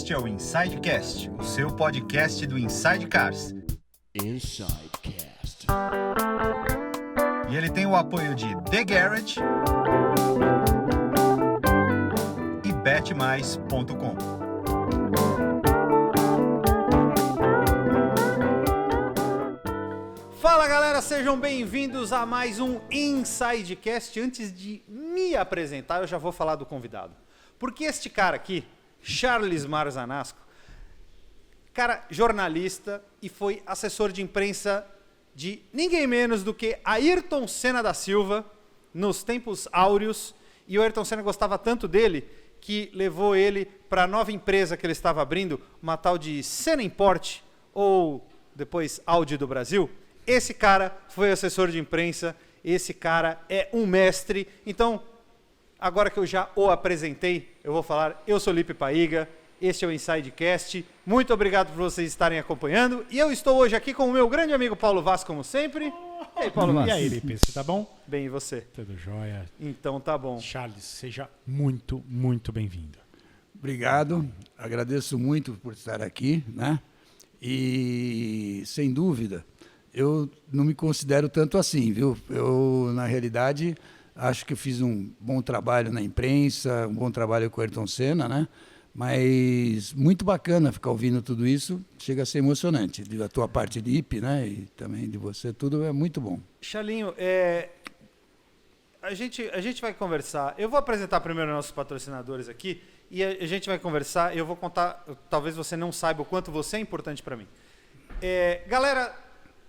Este é o Insidecast, o seu podcast do Inside Cars. Insidecast. E ele tem o apoio de The Garage e betmais.com. Fala galera, sejam bem-vindos a mais um Insidecast. Antes de me apresentar, eu já vou falar do convidado. Porque este cara aqui, Charles Marzanasco, cara jornalista e foi assessor de imprensa de ninguém menos do que Ayrton Senna da Silva nos tempos áureos. E o Ayrton Senna gostava tanto dele que levou ele para a nova empresa que ele estava abrindo, uma tal de Senna Import, ou depois Audi do Brasil. Esse cara foi assessor de imprensa, esse cara é um mestre. Então, agora que eu já o apresentei, eu vou falar, eu sou Lipe Paiga, este é o Insidecast. Muito obrigado por vocês estarem acompanhando. E eu estou hoje aqui com o meu grande amigo Paulo Vaz, como sempre. E aí, Paulo Vaz? E aí, Lipe, você tá bom? Bem, e você? Tudo jóia. Então tá bom. Charles, seja muito, muito bem-vindo. Obrigado, agradeço muito por estar aqui, né? E, sem dúvida, eu não me considero tanto assim, viu? Eu, na realidade, acho que fiz um bom trabalho na imprensa, um bom trabalho com o Ayrton Senna, né? Mas muito bacana ficar ouvindo tudo isso, chega a ser emocionante. Da tua parte de IP, né? E também de você, tudo é muito bom. Charlinho, a gente vai conversar. Eu vou apresentar primeiro nossos patrocinadores aqui e a gente vai conversar. Eu vou contar, talvez você não saiba o quanto você é importante para mim. Galera,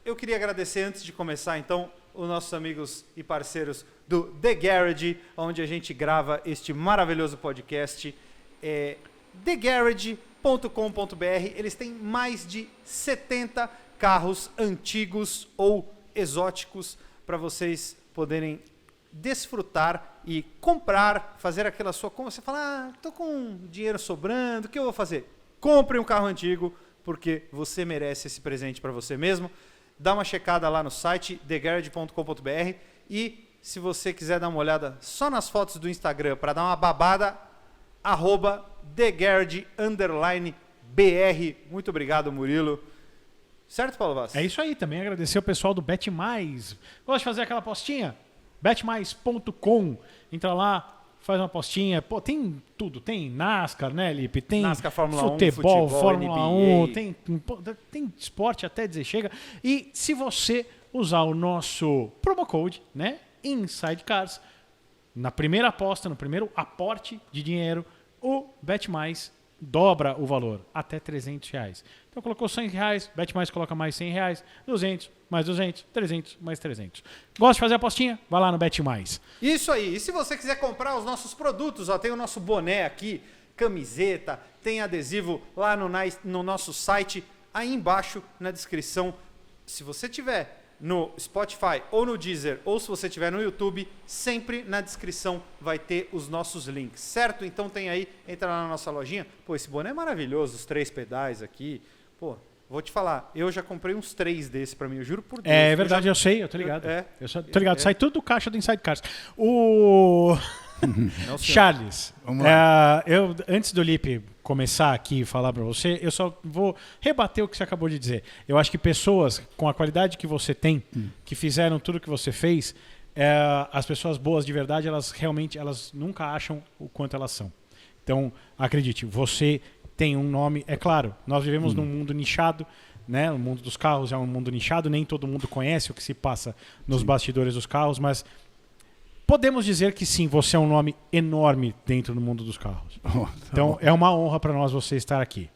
eu queria agradecer antes de começar, então, os nossos amigos e parceiros do The Garage, onde a gente grava este maravilhoso podcast. TheGarage.com.br. Eles têm mais de 70 carros antigos ou exóticos para vocês poderem desfrutar e comprar, fazer aquela sua compra. Você fala, estou com dinheiro sobrando, o que eu vou fazer? Compre um carro antigo, porque você merece esse presente para você mesmo. Dá uma checada lá no site, thegarage.com.br, e se você quiser dar uma olhada só nas fotos do Instagram para dar uma babada, @TheGarage_BR. Muito obrigado, Murilo. Certo, Paulo Vaz? É isso aí, também agradecer o pessoal do BetMais. Gosta de fazer aquela apostinha? betmais.com. Entra lá, faz uma apostinha. Pô, tem tudo. Tem NASCAR, né, Lipe? Tem NASCAR, Fórmula 1, futebol, Fórmula 1. NBA. Tem esporte até dizer chega. E se você usar o nosso promo code, né, Inside Cars, na primeira aposta, no primeiro aporte de dinheiro, o BetMais dobra o valor, até R$300. Então colocou R$100, BetMais coloca mais R$100, 200, mais 200, 300, mais 300. Gosta de fazer apostinha? Vai lá no BetMais. Isso aí. E se você quiser comprar os nossos produtos, ó, tem o nosso boné aqui, camiseta, tem adesivo lá no nosso site, aí embaixo na descrição. Se você tiver no Spotify ou no Deezer, ou se você estiver no YouTube, sempre na descrição vai ter os nossos links, certo? Então tem aí, entra lá na nossa lojinha. Pô, esse boné é maravilhoso, os 3 pedais aqui. Pô, vou te falar, eu já comprei uns 3 desses pra mim, eu juro por Deus. É verdade, eu sei, eu tô ligado. Tô ligado, sai tudo do caixa do Inside Cars. Charles, Vamos lá. eu, antes do Lipe começar aqui e falar para você, eu só vou rebater o que você acabou de dizer. Eu acho que pessoas com a qualidade que você tem, que fizeram tudo que você fez, as pessoas boas de verdade, elas nunca acham o quanto elas são. Então, acredite, você tem um nome, é claro, nós vivemos num mundo nichado, né? O mundo dos carros é um mundo nichado, nem todo mundo conhece o que se passa nos bastidores dos carros, mas podemos dizer que sim, você é um nome enorme dentro do mundo dos carros. Então, é uma honra para nós você estar aqui.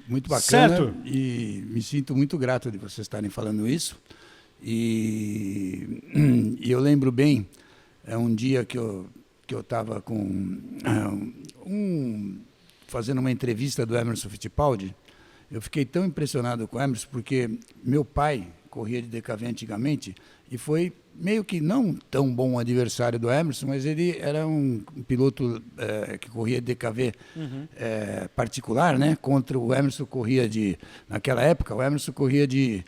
Muito bacana. Certo? E me sinto muito grato de vocês estarem falando isso. E eu lembro bem, um dia que eu estava fazendo uma entrevista do Emerson Fittipaldi. Eu fiquei tão impressionado com o Emerson, porque meu pai corria de DKV antigamente e foi meio que não tão bom adversário do Emerson, mas ele era um piloto que corria de DKV particular, né? Contra o Emerson corria naquela época, o Emerson corria de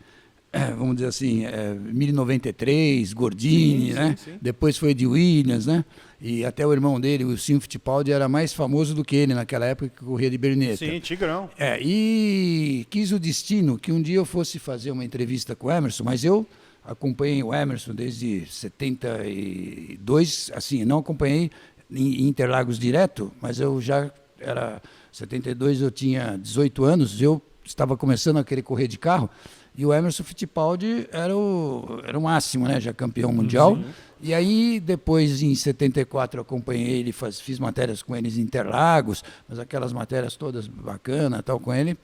vamos dizer assim, 1093, Gordini, Sim, né? sim, sim. Depois foi de Williams, né? E até o irmão dele, o Wilson Fittipaldi, era mais famoso do que ele naquela época, que corria de Bernetta. Sim, Tigrão. E quis o destino que um dia eu fosse fazer uma entrevista com o Emerson, mas eu acompanhei o Emerson desde 72, assim, não acompanhei em Interlagos direto, mas eu já era 72, eu tinha 18 anos, eu estava começando a querer correr de carro, e o Emerson Fittipaldi era o máximo, né? Já campeão mundial. Sim. E aí, depois, em 74, eu acompanhei ele, fiz matérias com eles em Interlagos, mas aquelas matérias todas bacanas, tal, com ele,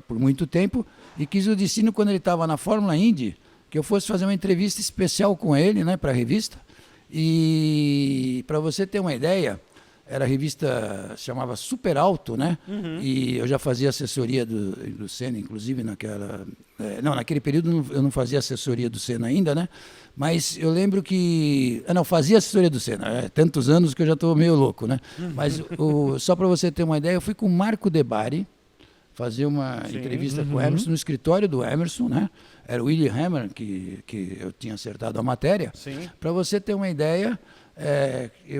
por muito tempo. E quis o destino, quando ele estava na Fórmula Indy, que eu fosse fazer uma entrevista especial com ele, né, para a revista. E, para você ter uma ideia, era a revista, se chamava Super Alto, né? E eu já fazia assessoria do Senna, inclusive, naquele período eu não fazia assessoria do Senna ainda, né? Mas eu lembro que... não, fazia assessoria do Senna, tantos anos que eu já estou meio louco, né? Mas só para você ter uma ideia, eu fui com o Marco De Bari fazer uma entrevista com o Emerson no escritório do Emerson, né? Era o William Hammer que eu tinha acertado a matéria. Para você ter uma ideia,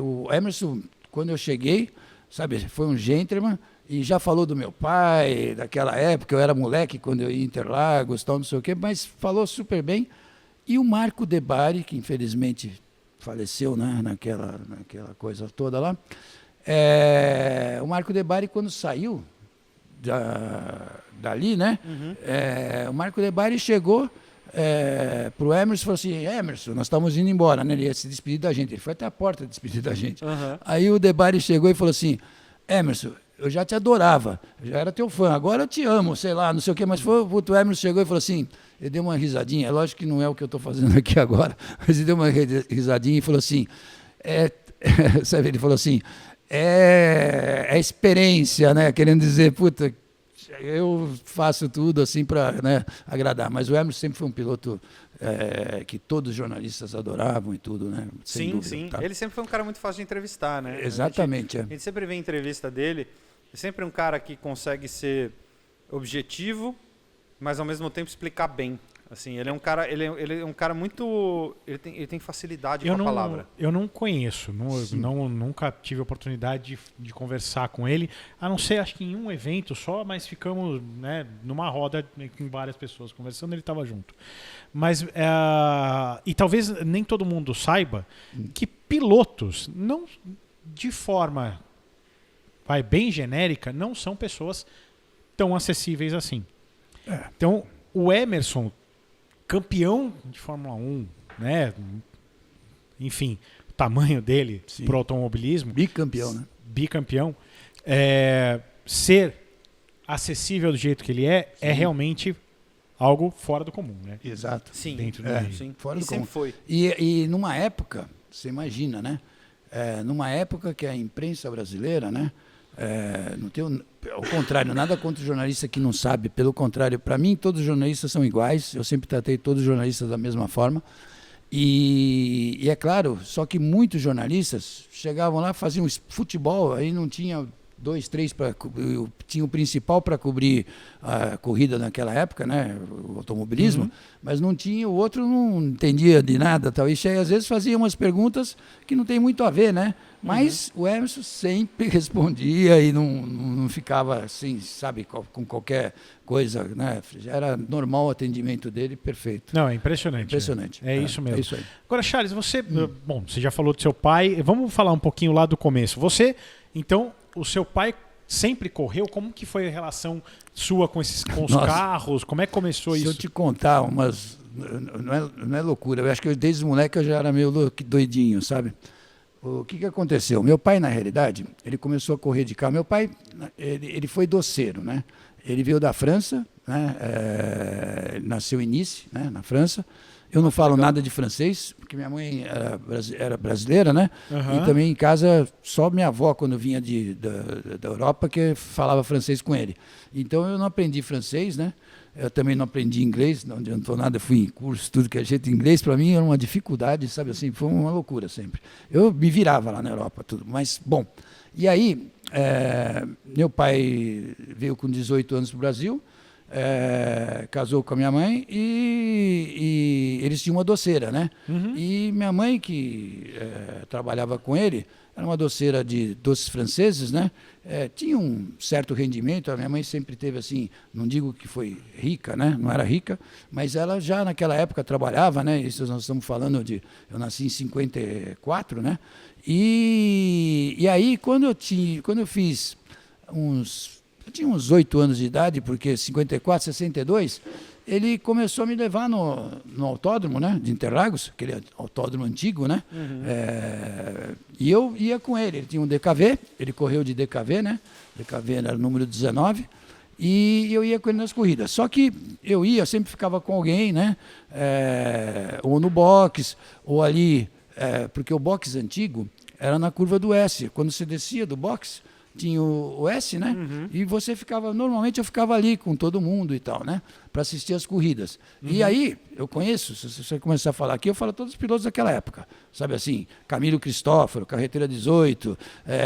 o Emerson, quando eu cheguei, sabe, foi um gentleman e já falou do meu pai, daquela época, eu era moleque quando eu ia em Interlagos, tal, não sei o quê, mas falou super bem. E o Marco De Bari, que infelizmente faleceu, né, naquela coisa toda lá, o Marco De Bari, quando saiu dali, né, o Marco De Bari chegou para o Emerson e falou assim: Emerson, nós estamos indo embora, né? Ele ia se despedir da gente. Ele foi até a porta despedir da gente. Aí o De Bari chegou e falou assim: Emerson, eu já te adorava, eu já era teu fã, agora eu te amo, sei lá, não sei o quê, mas o Emerson chegou e falou assim, ele deu uma risadinha, é lógico que não é o que eu estou fazendo aqui agora, mas ele deu uma risadinha e falou assim, sabe, ele falou assim, é experiência, né, querendo dizer, puta, eu faço tudo assim para, né, agradar, mas o Emerson sempre foi um piloto que todos os jornalistas adoravam e tudo, né? Sem dúvida, sim. tá? Ele sempre foi um cara muito fácil de entrevistar, né? Exatamente. A gente sempre vê a entrevista dele, é sempre um cara que consegue ser objetivo, mas ao mesmo tempo explicar bem. Assim, ele é um cara muito, ele tem facilidade com a palavra. Eu não conheço, nunca tive a oportunidade de conversar com ele, a não ser acho que em um evento só, mas ficamos, né, numa roda com várias pessoas conversando, ele estava junto. Mas e talvez nem todo mundo saiba que pilotos, não de forma bem genérica, não são pessoas tão acessíveis assim. Então, o Emerson, campeão de Fórmula 1, né? Enfim, o tamanho dele pro automobilismo. Bicampeão, né? Bicampeão. Ser acessível do jeito que ele é realmente algo fora do comum, né? Exato. Sim, dentro sim. Fora do sempre comum. foi. E numa época, você imagina, né? Numa época que a imprensa brasileira, né? Não tem, ao contrário, nada contra o jornalista que não sabe, pelo contrário, para mim todos os jornalistas são iguais, eu sempre tratei todos os jornalistas da mesma forma, e é claro, só que muitos jornalistas chegavam lá, faziam futebol, aí não tinha 2, 3 tinha o principal para cobrir a corrida naquela época, né, o automobilismo, mas não tinha, o outro não entendia de nada, tal, e às vezes fazia umas perguntas que não tem muito a ver, né, mas o Emerson sempre respondia e não ficava assim, sabe, com qualquer coisa, né, era normal o atendimento dele, perfeito. Não, é impressionante. Impressionante. É isso mesmo. É isso aí. Agora, Charles, você, bom, você já falou do seu pai, vamos falar um pouquinho lá do começo. Você, então, o seu pai sempre correu? Como que foi a relação sua com os carros? Como é que começou isso? Se eu te contar umas... Não é loucura. Eu acho que desde moleque eu já era meio doidinho, sabe? O que aconteceu? Meu pai, na realidade, ele começou a correr de carro. Meu pai, ele foi doceiro, né? Ele veio da França, né? Nasceu em Nice, né? Na França. Eu não falo nada de francês, porque minha mãe era brasileira, né? E também em casa, só minha avó, quando vinha da Europa, que falava francês com ele. Então eu não aprendi francês, né? Eu também não aprendi inglês, não adiantou nada, fui em curso, tudo que é jeito. Inglês para mim era uma dificuldade, sabe assim, foi uma loucura sempre. Eu me virava lá na Europa, tudo, mas bom. E aí, meu pai veio com 18 anos para o Brasil, casou com a minha mãe e eles tinham uma doceira, né? E minha mãe, que trabalhava com ele, era uma doceira de doces franceses, né? Tinha um certo rendimento, a minha mãe sempre teve assim, não digo que foi rica, né? Não era rica, mas ela já naquela época trabalhava, né? Isso nós estamos falando eu nasci em 54, né? E aí, quando eu fiz eu tinha uns 8 anos de idade, porque 54, 62, ele começou a me levar no autódromo, né, de Interlagos, aquele autódromo antigo, né? E eu ia com ele tinha um DKV, ele correu de DKV, né? DKV era o número 19, e eu ia com ele nas corridas. Só que eu sempre ficava com alguém, né? Ou no box, ou ali, porque o box antigo era na curva do S. Quando você descia do box, tinha o S, né? E você normalmente eu ficava ali com todo mundo e tal, né? Para assistir as corridas. E aí, eu conheço, se você começar a falar aqui, eu falo todos os pilotos daquela época. Sabe assim, Camilo Cristóforo, Carreteira 18,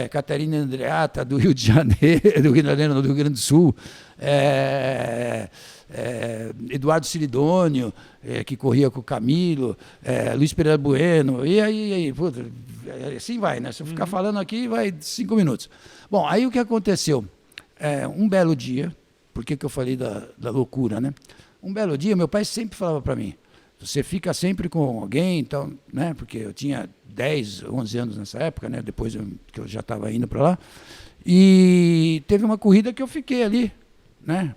Caterina Andreata, do Rio de Janeiro, do Rio Grande do Sul, Eduardo Ciridônio, que corria com o Camilo, Luiz Pereira Bueno, e aí puta, assim vai, né? Se eu ficar falando aqui, vai 5 minutos. Bom, aí o que aconteceu? Um belo dia, por que eu falei da loucura, né? Um belo dia, meu pai sempre falava para mim, você fica sempre com alguém, então, né? Porque eu tinha 10, 11 anos nessa época, né? Depois que eu já estava indo para lá, e teve uma corrida que eu fiquei ali, né?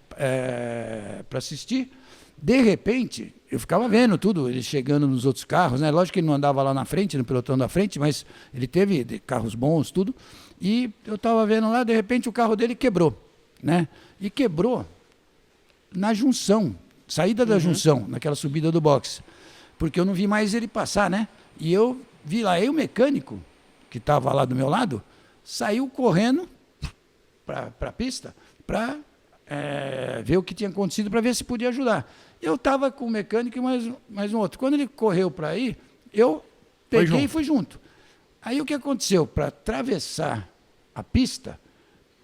Para assistir. De repente, eu ficava vendo tudo, ele chegando nos outros carros, né? Lógico que ele não andava lá na frente, no pelotão da frente, mas ele teve carros bons, tudo. E eu estava vendo lá, de repente o carro dele quebrou, né? E quebrou na junção, saída da junção, naquela subida do box. Porque eu não vi mais ele passar, né? E eu vi lá, o mecânico, que estava lá do meu lado, saiu correndo para a pista para ver o que tinha acontecido, para ver se podia ajudar. Eu estava com o mecânico e mais um outro. Quando ele correu para aí, eu peguei e fui junto. Aí o que aconteceu? Para atravessar a pista,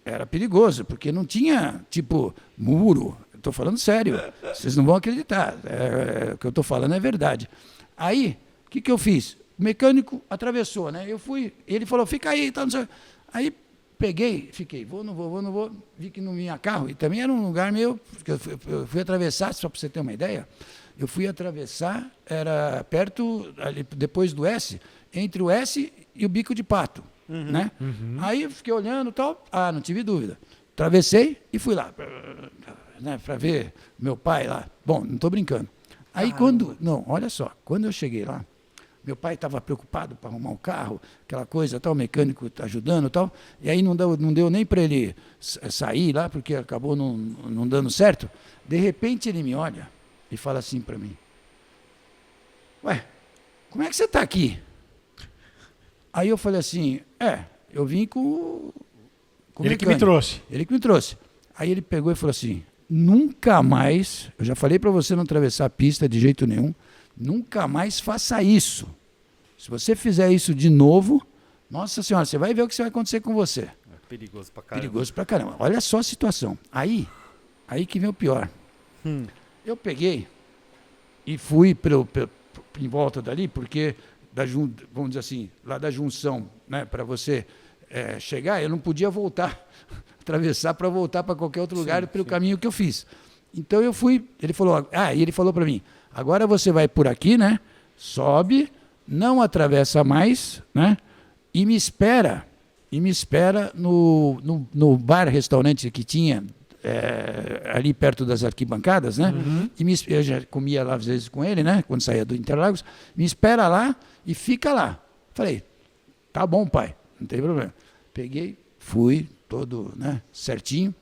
era perigoso, porque não tinha, tipo, muro. Estou falando sério, vocês não vão acreditar. O que eu estou falando é verdade. Aí, o que eu fiz? O mecânico atravessou, né? Eu fui, ele falou, fica aí. Tá, não sei. Aí peguei, fiquei, vou, não vou. Vi que não vinha carro. E também era um lugar meio... Eu fui atravessar, só para você ter uma ideia, eu fui atravessar, era perto, ali, depois do S, entre o S e o Bico de Pato, né? Aí eu fiquei olhando e tal, não tive dúvida. Atravessei e fui lá, né, para ver meu pai lá. Bom, não estou brincando. Aí olha só, quando eu cheguei lá, meu pai estava preocupado para arrumar um carro, aquela coisa, tal, o mecânico ajudando e tal, e aí não deu nem para ele sair lá, porque acabou não dando certo. De repente ele me olha e fala assim para mim, ué, como é que você está aqui? Aí eu falei assim, eu vim com o ele mecânico. que me trouxe. Ele que me trouxe. Aí ele pegou e falou assim, nunca mais, eu já falei para você não atravessar a pista de jeito nenhum, nunca mais faça isso. Se você fizer isso de novo, nossa senhora, você vai ver o que vai acontecer com você. Perigoso pra caramba. Perigoso pra caramba. Olha só a situação. Aí que vem o pior. Eu peguei e fui em volta dali, porque, vamos dizer assim, lá da junção, né, para você chegar, eu não podia voltar, atravessar para voltar para qualquer outro lugar pelo caminho que eu fiz. Então eu fui, ele falou para mim, agora você vai por aqui, né, sobe, não atravessa mais, né, e me espera no bar-restaurante que tinha ali perto das arquibancadas, né? E eu já comia lá às vezes com ele, né? Quando saía do Interlagos, me espera lá e fica lá. Falei, tá bom, pai, não tem problema. Peguei, fui todo, né, certinho.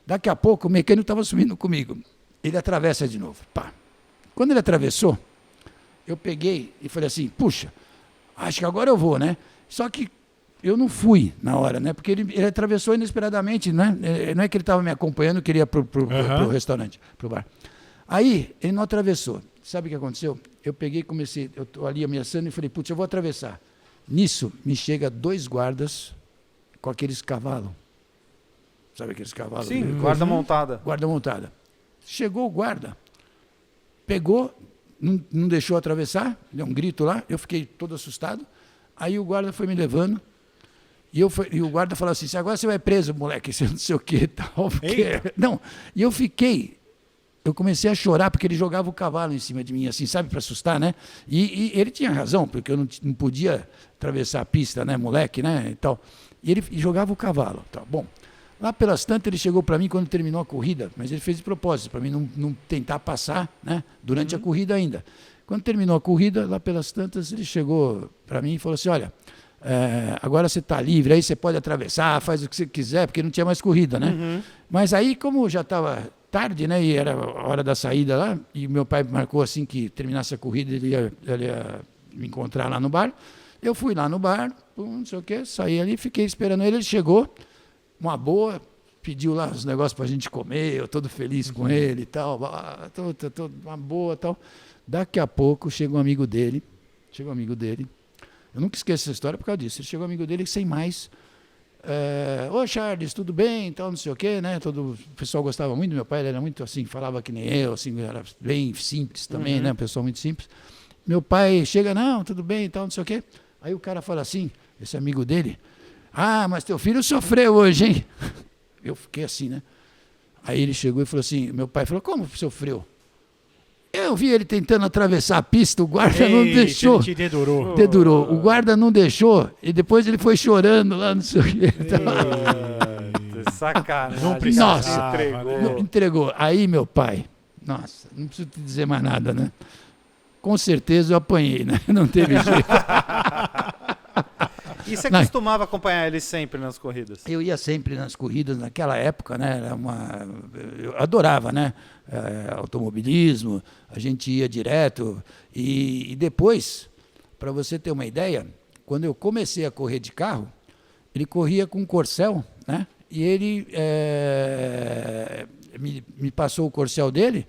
Daqui a pouco o mecânico estava subindo comigo. Ele atravessa de novo. Pá. Quando ele atravessou, eu peguei e falei assim, puxa, acho que agora eu vou, né? Só que eu não fui na hora, né? Porque ele atravessou inesperadamente, né? Não é que ele estava me acompanhando, que ele ia pro restaurante, pro bar. Aí, ele não atravessou. Sabe o que aconteceu? Eu peguei e comecei, eu estou ali ameaçando e falei, putz, eu vou atravessar. Nisso, me chega 2 guardas com aqueles cavalos. Sabe aqueles cavalos? Sim, guarda montada. Guarda montada. chegou o guarda, pegou, não deixou atravessar, deu um grito lá, eu fiquei todo assustado. Aí o guarda foi me levando, e o guarda falou assim, agora você vai preso, moleque, você não sei o que tal. Não, e eu comecei a chorar, porque ele jogava o cavalo em cima de mim, assim, sabe, para assustar, né? E ele tinha razão, porque eu não podia atravessar a pista, né, moleque, né, e tal. E ele jogava o cavalo, tal. Bom, lá pelas tantas ele chegou para mim quando terminou a corrida, mas ele fez de propósito, para mim não tentar passar, né, durante a corrida ainda. Quando terminou a corrida, lá pelas tantas, ele chegou para mim e falou assim, olha, agora você está livre, aí você pode atravessar, faz o que você quiser, porque não tinha mais corrida, né? Mas aí, como já estava tarde, né, e era a hora da saída lá, e meu pai marcou assim que terminasse a corrida, ele ia me encontrar lá no bar, eu fui lá no bar, não sei o que, saí ali, fiquei esperando ele chegou, uma boa, pediu lá os negócios para a gente comer, eu todo feliz com ele e tal, uma boa e tal. Daqui a pouco chega um amigo dele, eu nunca esqueço essa história por causa disso, ele chegou um amigo dele sem mais, ô Charles, tudo bem, então não sei o quê, né? O pessoal gostava muito do meu pai, ele era muito assim, falava que nem eu, assim, era bem simples também, né? Um pessoal muito simples. Meu pai chega, não, tudo bem, então não sei o quê. Aí o cara fala assim, esse amigo dele, mas teu filho sofreu hoje, hein? Eu fiquei assim, né? Aí ele chegou e falou assim, meu pai falou, como sofreu? Eu vi ele tentando atravessar a pista, o guarda não deixou. Ele te dedurou. Dedurou. O guarda não deixou, e depois ele foi chorando lá, não sei o quê. Sacanagem. Não precisava, Nossa, entregou. entregou. Aí meu pai, nossa, não preciso te dizer mais nada, né? Com certeza eu apanhei, né? Não teve jeito. E você costumava acompanhar ele sempre nas corridas? Eu ia sempre nas corridas, naquela época, né? Eu adorava, né? Automobilismo, a gente ia direto. E depois, para você ter uma ideia, quando eu comecei a correr de carro, ele corria com um Corcel, né? E ele me passou o Corcel dele,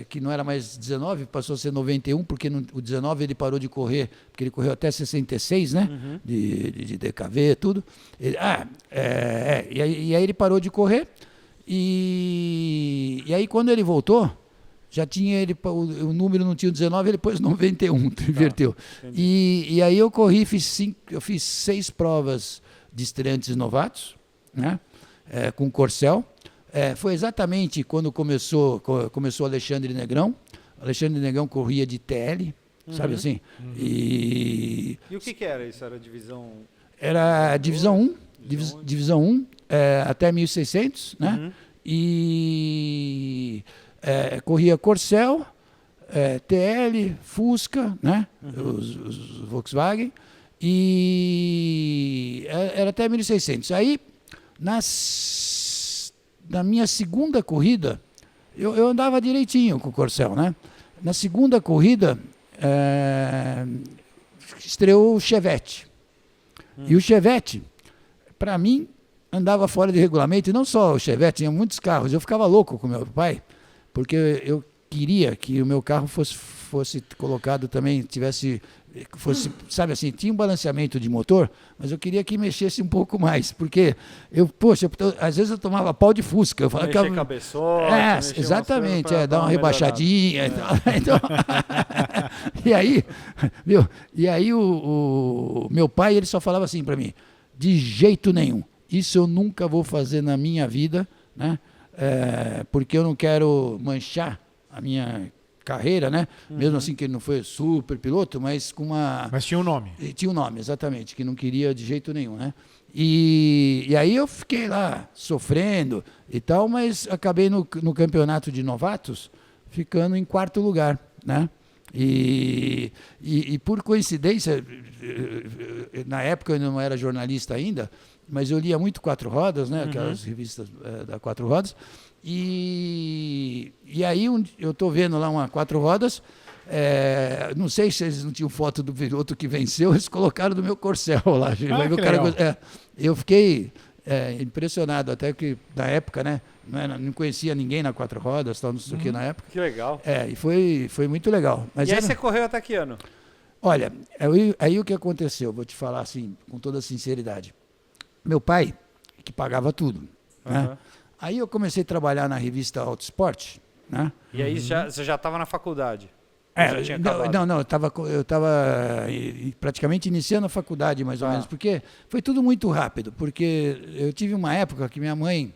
que não era mais 19, passou a ser 91, porque o 19 ele parou de correr, porque ele correu até 66, né? De DKV, tudo. E aí ele parou de correr, e aí quando ele voltou, já tinha o número não tinha o 19, ele pôs 91, inverteu. E aí eu corri, eu fiz 6 provas de estreantes novatos, né? Com Corcel. Foi exatamente quando começou o Alexandre Negrão. O Alexandre Negrão corria de TL, sabe assim? E o que era isso? Era divisão... Era divisão 1, divisão 1 até 1.600, né? E corria Corcel, TL, Fusca, né? Os Volkswagen, e era até 1.600. Aí, na minha segunda corrida, eu andava direitinho com o Corcel, né? Na segunda corrida, estreou o Chevette. E o Chevette, para mim, andava fora de regulamento, e não só o Chevette, tinha muitos carros. Eu ficava louco com meu pai, porque eu queria que o meu carro fosse colocado também, sabe assim, tinha um balanceamento de motor, mas eu queria que mexesse um pouco mais, porque às vezes eu tomava pau de Fusca, eu falava mexer cabeçote, exatamente, dar uma rebaixadinha, então, e aí o meu pai, ele só falava assim para mim, de jeito nenhum, isso eu nunca vou fazer na minha vida, né? Porque eu não quero manchar a minha carreira, né? Mesmo assim que ele não foi super piloto, mas com uma... Mas tinha um nome. Tinha um nome, exatamente, que não queria de jeito nenhum, né? E aí eu fiquei lá sofrendo e tal, mas acabei no campeonato de novatos ficando em 4º lugar, né? E por coincidência, na época eu não era jornalista ainda, mas eu lia muito Quatro Rodas, né? Aquelas revistas da Quatro Rodas. E aí eu estou vendo lá uma 4 rodas, não sei se eles não tinham foto do piloto que venceu, eles colocaram do meu Corcel lá. Eu fiquei impressionado, até que na época, né, não conhecia ninguém na 4 rodas, tal, não sei o que na época. Que legal. E foi muito legal. Mas e aí você correu até que ano? Olha, aí o que aconteceu, vou te falar assim, com toda sinceridade. Meu pai, que pagava tudo, né? Aí eu comecei a trabalhar na revista Autosport, né? E aí você já estava na faculdade? É, Já tinha acabado? não, eu estava praticamente iniciando a faculdade, mais ou menos, porque foi tudo muito rápido, porque eu tive uma época que minha mãe,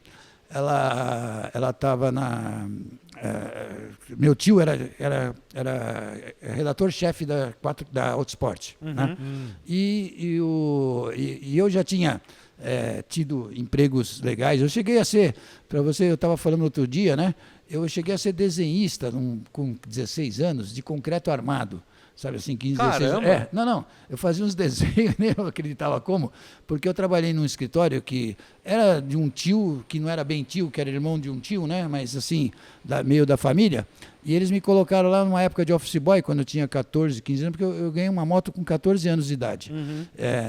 ela estava meu tio era relator-chefe da Autosport, né? E eu já tinha tido empregos legais. Eu cheguei a ser, para você, eu estava falando outro dia, né? Eu cheguei a ser desenhista com 16 anos de concreto armado. Sabe assim, 15, 16 anos. Não. Eu fazia uns desenhos, nem eu acreditava como, porque eu trabalhei num escritório que era de um tio, que não era bem tio, que era irmão de um tio, né? Mas assim, meio da família. E eles me colocaram lá numa época de office boy, quando eu tinha 14, 15 anos, porque eu ganhei uma moto com 14 anos de idade.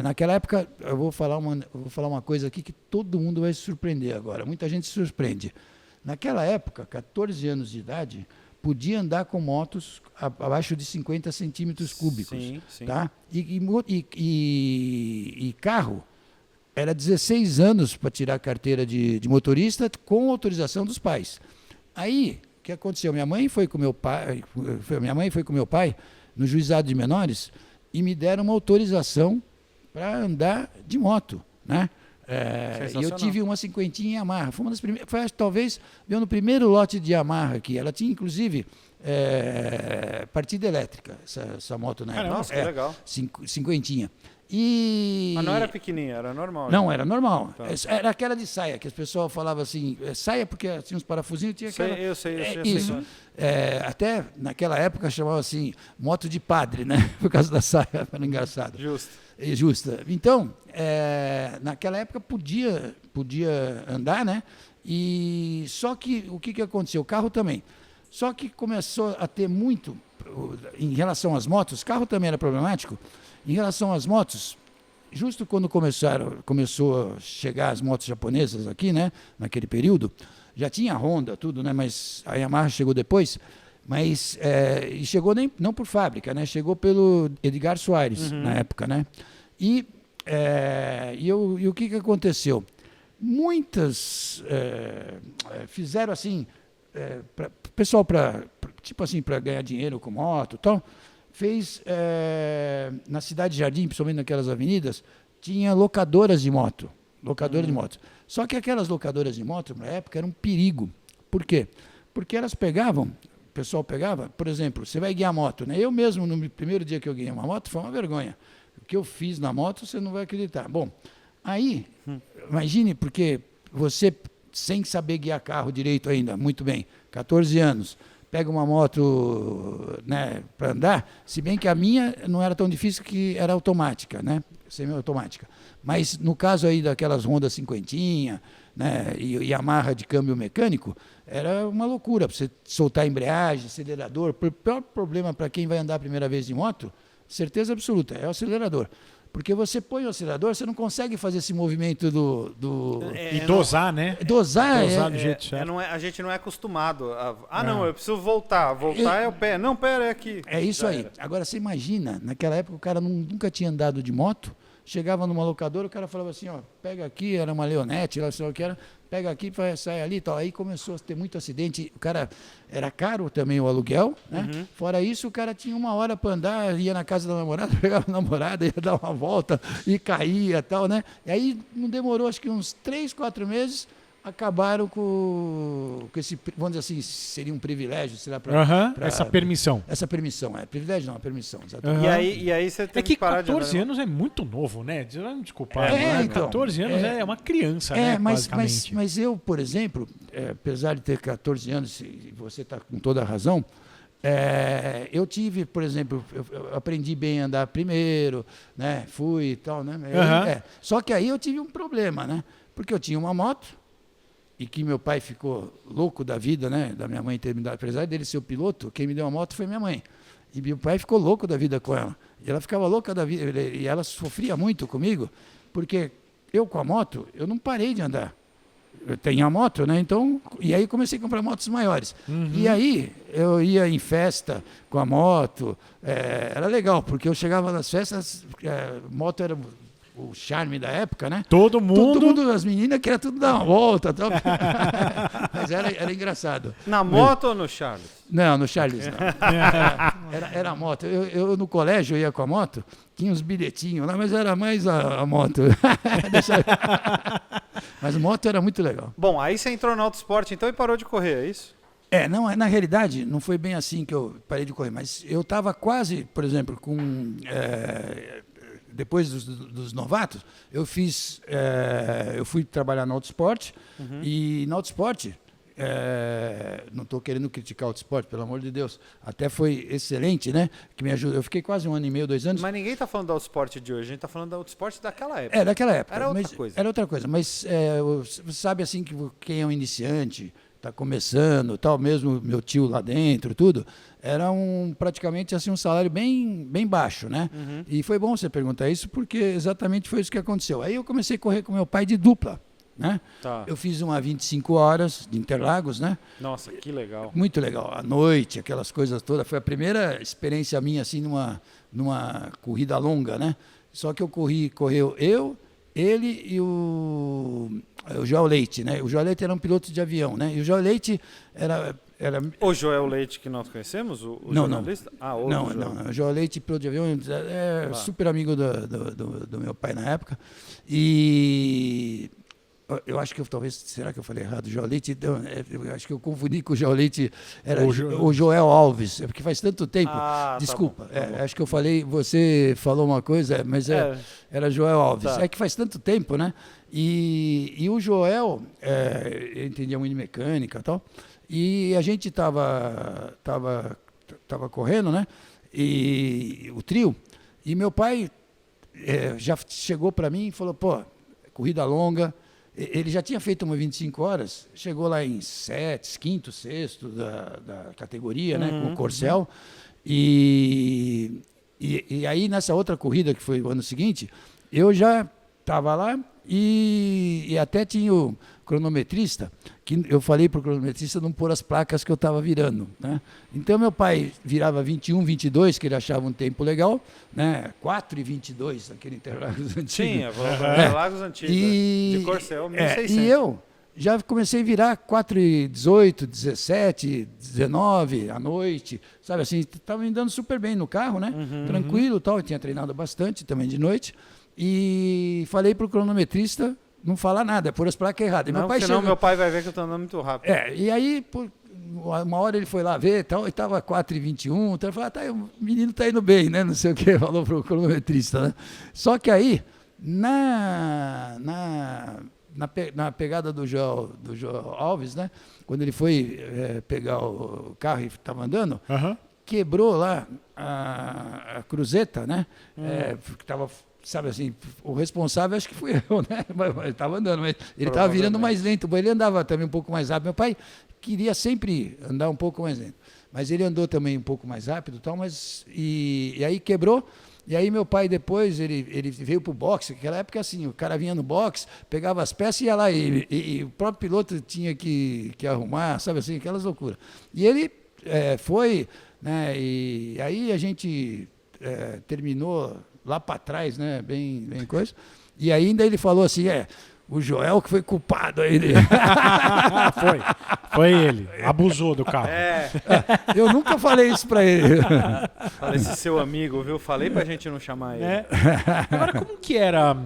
Naquela época, eu vou falar uma coisa aqui que todo mundo vai se surpreender agora. Muita gente se surpreende. Naquela época, 14 anos de idade, podia andar com motos abaixo de 50 centímetros cúbicos. Sim. Tá? E carro, era 16 anos para tirar a carteira de motorista com autorização dos pais. Aí, o que aconteceu? Minha mãe foi com meu pai no juizado de menores e me deram uma autorização para andar de moto, né? E eu tive uma cinquentinha Yamaha. Foi uma das primeiras, talvez no primeiro lote de Yamaha aqui. Ela tinha, inclusive, partida elétrica, essa moto, né? Nossa, que legal. Cinquentinha. Mas não era pequenininha, era normal. Não, era normal. Tá. Era aquela de saia, que as pessoas falavam assim, saia porque tinha uns parafusinhos, tinha aquela... Eu sei. Isso. Até naquela época chamava assim, moto de padre, né? Por causa da saia, era engraçado. Justa. Então, naquela época podia andar, né? E só que o que aconteceu? O carro também. Só que começou a ter muito, em relação às motos, carro também era problemático. Em relação às motos, justo quando começou a chegar as motos japonesas aqui, né? Naquele período, já tinha a Honda, tudo, né? Mas a Yamaha chegou depois. Mas e chegou não por fábrica, né? Chegou pelo Edgar Soares na época, né? E o que aconteceu? Muitas fizeram assim, pessoal tipo assim, para ganhar dinheiro com moto, e tal, fez na Cidade Jardim, principalmente naquelas avenidas, tinha locadoras de moto, Só que aquelas locadoras de moto na época eram um perigo. Por quê? Porque elas o pessoal pegava, por exemplo, você vai guiar moto, né? Eu mesmo, no primeiro dia que eu guiei uma moto, foi uma vergonha. O que eu fiz na moto, você não vai acreditar. Bom, aí, imagine, porque você, sem saber guiar carro direito ainda, muito bem, 14 anos, pega uma moto, né, para andar, se bem que a minha não era tão difícil, que era automática, né? Semi-automática. Mas no caso aí daquelas Honda cinquentinha, né, e Yamaha de câmbio mecânico, era uma loucura para você soltar a embreagem, acelerador. O pior problema para quem vai andar a primeira vez de moto, certeza absoluta, é o acelerador. Porque você põe o acelerador, você não consegue fazer esse movimento e dosar, né? Dosar do jeito certo. A gente não é acostumado não, eu preciso voltar. Voltar é o pé. Não, pera, é aqui. É isso aí. Agora, você imagina, naquela época o cara nunca tinha andado de moto, chegava numa locadora, o cara falava assim, ó, pega aqui, era uma Leonete, lá sei lá o que era, pega aqui, sai ali e tal. Aí começou a ter muito acidente, o cara, era caro também o aluguel, né? Fora isso, o cara tinha uma hora para andar, ia na casa da namorada, pegava a namorada, ia dar uma volta e caía e tal, né? E aí não demorou, acho que uns 3, 4 meses, acabaram com esse, vamos dizer assim, seria um privilégio, será essa permissão. Essa permissão, privilégio não, a permissão, exatamente. E aí você tem que parar 14 de anos é muito novo, né? Desculpa, então, 14 anos é uma criança, né? Mas eu, por exemplo, apesar de ter 14 anos, e você está com toda a razão, eu tive, por exemplo, eu aprendi bem a andar primeiro, né? Fui e tal, né? Só que aí eu tive um problema, né? Porque eu tinha uma moto, e que meu pai ficou louco da vida, né? Da minha mãe ter me dado, apesar dele ser o piloto, quem me deu a moto foi minha mãe. E meu pai ficou louco da vida com ela. E ela ficava louca da vida, e ela sofria muito comigo, porque eu com a moto, eu não parei de andar. Eu tenho a moto, né? Então, e aí comecei a comprar motos maiores. E aí eu ia em festa com a moto, era legal, porque eu chegava nas festas, moto era o charme da época, né? Todo mundo... As meninas queriam tudo dar uma volta. Tal. Mas era engraçado. Na moto ou no Charles? Não, no Charles não. Era a moto. Eu no colégio ia com a moto, tinha uns bilhetinhos lá, mas era mais a moto. Mas a moto era muito legal. Bom, aí você entrou no autoesporte então e parou de correr, é isso? Não, na realidade, não foi bem assim que eu parei de correr, mas eu estava quase, por exemplo, depois dos novatos, eu fui trabalhar no autoesporte, e no autoesporte, não estou querendo criticar o autoesporte, pelo amor de Deus, até foi excelente, né? Que me ajudou. Eu fiquei quase 1 ano e meio, 2 anos. Mas ninguém está falando do autoesporte de hoje, a gente está falando do autoesporte daquela época. Daquela época. Era outra coisa. Era outra coisa, mas você sabe assim que quem é um iniciante, está começando, tal, mesmo meu tio lá dentro, tudo, era praticamente assim um salário bem baixo, né? E foi bom você perguntar isso, porque exatamente foi isso que aconteceu. Aí eu comecei a correr com meu pai de dupla, né? Tá. Eu fiz uma 25 horas de Interlagos, né? Nossa, que legal. Muito legal. À noite, aquelas coisas todas. Foi a primeira experiência minha assim numa corrida longa, né? Só que correu eu, ele e o Joel Leite, né? O Joel Leite era um piloto de avião, né? E o Joel Leite era O Joel Leite que nós conhecemos, o jornalista? Ah, outro não, Joel. não. O Joel Leite, piloto de avião, super amigo do meu pai na época. E eu acho que será que eu falei errado? O Joel Leite, eu acho que eu confundi com o Joel Leite, era o Joel Alves, porque faz tanto tempo. Desculpa, tá bom. acho que você falou uma coisa, mas era Joel Alves. Tá. É que faz tanto tempo, né? E o Joel, eu entendia muito de mecânica e tal, e a gente tava correndo, né? E o trio, e meu pai já chegou para mim e falou, pô, corrida longa. Ele já tinha feito uma 25 horas, chegou lá em quinto, sexto da categoria, né, com o Corcel. E aí, nessa outra corrida, que foi o ano seguinte, eu já estava lá e até tinha o cronometrista, que eu falei para o cronometrista não pôr as placas que eu estava virando, né? Então, meu pai virava 21, 22, que ele achava um tempo legal, né? 4:22, aquele Interlagos antigo. Sim, Interlagos antigo, de Corcel, 1600. E eu já comecei a virar 4:18, 17, 19 à noite, sabe assim, estava me dando super bem no carro, né? Tranquilo, tal, eu tinha treinado bastante também de noite, e falei para o cronometrista não falar nada, pôr as placas erradas. Não, senão meu pai vai ver que eu estou andando muito rápido. E aí, uma hora ele foi lá ver, tal, e estava 4:21, então ele falou, o menino está indo bem, né? Não sei o que, falou para o cronometrista, né? Só que aí, na pegada do Joel Alves, né? Quando ele foi pegar o carro e estava andando, quebrou lá a cruzeta, né? Que estava, sabe assim, o responsável acho que fui eu, né? Ele estava andando, mas ele estava virando mais lento, ele andava também um pouco mais rápido. Meu pai queria sempre andar um pouco mais lento, mas ele andou também um pouco mais rápido, tal, e aí quebrou. E aí meu pai depois, ele veio para o boxe, naquela época assim, o cara vinha no boxe, pegava as peças e ia lá, e o próprio piloto tinha que arrumar, sabe assim, aquelas loucuras. E ele foi, né, e aí a gente terminou lá para trás, né, bem coisa, e ainda ele falou assim, o Joel que foi culpado aí dele. Foi ele, abusou do carro. Eu nunca falei isso para ele. Fala esse seu amigo, viu? Falei pra gente não chamar ele. Agora, como que era...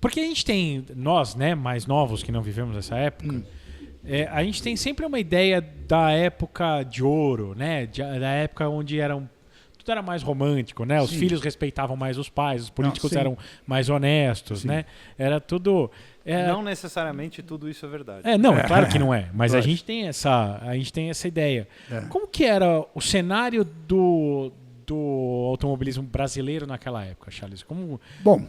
Porque a gente tem, nós, né, mais novos que não vivemos essa época, a gente tem sempre uma ideia da época de ouro, né, da época onde tudo era mais romântico, né? Os filhos respeitavam mais os pais, os políticos eram mais honestos, né? Era tudo... Não necessariamente tudo isso é verdade. Claro que não é, mas a gente tem essa ideia. Como que era o cenário do automobilismo brasileiro naquela época, Charles? Bom,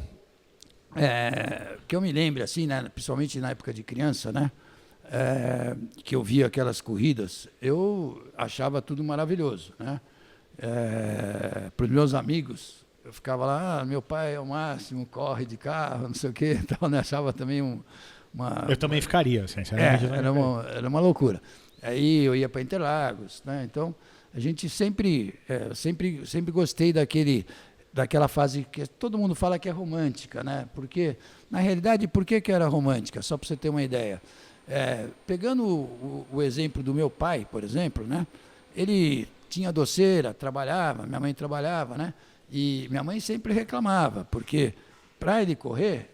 que eu me lembro, assim, né, principalmente na época de criança, né? Que eu via aquelas corridas, eu achava tudo maravilhoso, né? Para os meus amigos, eu ficava lá, meu pai é o máximo, corre de carro, não sei o que, tal, né? Achava também uma... Eu também ficaria, sinceramente. Era uma loucura. Aí eu ia para Interlagos, né? Então a gente sempre gostei daquele daquela fase que todo mundo fala que é romântica, né? Porque, na realidade, por que era romântica? Só para você ter uma ideia. Pegando o exemplo do meu pai, por exemplo, né? Ele tinha doceira, trabalhava, minha mãe trabalhava, né? E minha mãe sempre reclamava, porque para ele correr,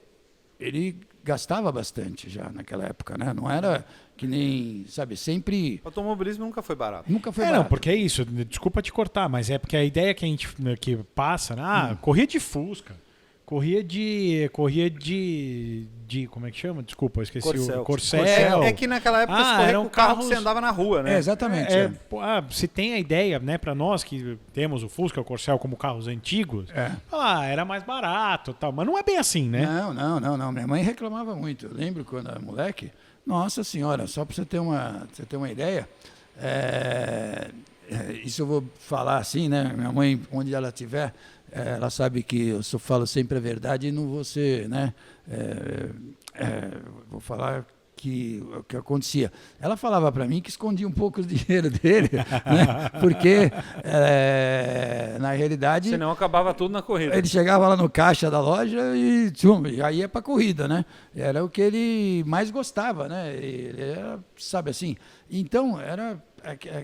ele gastava bastante já naquela época, né? Não era que nem, sabe, sempre... O automobilismo nunca foi barato. Nunca foi Não, barato. porque é isso, desculpa te cortar, mas é porque a ideia que a gente que passa, né? Corria de Fusca, corria de como é que chama? Desculpa, eu esqueci o Corcel. É que naquela época você corria com o carro que você andava na rua, né? Exatamente. Se tem a ideia, né, para nós que temos o Fusca, o Corcel como carros antigos, era mais barato, tal, mas não é bem assim, né? Não. Minha mãe reclamava muito. Eu lembro quando era moleque. Nossa senhora, só para você ter uma ideia, isso eu vou falar assim, né? Minha mãe, onde ela estiver, ela sabe que eu só falo sempre a verdade e não vou ser, né? Vou falar o que acontecia. Ela falava para mim que escondia um pouco o dinheiro dele, né? Porque, na realidade... Senão acabava tudo na corrida. Ele chegava lá no caixa da loja e já ia para a corrida, né? Era o que ele mais gostava, né? Ele era, sabe assim? Então, era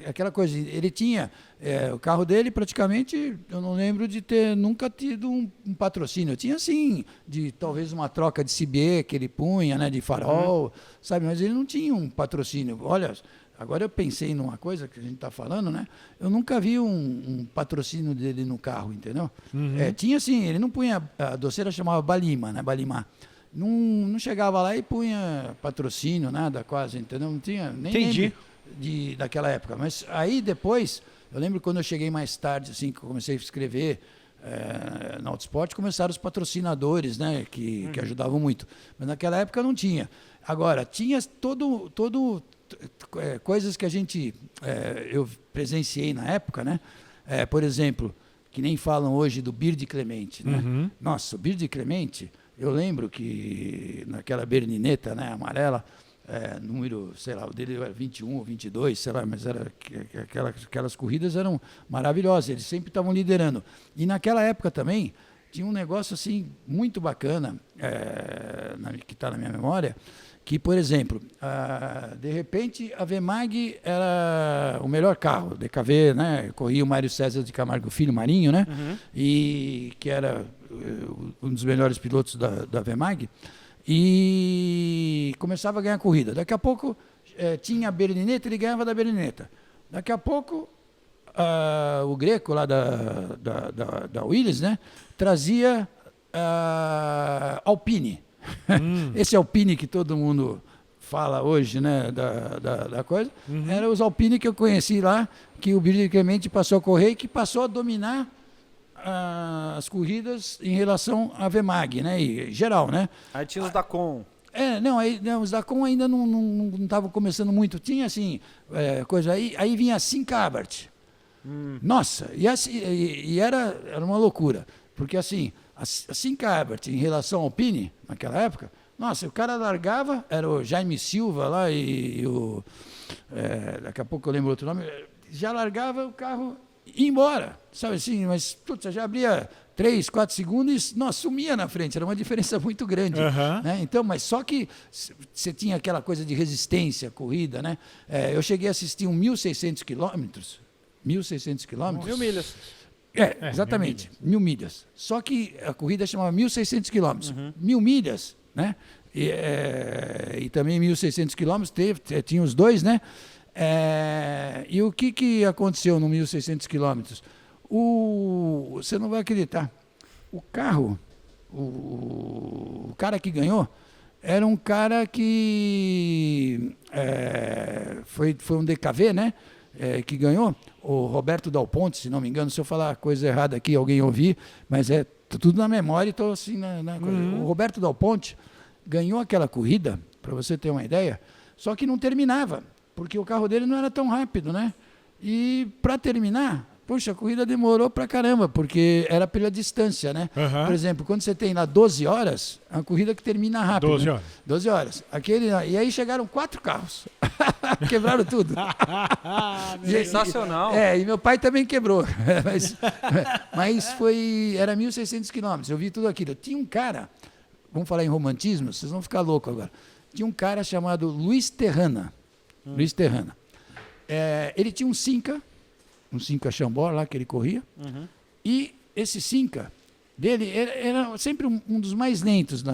aquela coisa, ele tinha o carro dele praticamente, eu não lembro de ter nunca tido um patrocínio. Eu tinha sim, de talvez uma troca de CB que ele punha, né, de farol, sabe, mas ele não tinha um patrocínio. Olha, agora eu pensei numa coisa que a gente está falando, né? Eu nunca vi um patrocínio dele no carro, entendeu? Tinha sim, ele não punha, a doceira chamava Balima, né, Balimar. Não chegava lá e punha patrocínio, nada quase, entendeu? Não tinha nem Entendi. Daquela época. Mas aí depois, eu lembro quando eu cheguei mais tarde, assim, que eu comecei a escrever na Autosport, começaram os patrocinadores, né, que ajudavam muito. Mas naquela época não tinha. Agora, tinha coisas que eu presenciei na época, né? Por exemplo, que nem falam hoje do Bird Clemente, né? Nossa, o Bird Clemente, eu lembro que naquela bernineta, né, amarela, número, sei lá, o dele era 21 ou 22, sei lá, mas aquelas corridas eram maravilhosas, eles sempre estavam liderando. E naquela época também tinha um negócio assim muito bacana, que está na minha memória, que, por exemplo, de repente a Vemag era o melhor carro, DKV, né? Corria o Mário César de Camargo Filho, Marinho, né? E que era um dos melhores pilotos da Vemag. E começava a ganhar corrida. Daqui a pouco tinha a berlineta, ele ganhava da berlineta. Daqui a pouco o Greco lá da Williams, né, trazia Alpine. Esse Alpine que todo mundo fala hoje, né, da coisa, era os Alpine que eu conheci lá, que o Birger Clemente passou a correr e que passou a dominar as corridas em relação à Vemag, né? E geral, né? Aí tinha os Dacon. Os Dacon ainda não estavam começando muito. Tinha assim, coisa aí vinha a Sincabart. Nossa, e era uma loucura. Porque assim, a Sincabart em relação ao Pini, naquela época, nossa, o cara largava, era o Jaime Silva lá e o. Daqui a pouco eu lembro outro nome, já largava o carro ia embora, sabe assim, mas putz, já abria 3, 4 segundos e nossa, sumia na frente, era uma diferença muito grande. Né? Então, mas só que você tinha aquela coisa de resistência, corrida, né? Eu cheguei a assistir 1.600 quilômetros. 1.600 quilômetros? 1.000 milhas. Exatamente, 1.000 milhas. Só que a corrida chamava 1.600 quilômetros. 1.000 milhas, né? E também 1.600 quilômetros, tinha os dois, né? E o que aconteceu no 1.600 quilômetros? Você não vai acreditar. O carro, o cara que ganhou, era um cara que foi um DKV, né? Que ganhou, o Roberto Dal Ponte, se não me engano, se eu falar coisa errada aqui, alguém ouvir, mas tudo na memória e estou assim na coisa. O Roberto Dal Ponte ganhou aquela corrida, para você ter uma ideia, só que não terminava, porque o carro dele não era tão rápido, né? E para terminar, puxa, a corrida demorou pra caramba, porque era pela distância, né? Aham. Por exemplo, quando você tem lá 12 horas, é uma corrida que termina rápido. 12 né? horas. 12 horas. E aí chegaram 4 carros. Quebraram tudo. Sensacional. E meu pai também quebrou. mas era 1.600 quilômetros. Eu vi tudo aquilo. Tinha um cara, vamos falar em romantismo, vocês vão ficar loucos agora. Tinha um cara chamado Luiz Terrana. Luiz Terrana. Ele tinha um Cinca Chambord lá que ele corria. E esse Cinca dele era sempre um dos mais lentos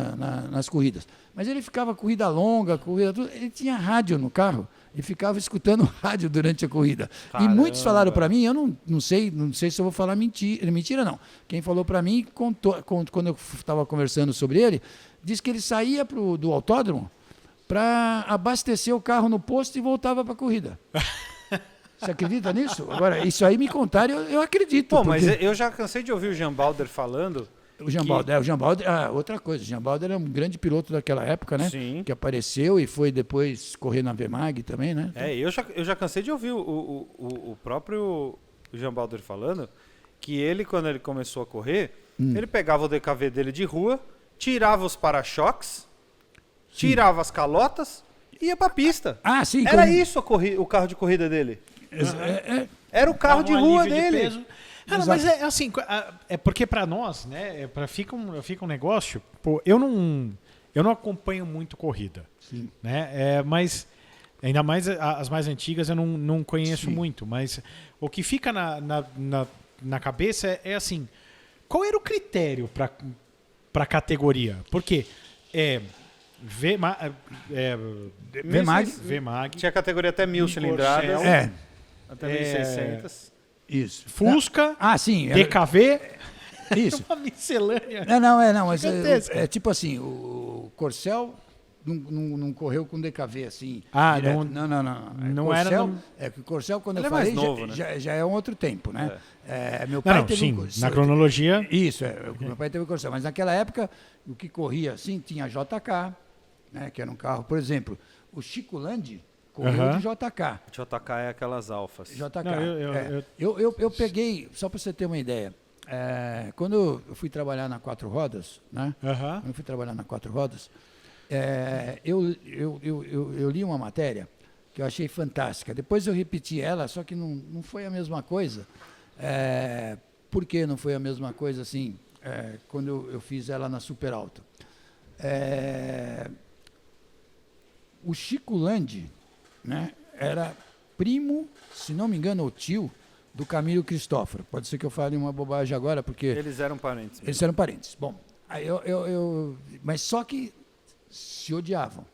nas corridas. Mas ele ficava corrida longa, corrida tudo. Ele tinha rádio no carro e ficava escutando rádio durante a corrida. Caramba. E muitos falaram para mim, eu não sei se eu vou falar mentira não. Quem falou para mim, quando eu estava conversando sobre ele, disse que ele saía do autódromo para abastecer o carro no posto e voltava para a corrida. Você acredita nisso? Agora, isso aí me contaram, eu acredito. Pô, mas eu já cansei de ouvir o Jean Balder falando. O Jean Balder, outra coisa, o Jean Balder era um grande piloto daquela época, né? Sim. Que apareceu e foi depois correr na Vemag também, né? Eu já cansei de ouvir o próprio Jean Balder falando que ele, quando ele começou a correr, ele pegava o DKV dele de rua, tirava os para-choques, tirava as calotas e ia pra pista. Ah, sim. Era isso o carro de corrida dele. Era o carro de Dá um rua alívio de dele. peso. Cara, mas é assim, é porque para nós, né, fica um negócio, pô, eu não acompanho muito corrida, Sim. né, mas ainda mais as mais antigas eu não conheço Sim. muito, mas o que fica na cabeça é assim, qual era o critério para categoria? Porque Vemag, Tinha categoria até 1.000 cilindradas. Até 1.600. Isso. Fusca, Sim. DKV, Isso. uma miscelânea. Não, mas Gigantesca. é tipo assim, o Corcel não correu com DKV assim. Ah, direto. não Corcel, era no- É que o Corcel, quando Ele eu é mais falei, novo, né? já é um outro tempo, né? Meu pai teve sim, um Corcel. na cronologia. Isso, meu pai teve o Corcel. Mas naquela época, o que corria assim, tinha JK, né? Que era um carro, por exemplo, o Chico Landi correu de JK. JK é aquelas alfas. JK. Não, Eu peguei, só para você ter uma ideia, quando eu fui trabalhar na Quatro Rodas, né? Aham. Quando eu fui trabalhar na Quatro Rodas, eu li uma matéria que eu achei fantástica. Depois eu repeti ela, só que não foi a mesma coisa. Por que não foi a mesma coisa assim, quando eu fiz ela na Super Alto? O Chico Landi, né, era primo, se não me engano, ou tio, do Camilo Cristóforo. Pode ser que eu fale uma bobagem agora, porque Eles eram parentes. eles eram parentes. Bom, aí mas só que se odiavam,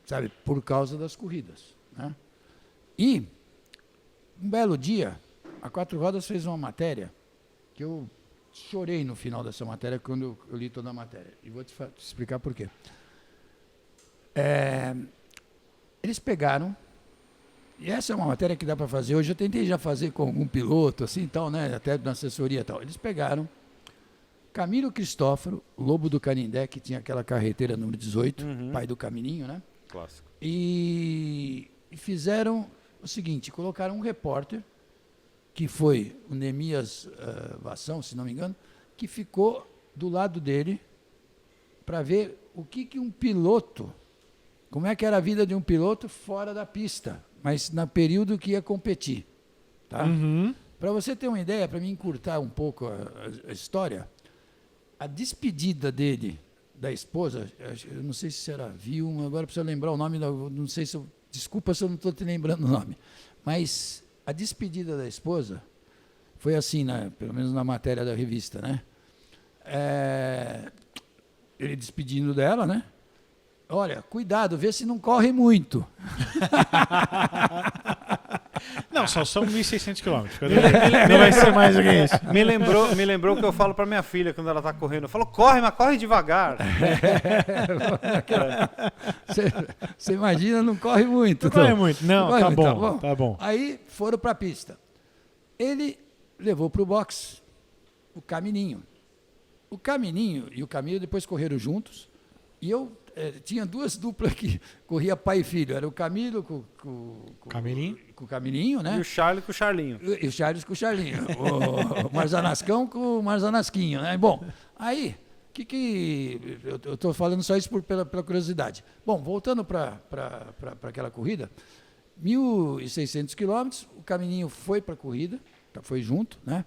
sabe, por causa das corridas, né? E um belo dia, a Quatro Rodas fez uma matéria que eu chorei no final dessa matéria quando eu li toda a matéria. E vou te explicar por quê. Eles pegaram, e essa é uma matéria que dá para fazer hoje, eu tentei já fazer com algum piloto, assim, tal, né, até na assessoria e tal. Eles pegaram Camilo Cristóforo, Lobo do Canindé, que tinha aquela carreteira número 18, pai do Camininho, né? Clássico. E fizeram o seguinte, colocaram um repórter, que foi o Nemias Vassão, se não me engano, que ficou do lado dele para ver o que um piloto, como é que era a vida de um piloto fora da pista, mas no período que ia competir. Tá? Para você ter uma ideia, para me encurtar um pouco a história, a despedida dele, da esposa, eu não sei se era Vilma, agora preciso lembrar o nome, não sei se desculpa se eu não estou te lembrando o nome, mas a despedida da esposa foi assim, né, pelo menos na matéria da revista, né? Ele despedindo dela, né? Olha, cuidado, vê se não corre muito. Não, só são 1.600 quilômetros. Não vai ser mais do que isso. Me lembrou o que eu falo pra minha filha quando ela tá correndo. Eu falo, corre, mas corre devagar. Você imagina, não corre muito. Não corre muito. Não, corre tá muito, bom, tá bom. Aí foram pra pista. Ele levou pro box o Camininho. O Camininho e o Camilo depois correram juntos E eu tinha duas duplas que corria pai e filho. Era o Camilo com Camilinho? com o Camilinho, né? E o Charlie com o Charlinho. E o Charles com o Charlinho. O Marzanascão com o Marzanasquinho, né? Bom, aí, eu estou falando só isso pela curiosidade. Bom, voltando para aquela corrida, 1.600 quilômetros, o Camilinho foi para a corrida, foi junto, né?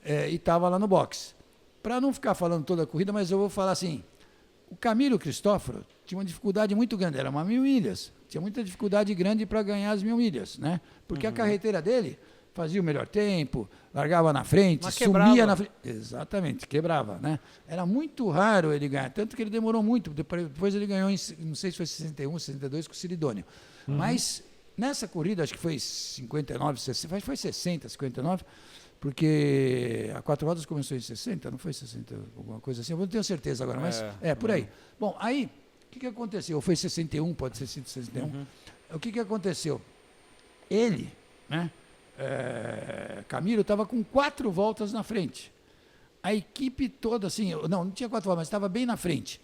E estava lá no boxe. Para não ficar falando toda a corrida, mas eu vou falar assim, o Camilo Cristóforo tinha uma dificuldade muito grande, era uma 1.000 milhas, tinha muita dificuldade grande para ganhar as 1.000 milhas, né? Porque a carreteira dele fazia o melhor tempo, largava na frente, Mas sumia quebrava. na frente. Exatamente, quebrava, né? Era muito raro ele ganhar, tanto que ele demorou muito, depois ele ganhou, não sei se foi 61, 62 com o Ciridônio. Mas nessa corrida, acho que foi 59, 60, foi 60, 59, porque a 4 rodas começou em 60, não foi 60, alguma coisa assim, eu não tenho certeza agora, mas por aí. Bom, aí, o que aconteceu? Ou foi 61, pode ser 61. O que aconteceu? Ele, né, Camilo, estava com 4 voltas na frente. A equipe toda, assim, não tinha 4 voltas, mas estava bem na frente.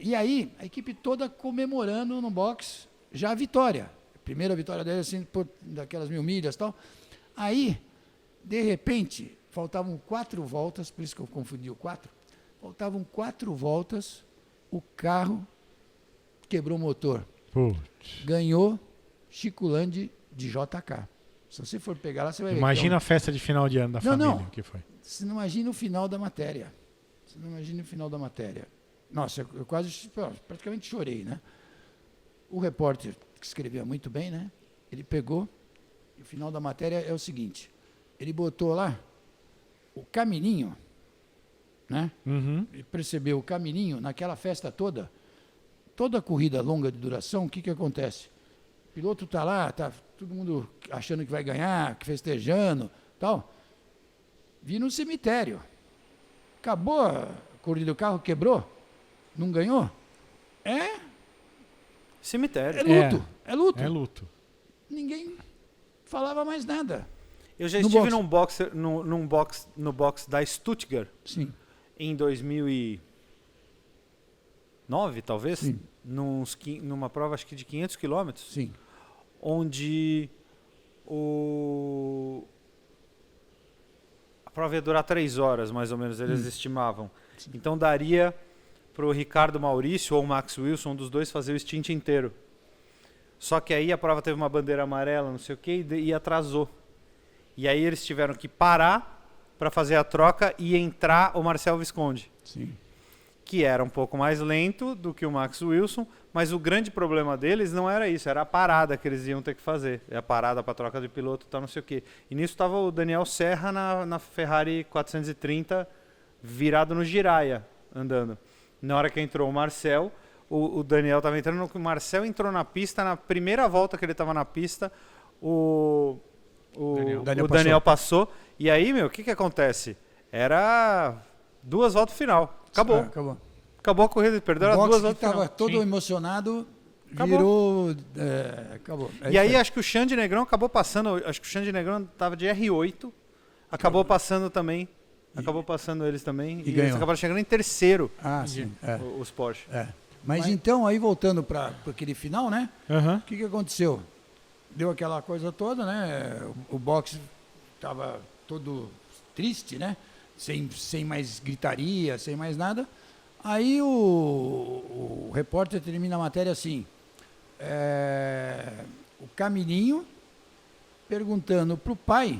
E aí, a equipe toda comemorando no box já a vitória. Primeira vitória dele, assim, daquelas 1.000 milhas e tal. Aí, de repente, faltavam 4 voltas, por isso que eu confundi o 4. Faltavam 4 voltas, o carro quebrou o motor. Putz. Ganhou Chico Landi de JK. Se você for pegar lá, você vai ver. Imagina a festa de final de ano da família não. que foi. Você não imagina o final da matéria. Você não imagina o final da matéria. Nossa, eu quase, praticamente chorei, né? O repórter, que escrevia muito bem, né? Ele pegou, e o final da matéria é o seguinte, ele botou lá o Camilinho, né? Ele percebeu o Camilinho naquela festa toda corrida longa de duração, o que acontece? O piloto está lá, tá todo mundo achando que vai ganhar, festejando, tal. Vi no cemitério. Acabou a corrida, o carro quebrou, não ganhou? Cemitério. É luto, é luto. É luto. Ninguém falava mais nada. Eu já No estive boxe. no box da Stuttgart Sim, em 2009, talvez, Sim. numa prova acho que de 500 quilômetros, sim. onde a prova ia durar 3 horas, mais ou menos, eles estimavam. Então daria para o Ricardo Maurício ou o Max Wilson, um dos dois, fazer o stint inteiro. Só que aí a prova teve uma bandeira amarela, não sei o que, e atrasou. E aí eles tiveram que parar para fazer a troca e entrar o Marcel Visconde, Sim. que era um pouco mais lento do que o Max Wilson, mas o grande problema deles não era isso, era a parada que eles iam ter que fazer. A parada para troca de piloto e tal, não sei o quê. E nisso estava o Daniel Serra na Ferrari 430, virado no Jiraya, andando. Na hora que entrou o Marcel, o Daniel estava entrando, o Marcel entrou na pista, na primeira volta que ele estava na pista, o Daniel passou. E aí, o que acontece? Era 2 voltas final. Acabou. Acabou a corrida, perderam as 2 voltas final. Estava todo emocionado, Acabou. virou... acabou. E aí acho que o Xande Negrão acabou passando, acho que o Xande Negrão estava de R8, acabou passando também. Acabou passando eles também. E ganhou. eles acabaram chegando em terceiro, Sim. os Porsche. Mas então, aí voltando para aquele final, né? O que aconteceu? Deu aquela coisa toda, né? O boxe estava todo triste, né? Sem mais gritaria, sem mais nada. Aí o repórter termina a matéria assim, o Camilinho perguntando para o pai,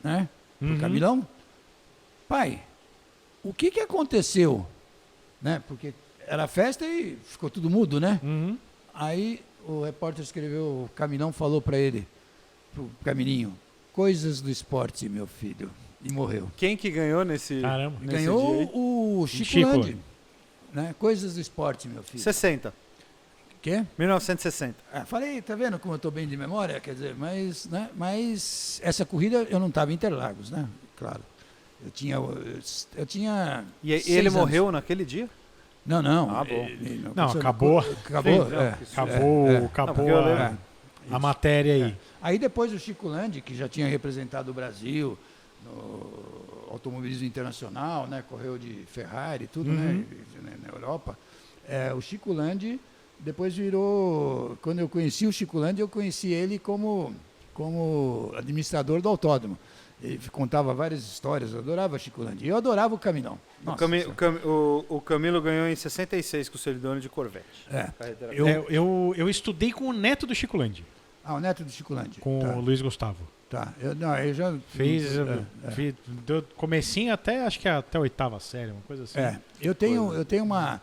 né? Pro Camilão, pai, o que aconteceu? Né? Porque era festa e ficou tudo mudo, né? Aí o repórter escreveu, o Camilão falou para ele, pro Camilinho, coisas do esporte, meu filho. E morreu. Quem que ganhou nesse Caramba. nesse Ganhou dia aí? o Chico Landi. Né? Coisas do esporte, meu filho. 60. Quê? 1960. Falei, tá vendo como eu estou bem de memória? Quer dizer, mas essa corrida eu não estava em Interlagos, né? Claro. Eu tinha E 6 ele anos. morreu naquele dia? Não. Ah, bom. Não, acabou. Acabou. Sim, não, Acabou porque eu lembro. a matéria aí. Aí depois o Chico Landi, que já tinha representado o Brasil no automobilismo internacional, né? Correu de Ferrari, tudo, né? Na Europa. O Chico Landi depois virou... Quando eu conheci o Chico Landi, eu conheci ele como administrador do autódromo. Ele contava várias histórias, eu adorava Chico Landi. Eu adorava o Caminhão. O Camilo ganhou em 66 com o Celidônio de Corvette. Eu estudei com o neto do Chico Landi. O neto do Chico Landi. Com o Luiz Gustavo. Tá. Eu já... Fiz do comecinho até, acho que até a 8ª série, uma coisa assim. Eu tenho uma...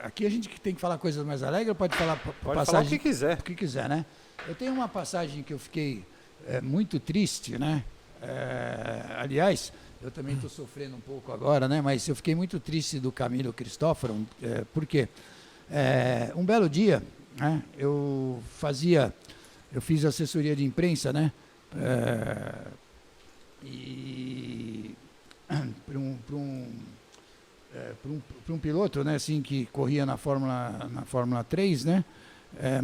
aqui a gente tem que falar coisas mais alegres, ou pode falar Pode falar o que quiser. O que quiser, né? Eu tenho uma passagem que eu fiquei muito triste, né? Aliás, eu também estou sofrendo um pouco agora, né? Mas eu fiquei muito triste do Camilo Cristófaro, porque um belo dia, né? Eu fiz assessoria de imprensa, né? E para um piloto, né, assim, que corria na Fórmula 3, né,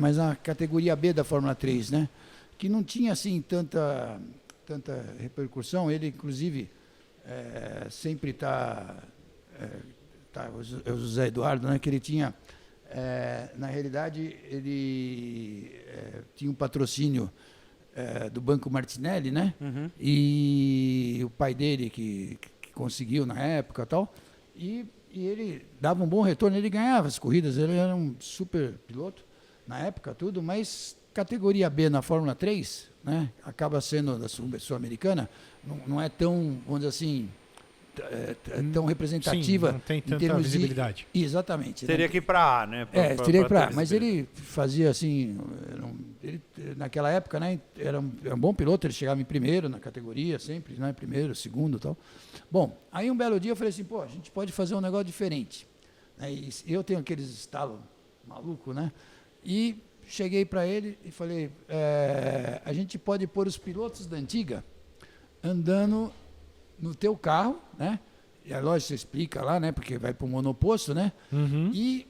mas na categoria B da Fórmula 3, né, que não tinha assim tanta repercussão. Ele, inclusive, sempre o José Eduardo, né, que ele tinha, na realidade, ele tinha um patrocínio do Banco Martinelli, né, e o pai dele que conseguiu na época e tal. E ele dava um bom retorno, ele ganhava as corridas, ele era um super piloto na época, tudo, mas categoria B na Fórmula 3, né, acaba sendo da Sul-Americana, não é tão, vamos dizer assim, tão representativa. Sim, não tem tanta em termos exvisibilidade. Exatamente. Teria que ir para A, né? Teria que ir para A, mas ele fazia assim, ele, naquela época, né, era um bom piloto, ele chegava em primeiro na categoria, sempre, né, primeiro, segundo e tal. Bom, aí um belo dia eu falei assim, a gente pode fazer um negócio diferente. E eu tenho aqueles estalos malucos, né? E cheguei para ele e falei, a gente pode pôr os pilotos da antiga andando no teu carro, né? E a loja você explica lá, né? Porque vai para o monoposto, né? E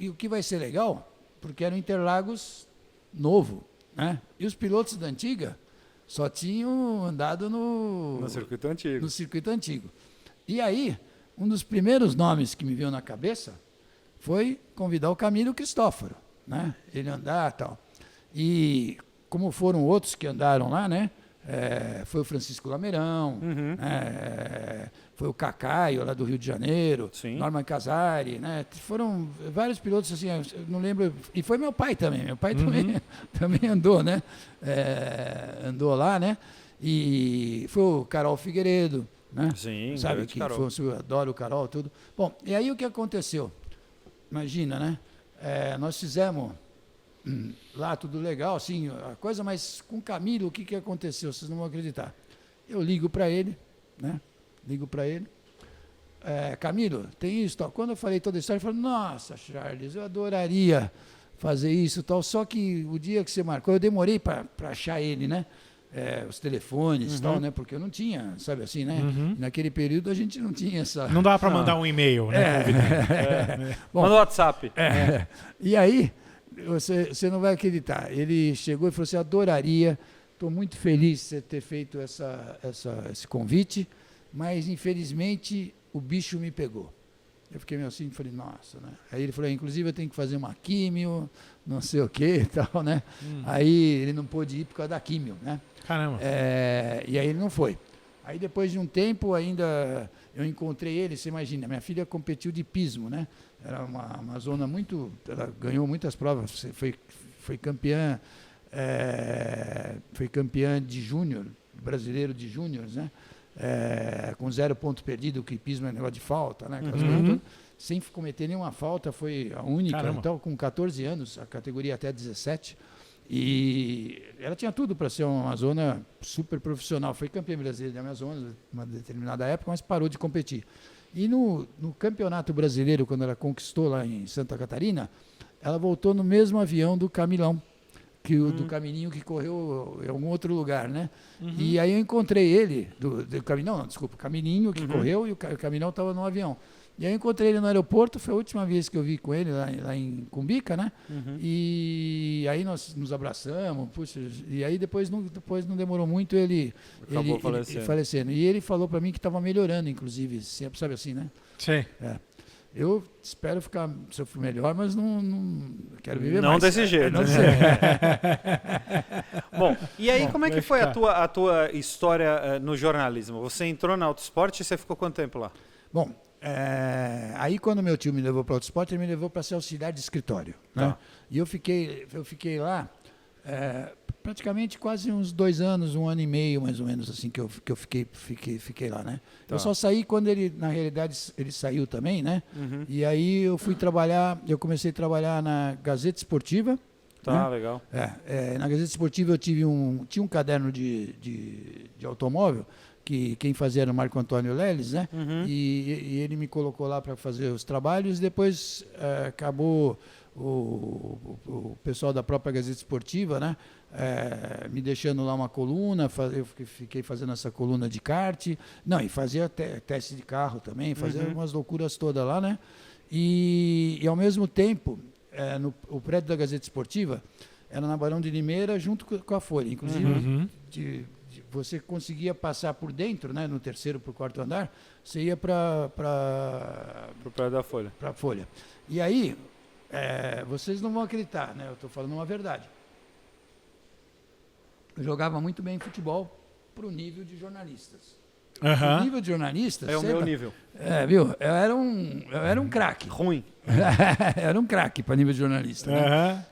o que vai ser legal, porque era um Interlagos novo, né? E os pilotos da antiga só tinham andado no circuito antigo. E aí, um dos primeiros nomes que me veio na cabeça foi convidar o Camilo Cristófaro, né? Ele andar e tal. E como foram outros que andaram lá, né? Foi o Francisco Lameirão, foi o Cacaio lá do Rio de Janeiro, Norman Casari, né? Foram vários pilotos assim, eu não lembro, e foi meu pai também, também andou, né? Andou lá, né? E foi o Carol Figueiredo, né? Sim, sabe que foi, eu adoro o Carol, tudo. Bom, e aí o que aconteceu? Imagina, né? Nós fizemos lá tudo legal, assim, a coisa, mas com o Camilo, o que aconteceu? Vocês não vão acreditar. Eu ligo para ele, né? Camilo, tem isso, tal. Quando eu falei toda a história, ele falou, nossa, Charles, eu adoraria fazer isso, tal. Só que o dia que você marcou, eu demorei para achar ele, né? Os telefones e tal, né? Porque eu não tinha, sabe assim, né? Naquele período a gente não tinha essa... Não dava para mandar um e-mail, né? Bom, manda o WhatsApp. E aí, você não vai acreditar. Ele chegou e falou assim, adoraria, estou muito feliz de você ter feito esse convite, mas infelizmente o bicho me pegou. Eu fiquei meio assim, falei, nossa, né? Aí ele falou, inclusive eu tenho que fazer uma químio, não sei o que e tal, né? Aí ele não pôde ir por causa da químio, né? Caramba. E aí ele não foi. Aí depois de um tempo ainda eu encontrei ele, você imagina, minha filha competiu de pismo, né? Era uma zona muito, ela ganhou muitas provas, foi campeã de júnior, brasileiro de júniores, né? Com 0 ponto perdido, que pismo é negócio de falta, né? Sem cometer nenhuma falta, foi a única, então, com 14 anos, a categoria até 17. E ela tinha tudo para ser uma zona super profissional. Foi campeã brasileira de Amazonas, uma determinada época, mas parou de competir. E no Campeonato Brasileiro, quando ela conquistou lá em Santa Catarina, ela voltou no mesmo avião do Camilão, do Camininho que correu em algum outro lugar, né? E aí eu encontrei ele, do Caminão, não, desculpa, o Camininho que correu e o Caminão estava no avião. E aí eu encontrei ele no aeroporto, foi a última vez que eu vi com ele lá em Cumbica, né? E aí nós nos abraçamos, puxa, e aí depois não demorou muito ele falecendo. E ele falou para mim que estava melhorando, inclusive, sempre, sabe assim, né? Sim. Eu espero ficar melhor, mas não quero viver não mais. Desse jeito. Não né? sei. Bom, e aí como é que foi vai a tua história no jornalismo? Você entrou na Autosport e você ficou quanto tempo lá? Bom, aí quando meu tio me levou para o Autosport, ele me levou para ser auxiliar de escritório. Né? Tá. E eu fiquei lá praticamente quase uns 2 anos, 1 ano e meio, mais ou menos, assim, que eu fiquei lá, né? Tá. Eu só saí quando ele, na realidade, ele saiu também, né? E aí eu comecei a trabalhar na Gazeta Esportiva. Tá, né? legal. Na Gazeta Esportiva eu tinha um caderno de automóvel, que quem fazia era o Marco Antônio Leles, né? E ele me colocou lá para fazer os trabalhos. Depois acabou o pessoal da própria Gazeta Esportiva, né? Me deixando lá uma coluna, eu fiquei fazendo essa coluna de kart, e fazia teste de carro também, fazia umas loucuras todas lá, né? E ao mesmo tempo, o prédio da Gazeta Esportiva era na Barão de Limeira junto com a Folha, inclusive você conseguia passar por dentro, né, no 3º para o 4º andar, você ia para Pro prédio da Folha. a Folha. E aí, vocês não vão acreditar, né? Eu estou falando uma verdade. Eu jogava muito bem futebol para o nível de jornalistas. O nível de jornalistas... É o meu nível. Viu? Eu era um craque. Ruim. Era um craque para nível de jornalista. Né?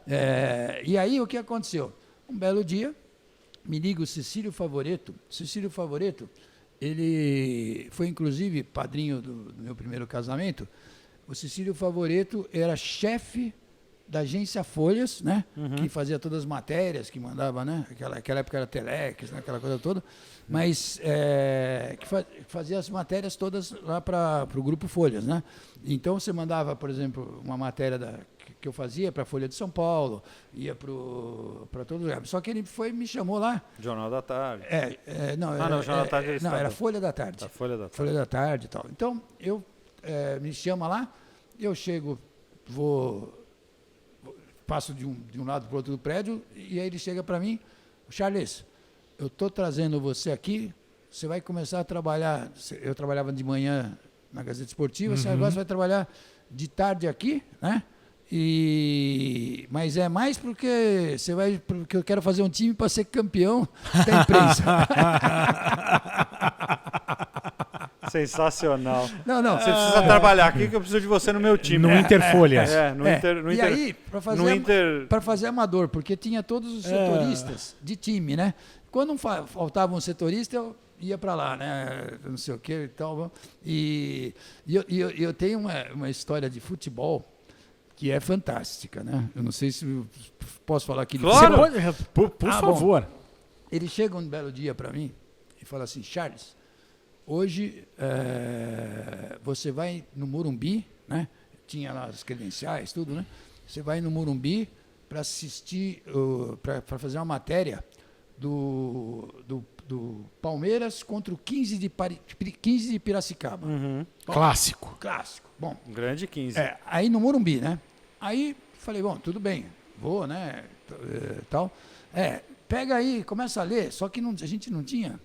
E aí, o que aconteceu? Um belo dia, me liga o Cecílio Favoreto. Cecílio Favoreto, ele foi inclusive padrinho do meu primeiro casamento. O Cecílio Favoreto era chefe da agência Folhas, né? Que fazia todas as matérias, que mandava, né? Aquela época era Telex, né? Aquela coisa toda. Mas que fazia as matérias todas lá para o Grupo Folhas, né? Então você mandava, por exemplo, uma matéria que eu fazia para a Folha de São Paulo, ia para todo lugar. Só que ele me chamou lá. Jornal da Tarde. Não, Jornal da Tarde não, era Folha da Tarde. Tá, Folha da Tarde. Folha da Tarde e tal. Então, me chama lá, eu chego, passo de um lado para o outro do prédio, e aí ele chega para mim, Charles, eu estou trazendo você aqui, você vai começar a trabalhar, eu trabalhava de manhã na Gazeta Esportiva, você agora vai trabalhar de tarde aqui, né? Mas é mais porque eu quero fazer um time para ser campeão da imprensa. Sensacional. Não. Você precisa trabalhar aqui que eu preciso de você no meu time. No Interfolhas. E aí, para fazer amador, porque tinha todos os setoristas de time, né? Quando faltava um setorista, eu ia para lá, né? Não sei o que e tal. E eu tenho uma história de futebol que é fantástica, né? Eu não sei se posso falar aqui. Claro! Por favor. Bom. Ele chega um belo dia para mim e fala assim, Charles, hoje você vai no Morumbi, né? Tinha lá as credenciais, tudo, né? Você vai no Morumbi para assistir, para fazer uma matéria do Palmeiras contra o 15 de Piracicaba. Clássico. Bom, Grande 15. aí no Morumbi, né? Aí falei, bom, tudo bem, vou, né? Tal. Pega aí, começa a ler, só que a gente não tinha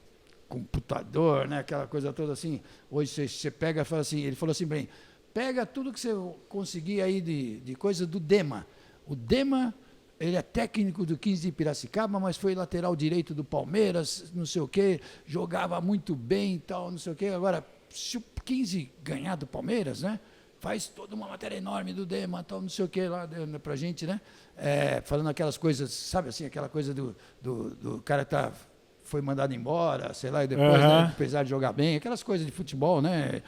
computador, né? Aquela coisa toda assim. Hoje você pega e fala assim, ele falou assim, bem, pega tudo que você conseguir aí de coisa do Dema. O Dema, ele é técnico do 15 de Piracicaba, mas foi lateral direito do Palmeiras, não sei o quê, jogava muito bem e tal, não sei o quê. Agora, se o 15 ganhar do Palmeiras, né? Faz toda uma matéria enorme do Dema, tal, não sei o quê lá pra gente, né? Falando aquelas coisas, sabe assim, aquela coisa do cara que foi mandado embora, sei lá, e depois, né, apesar de jogar bem, aquelas coisas de futebol, né?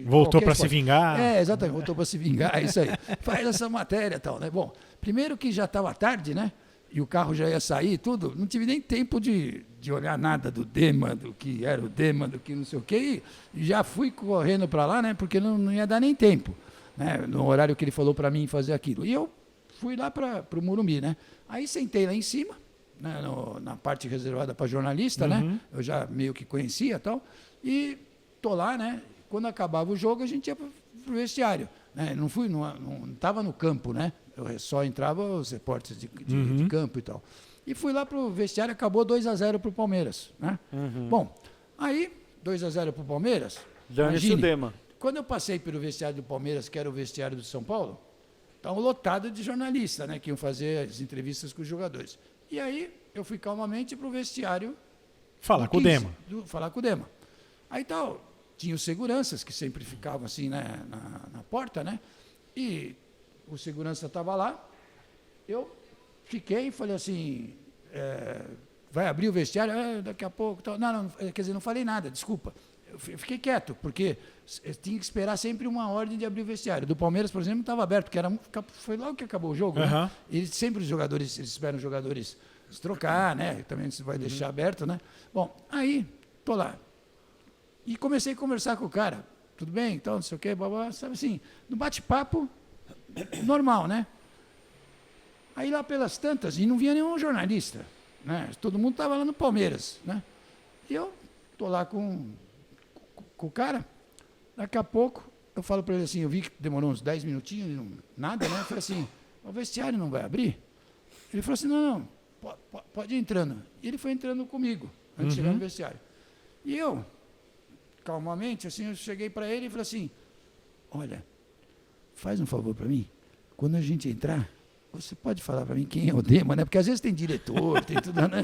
Voltou para se vingar. Exatamente, voltou para se vingar, é isso aí. Faz essa matéria e tal, né? Bom, primeiro que já estava tarde, né? E o carro já ia sair, tudo, não tive nem tempo de olhar nada do Dema, do que era o Dema, do que não sei o quê, e já fui correndo para lá, né? Porque não ia dar nem tempo, né? No horário que ele falou para mim fazer aquilo. E eu fui lá para o Morumbi, né? Aí sentei lá em cima, né, na parte reservada para jornalista, né? Eu já meio que conhecia e tal. E tô lá, né? Quando acabava o jogo, a gente ia pro vestiário. Né? Não estava no campo, né? Eu só entrava os repórteres de campo e tal. E fui lá pro vestiário, acabou 2-0 pro Palmeiras. Né? Bom, aí 2-0 pro Palmeiras. Dane-se o Dema. Quando eu passei pelo vestiário do Palmeiras, que era o vestiário do São Paulo, estava lotado de jornalistas, né? Que iam fazer as entrevistas com os jogadores. E aí eu fui calmamente pro vestiário. Falar com o Dema. Falar com o Dema. Aí tal, tinha os seguranças que sempre ficavam assim, né, na porta, né? E o segurança estava lá. Eu fiquei e falei assim, vai abrir o vestiário? Daqui a pouco. Tal. Não, quer dizer, não falei nada, desculpa. Eu fiquei quieto, porque eu tinha que esperar sempre uma ordem de abrir o vestiário. Do Palmeiras, por exemplo, não estava aberto, porque foi logo que acabou o jogo. Né? Sempre os jogadores, eles esperam os jogadores se trocar, né? Também se vai deixar aberto, né? Bom, aí, tô lá. E comecei a conversar com o cara. Tudo bem? Então, não sei o quê, babá, sabe assim, no bate-papo normal, né? Aí lá pelas tantas, e não vinha nenhum jornalista, né? Todo mundo estava lá no Palmeiras, né? E eu tô lá com o cara, daqui a pouco eu falo para ele assim, eu vi que demorou uns 10 minutinhos, nada, né? Eu falei assim, o vestiário não vai abrir? Ele falou assim, não, pode ir entrando. E ele foi entrando comigo, antes de chegar no vestiário. E eu, calmamente, assim, eu cheguei para ele e falei assim, olha, faz um favor para mim, quando a gente entrar, você pode falar para mim quem é o Dema, né? Porque às vezes tem diretor, tem tudo, né?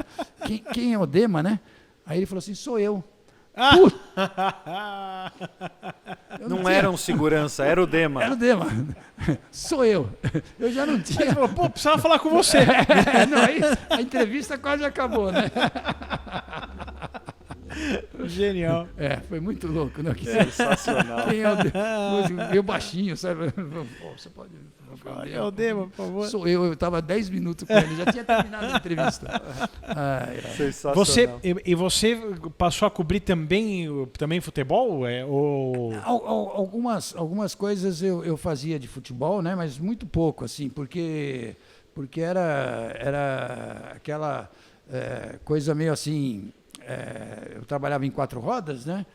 Quem é o Dema, né? Aí ele falou assim, sou eu. Não era um segurança, era o Dema. Era o Dema. Sou eu. Eu já não tinha. Falou, pô, precisava falar com você. Não, aí a entrevista quase acabou, né? Genial. Foi muito louco, né? Sensacional. Quem é o Dema? Eu baixinho, sabe? Pô, você pode. É o Dema, por favor. Sou eu estava 10 minutos com ele, já tinha terminado a entrevista. Sensacional. Você passou a cobrir também futebol? Algumas coisas eu fazia de futebol, né? Mas muito pouco, assim, porque era aquela coisa meio assim. Eu trabalhava em 4 rodas, né?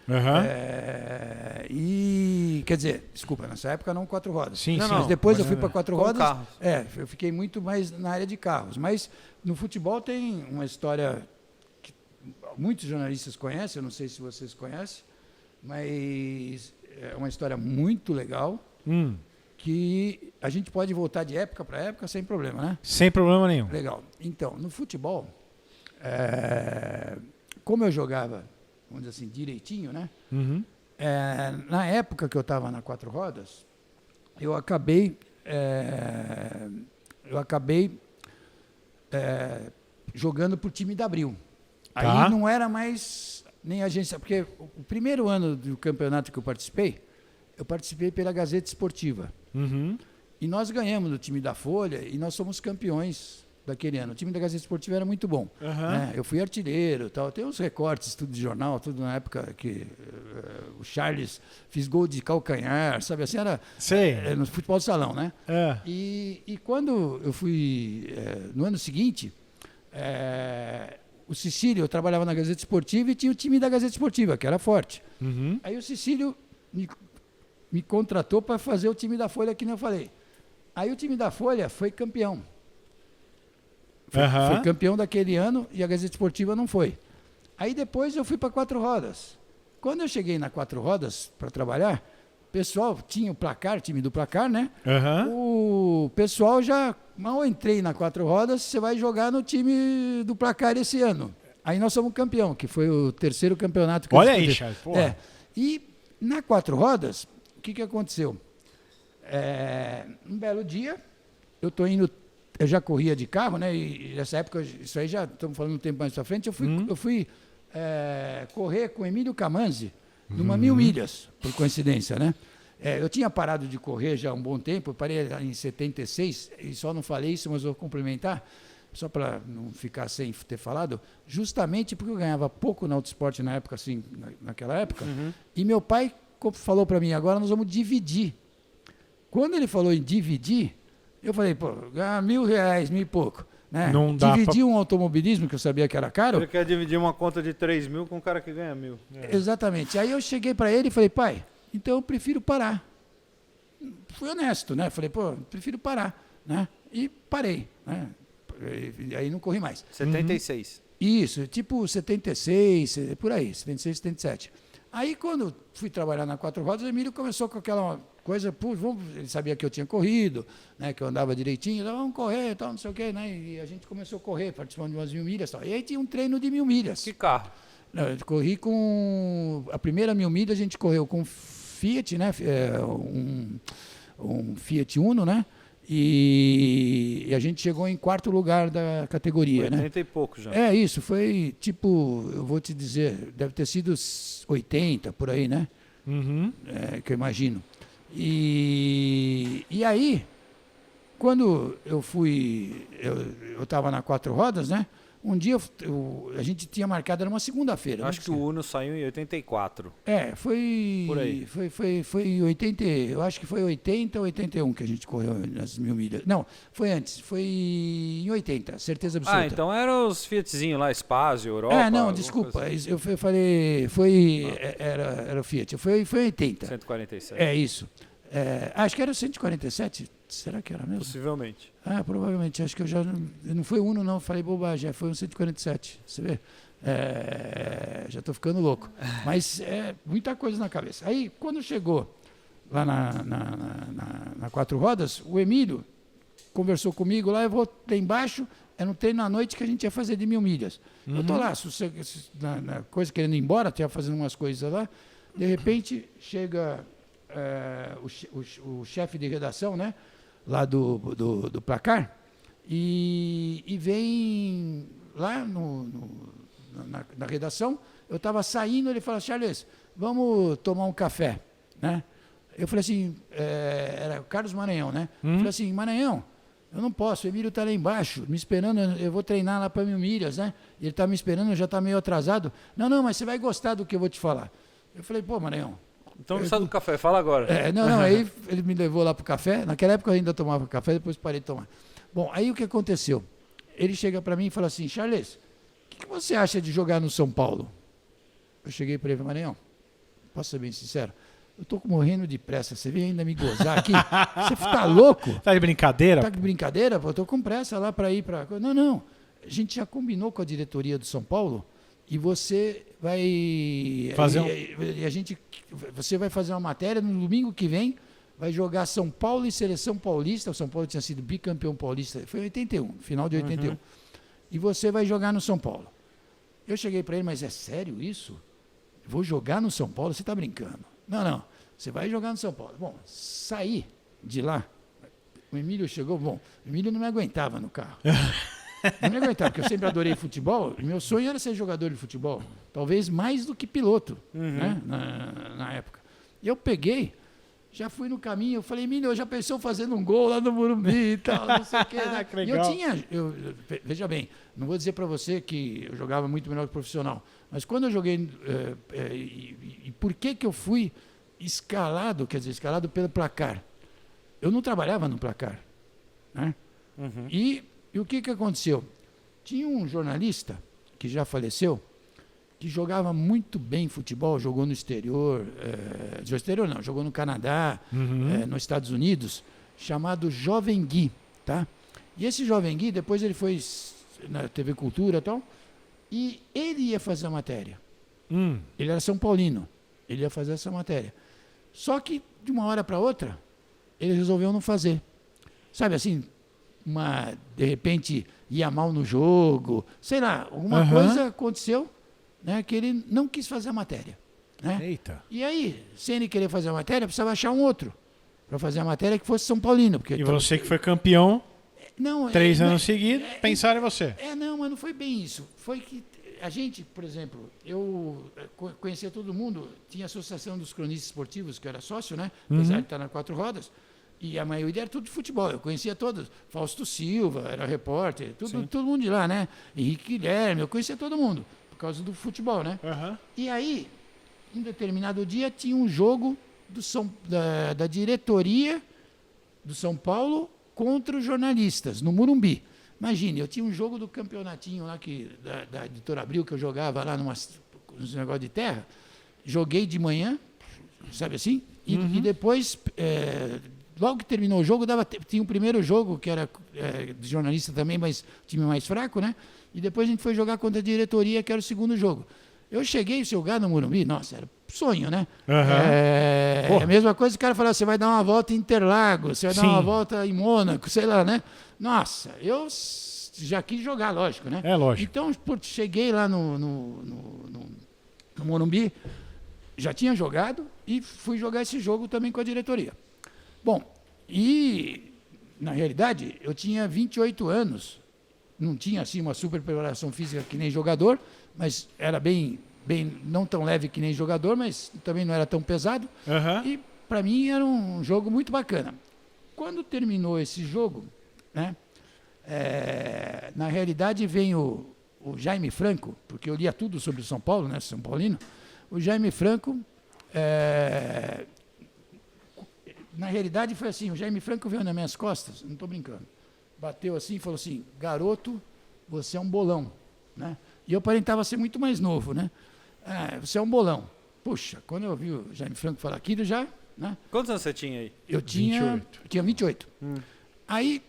E, quer dizer, desculpa, nessa época não 4 rodas. Sim, mas depois eu fui para 4 rodas. Carros. Eu fiquei muito mais na área de carros. Mas no futebol tem uma história que muitos jornalistas conhecem, eu não sei se vocês conhecem, mas é uma história muito legal que a gente pode voltar de época para época sem problema, né? Sem problema nenhum. Legal. Então, no futebol, como eu jogava, vamos dizer assim, direitinho, né? Na época que eu estava na 4 rodas, eu acabei jogando para o time da Abril. Tá. Aí não era mais nem agência, porque o primeiro ano do campeonato que eu participei pela Gazeta Esportiva. E nós ganhamos do time da Folha e nós somos campeões daquele ano. O time da Gazeta Esportiva era muito bom. Né? Eu fui artilheiro, tal. Tem uns recortes, tudo de jornal, tudo na época que o Charles fez gol de calcanhar, sabe assim, era no futebol de salão, né? E quando eu fui, no ano seguinte, o Cecílio, eu trabalhava na Gazeta Esportiva e tinha o time da Gazeta Esportiva, que era forte. Aí o Cecílio me contratou para fazer o time da Folha, que nem eu falei. Aí o time da Folha foi campeão. Foi campeão daquele ano e a Gazeta Esportiva não foi. Aí depois eu fui para 4 rodas. Quando eu cheguei na 4 rodas para trabalhar, o pessoal tinha o placar, time do placar, né? O pessoal já, mal entrei na 4 rodas, você vai jogar no time do placar esse ano. Aí nós somos campeão, que foi o 3º campeonato que Olha aí, Charles. E na 4 rodas, o que aconteceu? Um belo dia, eu já corria de carro, né? E nessa época, isso aí já estamos falando um tempo mais para frente, eu fui correr com Emílio Camanzi numa 1000 milhas, por coincidência, né? Eu tinha parado de correr já há um bom tempo, eu parei em 76, e só não falei isso, mas vou complementar, só para não ficar sem ter falado, justamente porque eu ganhava pouco no autoesporte na época, assim, naquela época, e meu pai falou para mim, agora nós vamos dividir. Quando ele falou em dividir, eu falei, pô, ganhar R$1.000, 1.000 e pouco. Né? Não dá dividir um automobilismo, que eu sabia que era caro. Ele quer dividir uma conta de 3.000 com um cara que ganha 1.000. Exatamente. Aí eu cheguei para ele e falei, pai, então eu prefiro parar. fui honesto, né? Falei, pô, prefiro parar, né? E parei, né? E aí não corri mais. 76. Isso, tipo 76, por aí, 76, 77. Aí quando fui trabalhar na Quatro Rodas, o Emílio começou com aquela coisa, pô, ele sabia que eu tinha corrido, né, que eu andava direitinho, vamos correr, tal, não sei o quê, né? E a gente começou a correr, participando de umas 1.000 milhas, tal. E aí tinha um treino de 1.000 milhas. Que carro? Não, eu corri com a primeira 1.000 milhas, a gente correu com Fiat, né? Um Fiat Uno, né? E a gente chegou em 4º lugar da categoria, 80 né? e pouco já. É isso, foi tipo, eu vou te dizer, deve ter sido 80 por aí, né? Uhum. Que eu imagino. E aí, quando eu fui, eu estava na Quatro Rodas, né? Um dia a gente tinha marcado, era uma segunda-feira. Eu acho que o Uno saiu em 84. Foi. Por aí. Foi 80. Eu acho que foi 80 ou 81 que a gente correu nas 1.000 milhas. Não, foi antes. Foi em 80, certeza absoluta. Ah, então eram os Fiatzinhos lá, Spazio, Europa. Não, desculpa. Assim. Eu falei. Era o Fiat. Foi 80. 147. É isso. Acho que era 147. Será que era mesmo? Possivelmente. Provavelmente. Acho que eu já. Não foi Uno, não. Falei bobagem. Foi um 147. Você vê? Já estou ficando louco. Mas muita coisa na cabeça. Aí, quando chegou lá na Quatro Rodas, o Emílio conversou comigo lá. Eu vou lá embaixo. Era um treino à noite que a gente ia fazer de 1.000 milhas. Uhum. Eu estou lá, na coisa, querendo ir embora, estava fazendo umas coisas lá. De repente, chega o chefe de redação, né? Lá do Placar, e vem lá na redação. Eu estava saindo, ele falou: Charles, vamos tomar um café, né? Eu falei assim, era o Carlos Maranhão, né? Eu falei assim, Maranhão, eu não posso, o Emílio está lá embaixo, me esperando, eu vou treinar lá para 1.000 milhas, né? Ele está me esperando, já está meio atrasado. Não, mas você vai gostar do que eu vou te falar. Eu falei, pô, Maranhão, então não sai do café, fala agora. Aí ele me levou lá pro café. Naquela época eu ainda tomava café, depois parei de tomar. Bom, aí o que aconteceu? Ele chega para mim e fala assim, Charles, o que você acha de jogar no São Paulo? Eu cheguei para ele, Maranhão, posso ser bem sincero? Eu tô morrendo de pressa, você vem ainda me gozar aqui? Você fica louco? Tá de brincadeira? Tá de brincadeira? Eu tô com pressa lá para ir para... Não, a gente já combinou com a diretoria do São Paulo e você vai fazer você vai fazer uma matéria no domingo que vem, vai jogar São Paulo e Seleção Paulista. O São Paulo tinha sido bicampeão paulista, foi em 81, final de 81. E você vai jogar no São Paulo. Eu cheguei para ele, mas é sério isso? Vou jogar no São Paulo? Você está brincando? Não, você vai jogar no São Paulo. Bom, saí de lá, o Emílio chegou, o Emílio não me aguentava no carro. Não me aguentava, porque eu sempre adorei futebol, e meu sonho era ser jogador de futebol, talvez mais do que piloto, né, na época. E eu peguei, já fui no caminho, eu falei, Emílio, eu já pensou fazendo um gol lá no Morumbi e tal, não sei o quê. Né? Que legal. E veja bem, não vou dizer para você que eu jogava muito melhor que profissional, mas quando eu joguei, e por que eu fui escalado pelo Placar? Eu não trabalhava no Placar, né? E o que aconteceu? Tinha um jornalista que já faleceu, que jogava muito bem futebol, jogou no exterior, jogou no Canadá, nos Estados Unidos, chamado Jovem Gui, tá? E esse Jovem Gui, depois ele foi na TV Cultura e tal, e ele ia fazer a matéria. Ele era São Paulino, ele ia fazer essa matéria. Só que, de uma hora para outra, ele resolveu não fazer. Sabe assim, de repente ia mal no jogo, sei lá, alguma coisa aconteceu, né, que ele não quis fazer a matéria. Né? Eita. E aí, sem ele querer fazer a matéria, precisava achar um outro para fazer a matéria que fosse São Paulino. Porque e você que foi campeão 3 anos seguidos, pensaram em você. Não, mas não foi bem isso. Foi que a gente, por exemplo, eu conhecia todo mundo, tinha a Associação dos Cronistas Esportivos, que eu era sócio, né? Apesar de estar na Quatro Rodas. E a maioria era tudo de futebol, eu conhecia todos. Fausto Silva, era repórter, todo mundo de lá, né? Henrique Guilherme, eu conhecia todo mundo, por causa do futebol, né? E aí, em determinado dia, tinha um jogo da diretoria do São Paulo contra os jornalistas, no Morumbi. Imagine, eu tinha um jogo do campeonatinho lá da Editora Abril, que eu jogava lá nos negócios de terra, joguei de manhã, sabe assim? E depois, logo que terminou o jogo, tinha um primeiro jogo, que era de jornalista também, mas time mais fraco, né? E depois a gente foi jogar contra a diretoria, que era o segundo jogo. Eu cheguei a jogar no Morumbi, nossa, era sonho, né? A mesma coisa, o cara falava, você vai dar uma volta em Interlagos, você vai dar uma volta em Mônaco, sei lá, né? Nossa, eu já quis jogar, lógico, né? É lógico. Então, cheguei lá no Morumbi, já tinha jogado e fui jogar esse jogo também com a diretoria. Bom, e na realidade eu tinha 28 anos, não tinha assim uma super preparação física que nem jogador, mas era bem não tão leve que nem jogador, mas também não era tão pesado. E para mim era um jogo muito bacana. Quando terminou esse jogo, né, na realidade vem o Jaime Franco, porque eu lia tudo sobre o São Paulo, né, São Paulino. O Jaime Franco, na realidade foi assim, o Jaime Franco veio nas minhas costas, não estou brincando, bateu assim e falou assim, garoto, você é um bolão, né? E eu aparentava ser muito mais novo, né? Você é um bolão. Puxa, quando eu vi o Jaime Franco falar aquilo já, né? Quantos anos você tinha aí? Eu tinha 28. Aí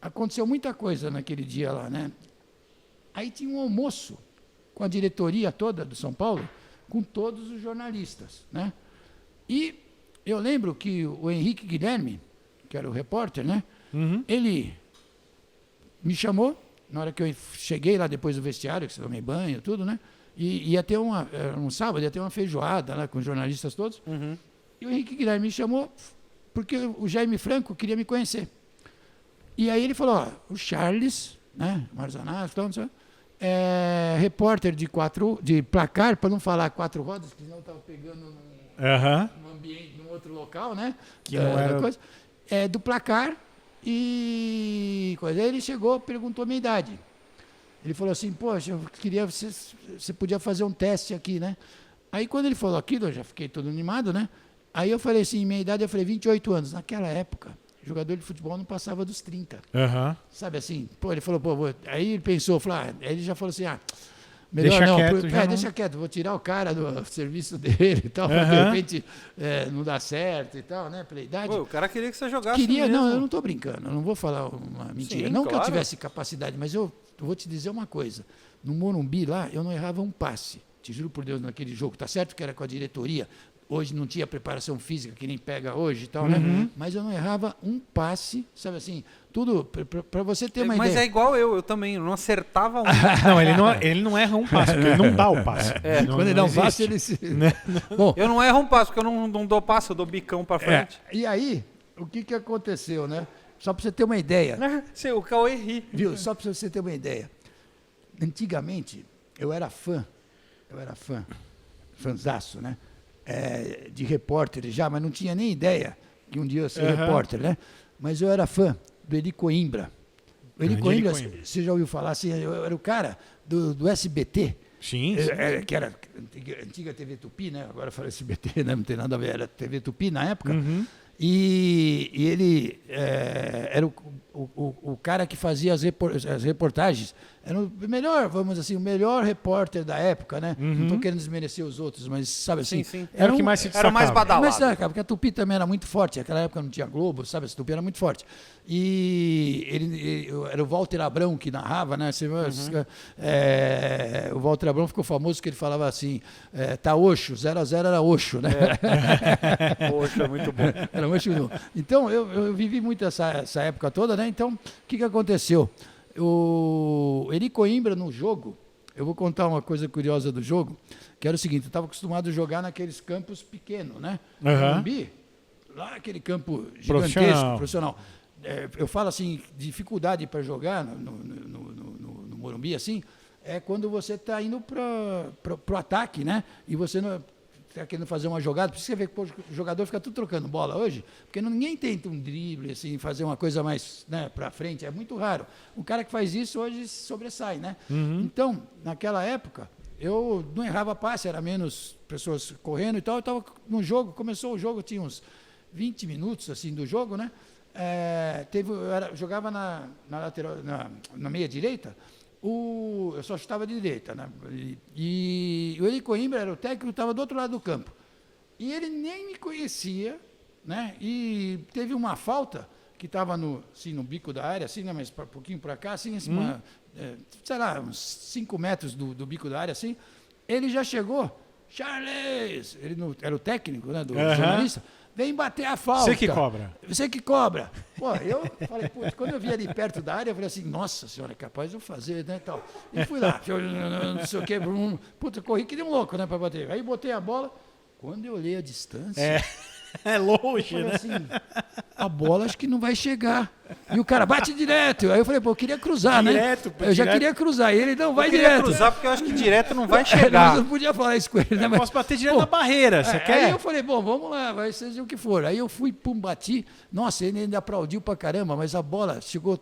aconteceu muita coisa naquele dia lá, né? Aí tinha um almoço com a diretoria toda do São Paulo, com todos os jornalistas, né? E eu lembro que o Henrique Guilherme, que era o repórter, né? Ele me chamou, na hora que eu cheguei lá depois do vestiário, que você tomei banho, tudo, né? E ia ter um sábado, ia ter uma feijoada lá com os jornalistas todos. E o Henrique Guilherme me chamou porque o Jaime Franco queria me conhecer. E aí ele falou, ó, o Charles, né? Marzanasco, então, não sei, repórter de placar, para não falar 4 rodas, que senão eu estava pegando num ambiente, num outro local, né? Que não era... coisa, do placar e coisa. Aí ele chegou, perguntou a minha idade. Ele falou assim, poxa, eu queria, você podia fazer um teste aqui, né? Aí quando ele falou aquilo, eu já fiquei todo animado, né? Aí eu falei assim, minha idade, eu falei 28 anos. Naquela época, jogador de futebol não passava dos 30. Sabe assim? Pô, ele falou, aí ele pensou, aí ele já falou assim, melhor deixa não, quieto, deixa quieto, vou tirar o cara do serviço dele e tal, porque de repente não dá certo e tal, né, pela idade. Pô, o cara queria que você jogasse Não, mesmo. eu não estou brincando, eu não vou falar uma mentira. Sim, não claro. que eu tivesse capacidade, mas eu vou te dizer uma coisa, no Morumbi lá, eu não errava um passe, te juro por Deus, naquele jogo, tá certo que era com a diretoria, hoje não tinha preparação física que nem pega hoje e tal, né? Mas eu não errava um passe, sabe assim, tudo para você ter uma ideia. Mas é igual eu também, eu não acertava um. Não, ele não erra um passe, porque ele não dá o passe. Quando ele dá um passe, ele se... Bom, Eu não erro um passo, porque eu não dou passo, eu dou bicão pra frente. E aí, o que aconteceu, né? Só para você ter uma ideia. O Cauê ri. Viu? Só para você ter uma ideia. Antigamente, eu era fãzaço, né? De repórter já, mas não tinha nem ideia que um dia eu ia ser repórter, né? Mas eu era fã do Eli Coimbra. O Eli Coimbra, você já ouviu falar assim? Eu era o cara do SBT. Sim. Que era antiga TV Tupi, né? Agora fala SBT, né? Não tem nada a ver, era TV Tupi na época. E ele era o cara que fazia as reportagens. Era o melhor, vamos assim, o melhor repórter da época, né? Não estou querendo desmerecer os outros, mas sabe assim? Sim. Era o que mais se destacava. Era o mais badalado. Porque a Tupi também era muito forte. Naquela época não tinha Globo, sabe? A Tupi era muito forte. E ele era o Walter Abrão que narrava, né? O Walter Abrão ficou famoso porque ele falava assim, tá Oxo, 0-0 era Oxo, né? Poxa, é muito bom. Era muito bom. Então, eu vivi muito essa época toda, né? Então, o que aconteceu? O Eli Coimbra no jogo, eu vou contar uma coisa curiosa do jogo, que era o seguinte, eu estava acostumado a jogar naqueles campos pequenos, né? Morumbi, lá aquele campo gigantesco, profissional. Eu falo assim, dificuldade para jogar no Morumbi, assim, é quando você está indo para o ataque, né? E você não está querendo fazer uma jogada, por isso você vê que o jogador fica tudo trocando bola hoje, porque ninguém tenta um drible, assim, fazer uma coisa mais, né, para frente, é muito raro. O cara que faz isso hoje sobressai, né? Então, naquela época, eu não errava passe, era menos pessoas correndo e tal, eu estava no jogo, começou o jogo, tinha uns 20 minutos, assim, do jogo, né? Jogava na lateral, na meia direita, eu só chutava de direita, né? E o Eli Coimbra era o técnico, estava do outro lado do campo. E ele nem me conhecia, né? E teve uma falta que estava assim, no bico da área, assim, né? Mas um pouquinho para cá, assim, sei lá, uns 5 metros do bico da área, assim. Ele já chegou, Charles, ele era o técnico, né, do jornalista, vem bater a falta. Você que cobra. Você que cobra. Pô, eu falei, putz, quando eu vi ali perto da área, eu falei assim, nossa senhora, é capaz de eu fazer, né, tal. E fui lá, não sei o quê, puta, corri que nem um louco, né, para bater. Aí botei a bola, quando eu olhei a distância... É longe, Eu falei né? assim, a bola acho que não vai chegar. E o cara bate direto. Aí eu falei, pô, eu queria cruzar, Direto, né? Eu já direto. queria cruzar. E ele, não, vai Eu queria direto. cruzar porque eu acho que direto não vai Eu chegar. não podia falar isso com ele, né? Mas, Posso bater direto pô, na barreira. Você quer? Aí eu falei, bom, vamos lá, vai seja o que for. Aí eu fui, pum, bati. Nossa, ele ainda aplaudiu pra caramba, mas a bola chegou...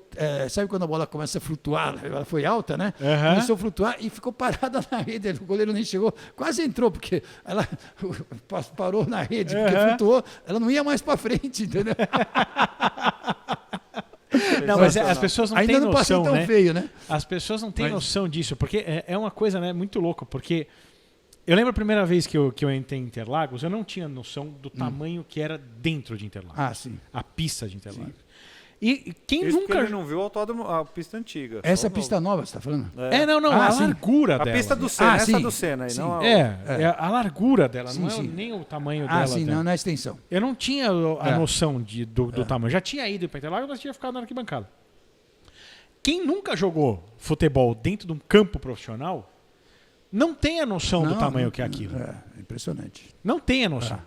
sabe quando a bola começa a flutuar? Ela foi alta, né? Começou a flutuar e ficou parada na rede. O goleiro nem chegou, quase entrou, porque ela parou na rede, porque flutuou. Ela não ia mais pra frente, entendeu? Não, mas as pessoas não Ainda têm não passei noção, tão né? feio, né? As pessoas não têm Mas- noção disso, porque é uma coisa, né, muito louca, porque eu lembro a primeira vez que eu entrei em Interlagos, eu não tinha noção do tamanho que era dentro de Interlagos. Ah, sim. A pista de Interlagos. E quem Isso porque nunca... ele não viu o autódromo, a pista antiga. Essa só o pista nova, você está falando? Não, Ah, a sim. largura novo. A dela. pista do Senna, essa sim. do Senna aí, Sim. não a... É a largura dela, Sim, não é sim. nem o tamanho Ah, dela. sim, até. não é extensão. Eu não tinha a É. noção do tamanho. Já tinha ido para Interlagos, mas tinha ficado na arquibancada. Quem nunca jogou futebol dentro de um campo profissional não tem a noção do tamanho que é aquilo. É impressionante. Não tem a noção.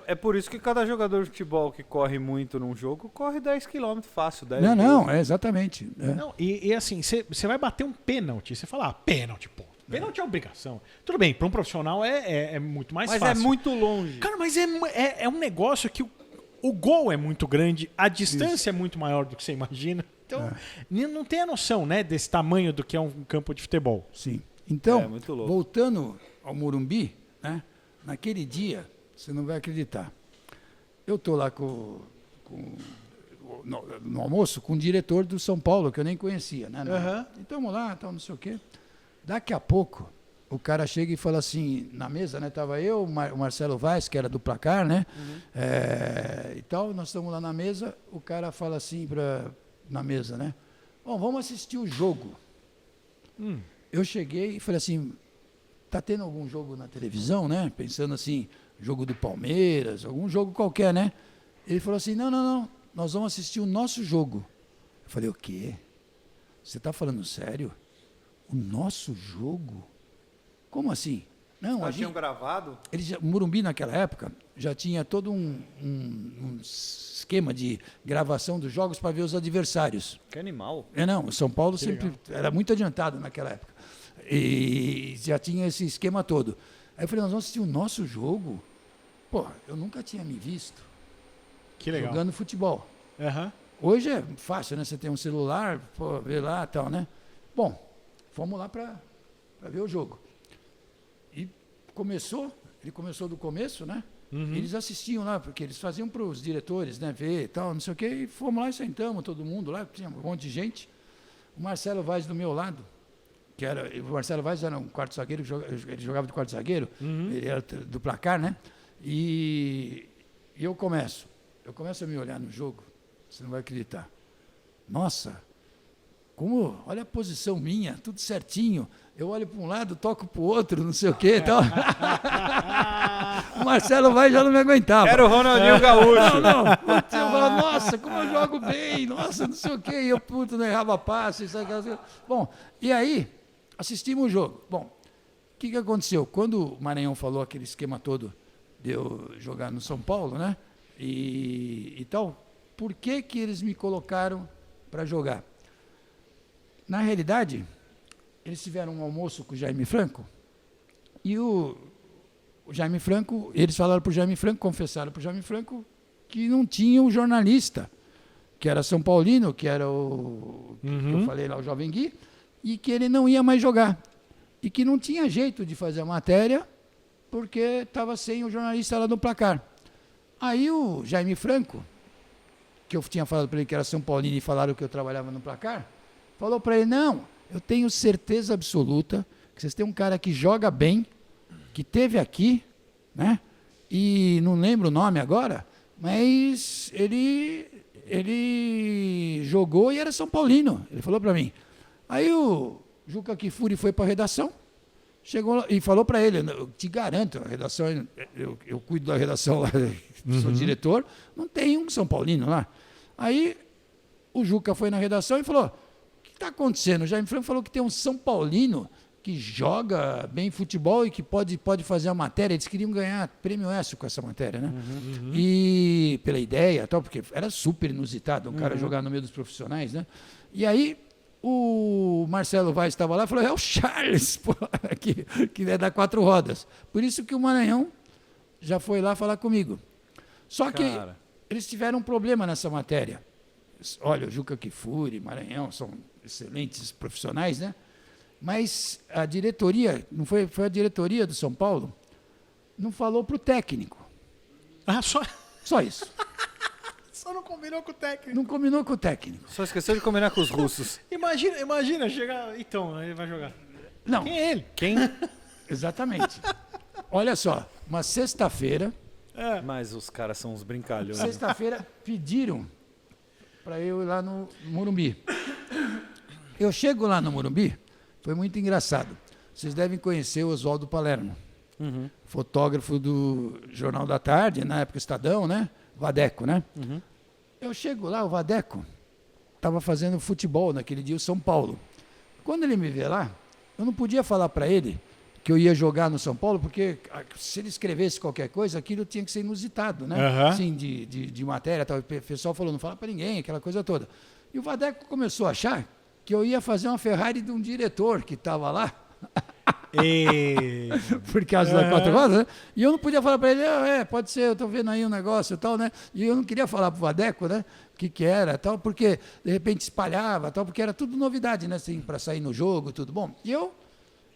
É por isso que cada jogador de futebol que corre muito num jogo, corre 10 km fácil. 10 Não, é exatamente. É. Não, e assim, você vai bater um pênalti, você fala, pênalti, pô. Pênalti é obrigação. Tudo bem, para um profissional é muito mais Mas fácil. é muito longe. Cara, mas é um negócio que o gol é muito grande, a distância é muito maior do que você imagina. Então, não tem a noção, né, desse tamanho do que é um campo de futebol. Sim. Então, É, muito louco. voltando ao Morumbi, né, naquele dia, você não vai acreditar. Eu estou lá no almoço com o diretor do São Paulo, que eu nem conhecia. Né, E estamos lá, tal, não sei o quê. Daqui a pouco, o cara chega e fala assim, na mesa, né? Tava eu, o Marcelo Vaz, que era do Placar, né? E tal, nós estamos lá na mesa, o cara fala assim na mesa, né? Bom, vamos assistir o jogo. Eu cheguei e falei assim, tá tendo algum jogo na televisão, né? Pensando assim, jogo do Palmeiras, algum jogo qualquer, né? Ele falou assim, não, nós vamos assistir o nosso jogo. Eu falei, o quê? Você está falando sério? O nosso jogo? Como assim? Não, Já tinham gravado? o Morumbi naquela época já tinha todo um esquema de gravação dos jogos para ver os adversários. Que animal. Não, o São Paulo sempre era muito adiantado naquela época. E já tinha esse esquema todo. Aí eu falei, nós vamos assistir o nosso jogo? Pô, eu nunca tinha me visto Que legal. jogando futebol. Aham. Hoje é fácil, né? Você tem um celular, pô, vê lá e tal, né? Bom, fomos lá para ver o jogo. E ele começou do começo, né? Eles assistiam lá, porque eles faziam para os diretores, né? Ver e tal, não sei o quê. E fomos lá e sentamos, todo mundo lá, tinha um monte de gente. O Marcelo Vaz do meu lado, o Marcelo Vaz era um quarto zagueiro, ele jogava de quarto zagueiro, ele era do Placar, né? E eu começo a me olhar no jogo, você não vai acreditar. Nossa, olha a posição minha, tudo certinho. Eu olho para um lado, toco para o outro, não sei o quê e tal. O Marcelo vai já não me aguentava. Era o Ronaldinho Gaúcho. Não. Putz, eu falava, nossa, como eu jogo bem, nossa, não sei o quê. E eu, não errava passe, isso, aquelas coisas. Bom, e aí, assistimos o jogo. Bom, o que aconteceu? Quando o Maranhão falou aquele esquema todo de eu jogar no São Paulo, né? E tal, por que eles me colocaram para jogar? Na realidade, eles tiveram um almoço com o Jaime Franco e o Jaime Franco, eles falaram para o Jaime Franco, confessaram para o Jaime Franco que não tinha um jornalista, que era São Paulino, que era que eu falei lá, o Jovem Gui, e que ele não ia mais jogar. E que não tinha jeito de fazer a matéria porque estava sem o jornalista lá no Placar. Aí o Jaime Franco, que eu tinha falado para ele que era São Paulino e falaram que eu trabalhava no Placar, falou para ele, não, eu tenho certeza absoluta que vocês têm um cara que joga bem, que teve aqui, né? e não lembro o nome agora, mas ele jogou e era São Paulino. Ele falou para mim. Aí o Juca Kfouri foi para a redação, chegou lá e falou para ele, eu te garanto, a redação, eu cuido da redação lá, sou diretor, não tem um São Paulino lá. Aí o Juca foi na redação e falou, o que está acontecendo? O Jaime Franco falou que tem um São Paulino que joga bem futebol e que pode fazer a matéria. Eles queriam ganhar prêmio ESSO com essa matéria, né? E pela ideia, tal, porque era super inusitado um cara jogar no meio dos profissionais, né? E aí o Marcelo Vaz estava lá e falou, é o Charles, pô, que é da 4 rodas. Por isso que o Maranhão já foi lá falar comigo. Só que eles tiveram um problema nessa matéria. Olha, o Juca Kfouri, Maranhão, são excelentes profissionais, né? Mas a diretoria, não foi a diretoria do São Paulo, não falou para o técnico. Ah, só isso. Só não combinou com o técnico. Não combinou com o técnico. Só esqueceu de combinar com os russos. Imagina chegar... Então, ele vai jogar. Não. Quem é ele? Quem? Exatamente. Olha só, uma sexta-feira... Mas os caras são uns brincalhões. Sexta-feira pediram para eu ir lá no Morumbi. Eu chego lá no Morumbi, foi muito engraçado. Vocês devem conhecer o Oswaldo Palermo, fotógrafo do Jornal da Tarde, na época Estadão, né? Vadeco, né? Eu chego lá, o Vadeco estava fazendo futebol naquele dia, o São Paulo. Quando ele me vê lá, eu não podia falar para ele que eu ia jogar no São Paulo, porque se ele escrevesse qualquer coisa, aquilo tinha que ser inusitado, né? Assim, de matéria, tal. O pessoal falou, não fala para ninguém, aquela coisa toda. E o Vadeco começou a achar que eu ia fazer uma Ferrari de um diretor que estava lá, por causa da 4 rodas, né? E eu não podia falar para ele, pode ser, eu estou vendo aí um negócio e tal, né? E eu não queria falar para o Vadeco, né? O que era, tal, porque de repente espalhava, tal, porque era tudo novidade, né? Assim, para sair no jogo, tudo bom. E eu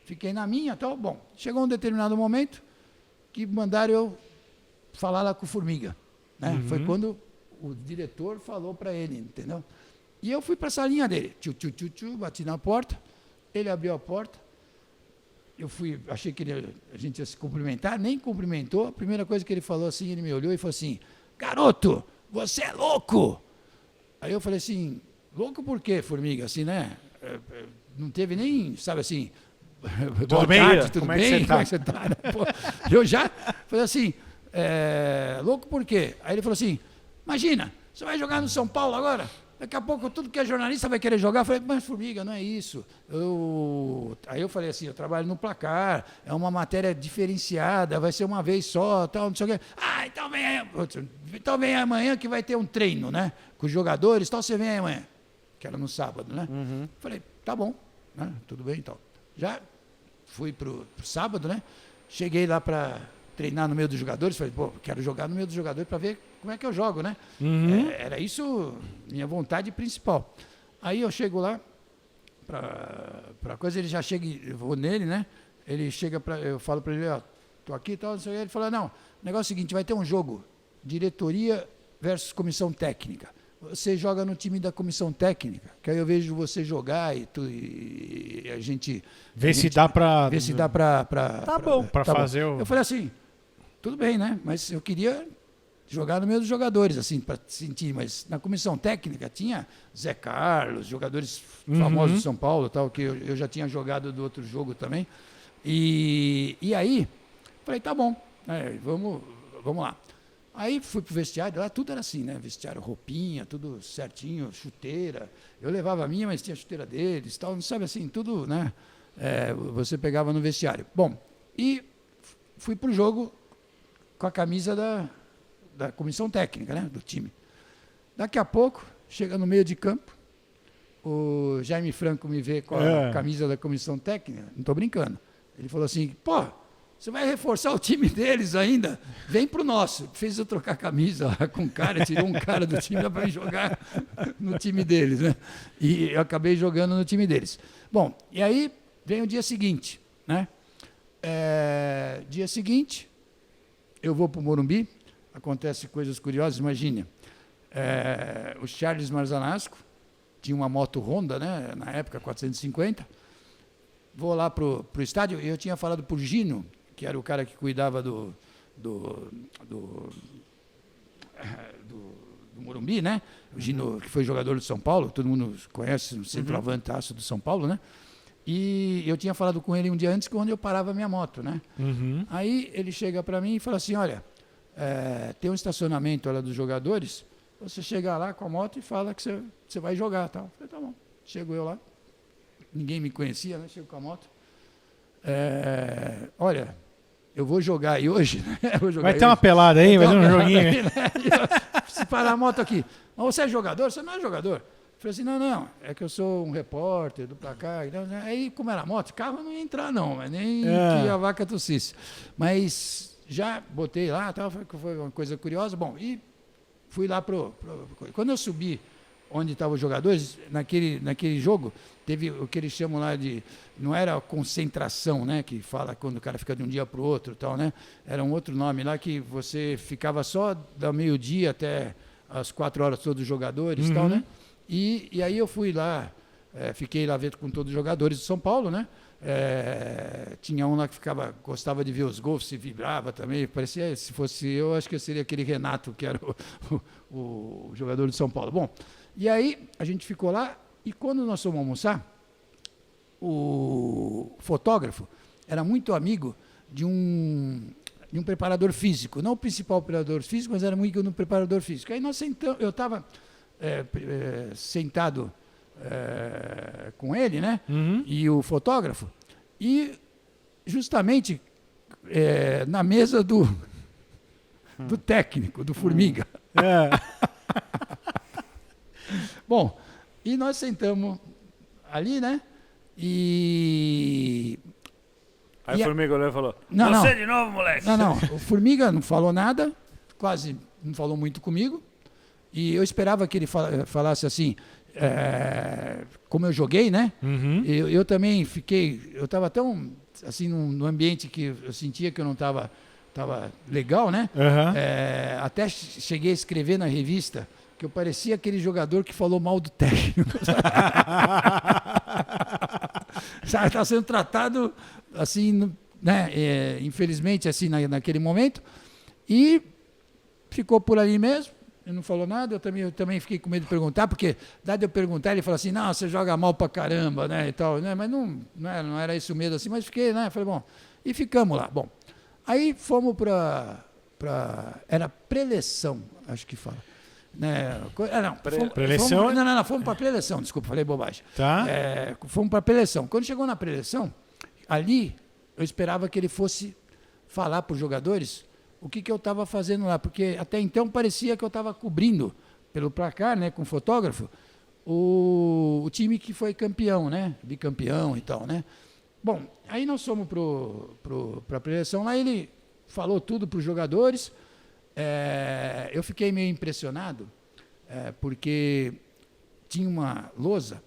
fiquei na minha, tal, bom. Chegou um determinado momento que mandaram eu falar lá com o Formiga, né? Foi quando o diretor falou para ele, entendeu? E eu fui para a salinha dele, bati na porta, ele abriu a porta, eu fui, achei que a gente ia se cumprimentar, nem cumprimentou, a primeira coisa que ele falou assim, ele me olhou e falou assim, garoto, você é louco! Aí eu falei assim, louco por quê, Formiga? Assim, né? Não teve nem, sabe assim, tudo bem? Tudo bem? Como é que você tá? Pô, eu já falei assim, louco por quê? Aí ele falou assim, imagina, você vai jogar no São Paulo agora? Daqui a pouco tudo que é jornalista vai querer jogar. Eu falei, mas Formiga, não é isso. Aí eu falei assim, eu trabalho no Placar, é uma matéria diferenciada, vai ser uma vez só, tal, não sei o quê. Ah, então vem amanhã que vai ter um treino, né? Com os jogadores, tal, você vem amanhã. Que era no sábado, né? Falei, tá bom, né? Tudo bem, então. Já fui pro sábado, né? Cheguei lá para treinar no meio dos jogadores, falei, pô, quero jogar no meio dos jogadores para ver como é que eu jogo, né? Era isso minha vontade principal. Aí eu chego lá, para coisa, ele já chega, eu vou nele, né? Ele chega, eu falo para ele, ó, tô aqui e tal, não sei o que. Ele fala, não, o negócio é o seguinte, vai ter um jogo, diretoria versus comissão técnica. Você joga no time da comissão técnica, que aí eu vejo você jogar e a gente... Ver se dá para... Ver se dá para... Tá bom, para fazer o... Eu falei assim, tudo bem, né? Mas eu queria jogar no meio dos jogadores, assim, para sentir. Mas na comissão técnica tinha Zé Carlos, jogadores famosos de São Paulo, tal, que eu já tinha jogado do outro jogo também. E aí, falei, tá bom, vamos lá. Aí fui pro vestiário, lá tudo era assim, né? Vestiário, roupinha, tudo certinho, chuteira. Eu levava a minha, mas tinha a chuteira deles, tal, não sabe assim, tudo, né? Você pegava no vestiário. Bom, e fui pro jogo com a camisa da comissão técnica, né? Do time. Daqui a pouco, chega no meio de campo, o Jaime Franco me vê com a camisa da comissão técnica, não estou brincando. Ele falou assim, pô, você vai reforçar o time deles ainda? Vem pro nosso. Fez eu trocar a camisa lá com o cara, tirou um cara do time para jogar no time deles, né? E eu acabei jogando no time deles. Bom, e aí vem o dia seguinte, né? Dia seguinte, eu vou pro Morumbi, acontecem coisas curiosas, imagine. O Charles Marzanasco tinha uma moto Honda, né? Na época, 450. Vou lá pro estádio, e eu tinha falado pro Gino, que era o cara que cuidava do Morumbi, né? O Gino, que foi jogador do São Paulo, todo mundo conhece, o centroavantaço do São Paulo, né? E eu tinha falado com ele um dia antes, quando eu parava a minha moto, né? Uhum. Aí ele chega para mim e fala assim, olha, tem um estacionamento lá dos jogadores, você chega lá com a moto e fala que você vai jogar, tal. Eu falei, tá bom. Chego eu lá, ninguém me conhecia, né? Chego com a moto. Olha, eu vou jogar aí hoje, né? Vai ter uma pelada aí, vai ter um joguinho. Aí, né? Se parar a moto aqui. Mas você é jogador? Você não é jogador. Eu falei assim, não, é que eu sou um repórter do Placar. Aí, como era moto, carro não ia entrar não, mas nem que a vaca tossisse. Mas já botei lá, tal, foi uma coisa curiosa. Bom, e fui lá quando eu subi onde estavam os jogadores, naquele jogo, teve o que eles chamam lá de... Não era concentração, né? Que fala quando o cara fica de um dia para o outro, tal, né? Era um outro nome lá que você ficava só do meio-dia até as 4 horas todos os jogadores, tal, né? E aí eu fui lá, fiquei lá com todos os jogadores de São Paulo, né? Tinha um lá que gostava de ver os gols, se vibrava também. Parecia, se fosse eu, acho que eu seria aquele Renato, que era o jogador de São Paulo. Bom, e aí a gente ficou lá, e quando nós fomos almoçar, o fotógrafo era muito amigo de um preparador físico, não o principal preparador físico, mas era muito amigo do preparador físico. Aí nós sentamos, eu estava sentado com ele, né? E o fotógrafo, e justamente na mesa do técnico, do Formiga. Bom, e nós sentamos ali, né? Aí o Formiga olhou e falou, não, de novo, moleque. Não, o Formiga não falou nada, quase não falou muito comigo, e eu esperava que ele falasse assim, como eu joguei, né? Eu também eu estava tão, assim, num ambiente que eu sentia que eu não estava legal, né? Até cheguei a escrever na revista que eu parecia aquele jogador que falou mal do técnico. Está sendo tratado assim, né? Infelizmente, assim, naquele momento. E ficou por ali mesmo. Ele não falou nada. Eu também fiquei com medo de perguntar, porque dado eu perguntar, ele falou assim, não, você joga mal pra caramba, né? E tal, né? Mas não era isso mesmo assim, mas fiquei, né? Falei, bom, e ficamos lá. Bom, aí fomos era preleção, acho que fala. Né? Preleção? Fomos para preleção, desculpa, falei bobagem. Tá. Fomos para preleção. Quando chegou na preleção, ali eu esperava que ele fosse falar para os jogadores o que eu estava fazendo lá, porque até então parecia que eu estava cobrindo pelo Placar, né, com o fotógrafo, o time que foi campeão, né, bicampeão e tal, né. Bom, aí nós fomos para a preleção, lá ele falou tudo para os jogadores. Eu fiquei meio impressionado, porque tinha uma lousa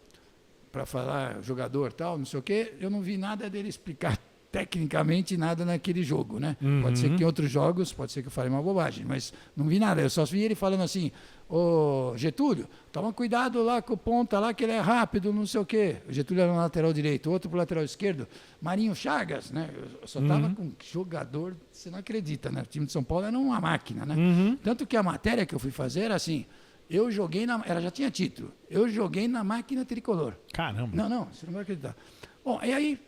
para falar jogador tal, não sei o quê, eu não vi nada dele explicar tecnicamente nada naquele jogo, né? Pode ser que em outros jogos, pode ser que eu falei uma bobagem, mas não vi nada, eu só vi ele falando assim, ô Getúlio, toma cuidado lá com o ponta lá que ele é rápido, não sei o quê. O Getúlio era no lateral direito, outro pro lateral esquerdo, Marinho Chagas, né? Eu só tava com jogador, você não acredita, né? O time de São Paulo era uma máquina, né? Tanto que a matéria que eu fui fazer era assim, ela já tinha título, eu joguei na máquina tricolor. Caramba. Não, você não vai acreditar. Bom, e aí,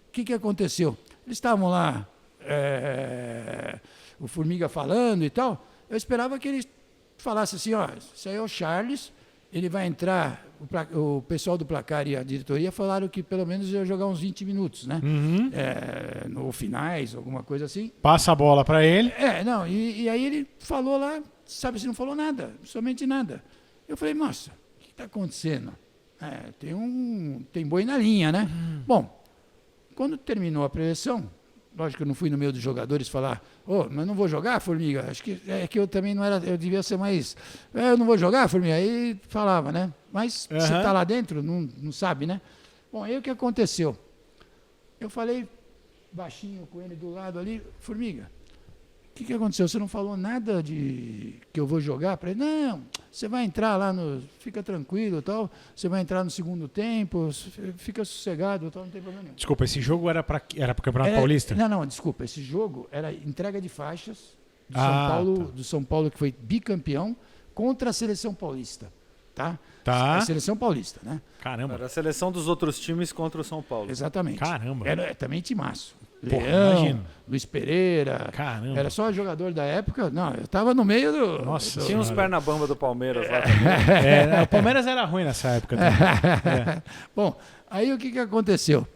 o que aconteceu? Eles estavam lá, o Formiga falando e tal, eu esperava que eles falassem assim, ó, isso aí é o Charles, ele vai entrar, o pessoal do Placar e a diretoria falaram que pelo menos ia jogar uns 20 minutos, né? No finais, alguma coisa assim. Passa a bola para ele. E aí ele falou lá, sabe, se não falou nada, somente nada. Eu falei, nossa, o que está acontecendo? Tem boi na linha, né? Bom, quando terminou a preleção, lógico que eu não fui no meio dos jogadores falar, mas não vou jogar, Formiga, acho que que eu também não era, eu devia ser mais, eu não vou jogar, Formiga, aí falava, né? Mas você está lá dentro, não sabe, né? Bom, aí o que aconteceu? Eu falei baixinho com ele do lado ali, Formiga, que aconteceu? Você não falou nada de que eu vou jogar? Para ele, não, você vai entrar lá fica tranquilo, tal. Você vai entrar no segundo tempo, fica sossegado, tal, não tem problema nenhum. Desculpa, esse jogo era para o Campeonato Paulista? Não, desculpa. Esse jogo era entrega de faixas do São Paulo, que foi bicampeão, contra a seleção paulista. Tá? Tá. A seleção paulista, né? Caramba. Era a seleção dos outros times contra o São Paulo. Exatamente. Caramba. Era também timaço. Porra, Leão, imagino. Luiz Pereira. Caramba. Era só jogador da época. Não, eu tava no meio do... Nossa Tinha uns Senhora. perna bamba do Palmeiras lá também. O Palmeiras era ruim nessa época também. Bom, aí o que aconteceu?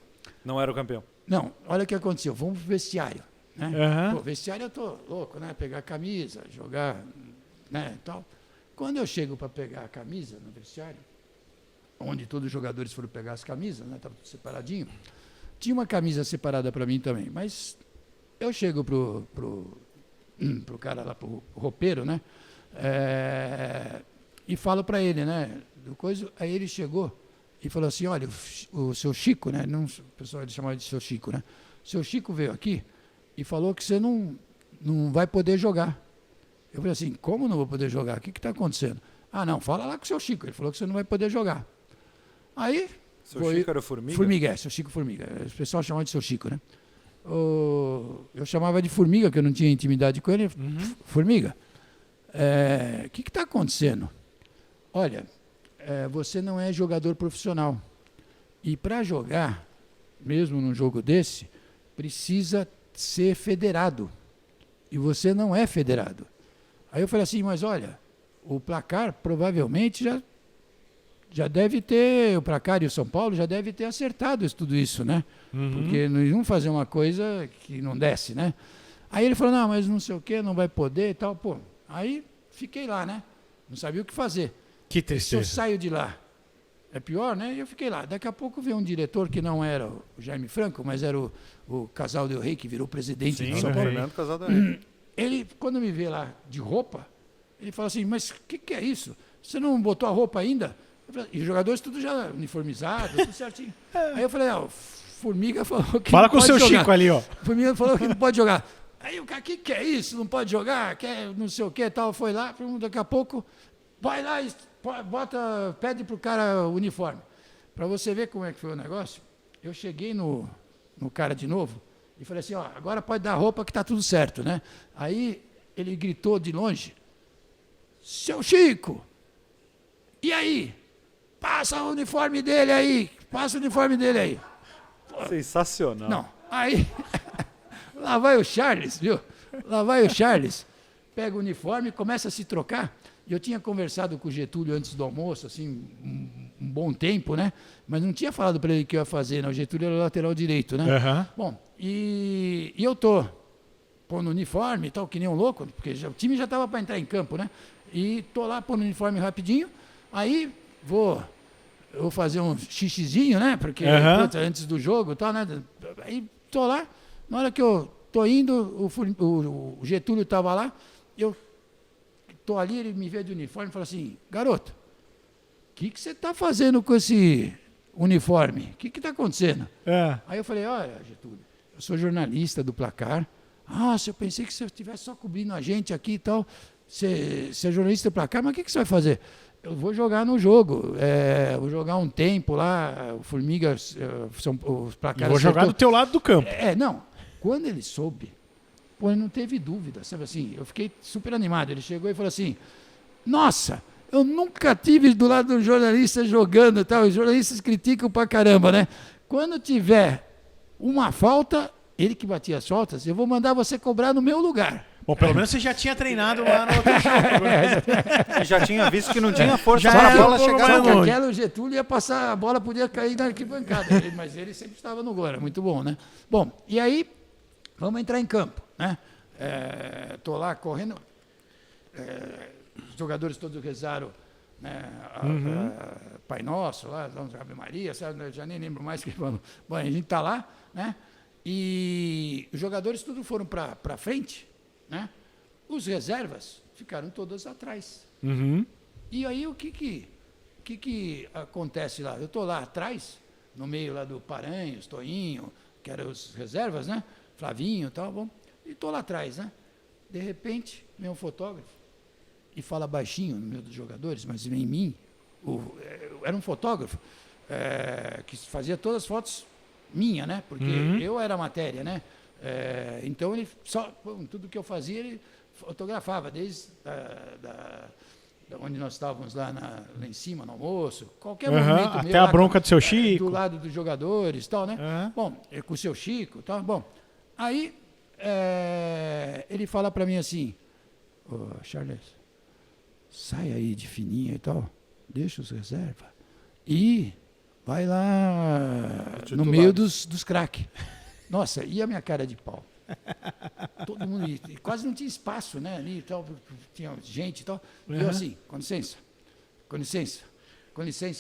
Não era o campeão. Não, olha o que aconteceu. Vamos pro vestiário. Né? Aham. Pô, vestiário eu tô louco, né? Pegar camisa, jogar, né, tal. Quando eu chego para pegar a camisa no vestiário, onde todos os jogadores foram pegar as camisas, né? Tava tudo separadinho. Tinha uma camisa separada para mim também, mas eu chego pro cara lá, pro roupeiro, né? E falo para ele, né? Aí ele chegou e falou assim, olha, o seu Chico, né? Não, o pessoal ele chamava de seu Chico, né? O seu Chico veio aqui e falou que você não vai poder jogar. Eu falei assim, como não vou poder jogar? O que está acontecendo? Ah, não, fala lá com o seu Chico. Ele falou que você não vai poder jogar. Aí... Seu Chico era o Formiga? Formiga, seu Chico Formiga. O pessoal chamava de seu Chico, né? Eu chamava de Formiga, que eu não tinha intimidade com ele. Formiga, o que está acontecendo? Olha, você não é jogador profissional. E para jogar, mesmo num jogo desse, precisa ser federado. E você não é federado. Aí eu falei assim, mas olha, o Placar provavelmente já deve ter, o Placar e o São Paulo já deve ter acertado tudo isso, né? Porque não iam fazer uma coisa que não desce, né? Aí ele falou, não, mas não sei o que, não vai poder e tal. Pô, aí fiquei lá, né? Não sabia o que fazer. Que Se eu tristeza. saio de lá, é pior, né? E eu fiquei lá. Daqui a pouco veio um diretor que não era o Jaime Franco, mas era o Casal Del Rey, que virou presidente do São Paulo. Fernando Casal da Rei. Ele, quando me vê lá de roupa, ele fala assim, mas o que é isso? Você não botou a roupa ainda? E os jogadores tudo já uniformizados, tudo certinho. Aí eu falei, o Formiga falou que Fala não com o pode seu jogar. Chico ali, ó. O Formiga falou que não pode jogar. Aí o cara, o que é isso? Não pode jogar? Quer não sei o que tal. Foi lá, daqui a pouco, vai lá e pede pro cara o uniforme. Para você ver como é que foi o negócio, eu cheguei no cara de novo e falei assim, ó, agora pode dar roupa que tá tudo certo, né? Aí ele gritou de longe, seu Chico, e aí? Passa o uniforme dele aí, Sensacional. Não, aí, lá vai o Charles, viu? Lá vai o Charles, pega o uniforme, começa a se trocar. E eu tinha conversado com o Getúlio antes do almoço, assim, um bom tempo, né? Mas não tinha falado para ele o que eu ia fazer, né? O Getúlio era o lateral direito, né? Bom, e eu tô pondo o uniforme e tal, que nem um louco, porque o time já estava para entrar em campo, né? E tô lá pondo o uniforme rapidinho, aí eu vou fazer um xixizinho, né? Porque putz, antes do jogo e tal, né? Aí tô lá, na hora que eu tô indo, o Getúlio estava lá, eu tô ali, ele me vê de uniforme e fala assim, garoto, o que você está fazendo com esse uniforme? O que está acontecendo? Aí eu falei, olha, Getúlio, eu sou jornalista do Placar. Nossa, eu pensei que você estivesse só cobrindo a gente aqui e tal. Você é jornalista do Placar, mas o que você vai fazer? Eu vou jogar no jogo, vou jogar um tempo lá, o Formiga, os Placares... Vou jogar do teu lado do campo. Não, quando ele soube, pô, ele não teve dúvida, sabe assim, eu fiquei super animado. Ele chegou e falou assim, nossa, eu nunca tive do lado de um jornalista jogando e tal, os jornalistas criticam pra caramba, né? Quando tiver uma falta, ele que batia as faltas, eu vou mandar você cobrar no meu lugar. Bom, pelo menos você já tinha treinado lá no outro jogo. E já tinha visto que não tinha força Já para a era bola um pouco chegar mais no longe. gol. Aquela o Getúlio ia passar, a bola podia cair na arquibancada, mas ele sempre estava no gol, era muito bom, né? Bom, e aí, vamos entrar em campo, né? Tô lá correndo, os jogadores todos rezaram, né, Pai Nosso, lá, Ave Maria, sabe? Eu já nem lembro mais o que falou. Bom, a gente tá lá, né? E os jogadores todos foram para frente, né? Os reservas ficaram todos atrás. E aí o que acontece lá? Eu estou lá atrás, no meio lá do Paranhos, Toinho, que eram os reservas, né? Flavinho e tal, bom. E estou lá atrás, né? De repente, vem um fotógrafo e fala baixinho no meio dos jogadores, mas em mim, era um fotógrafo que fazia todas as fotos minha, né? Porque eu era a matéria, né? Então ele tudo que eu fazia ele fotografava, desde da onde nós estávamos lá em cima no almoço, qualquer movimento meu, até a bronca do seu Chico, do lado dos jogadores, tal, né? Bom, com o seu Chico, tal. Bom, aí ele fala para mim assim: Charles, sai aí de fininha e tal, deixa os reserva e vai lá no meio dos craques. Nossa, e a minha cara de pau? Todo mundo, e quase não tinha espaço, né, ali e tal, tinha gente e tal. E eu assim, com licença.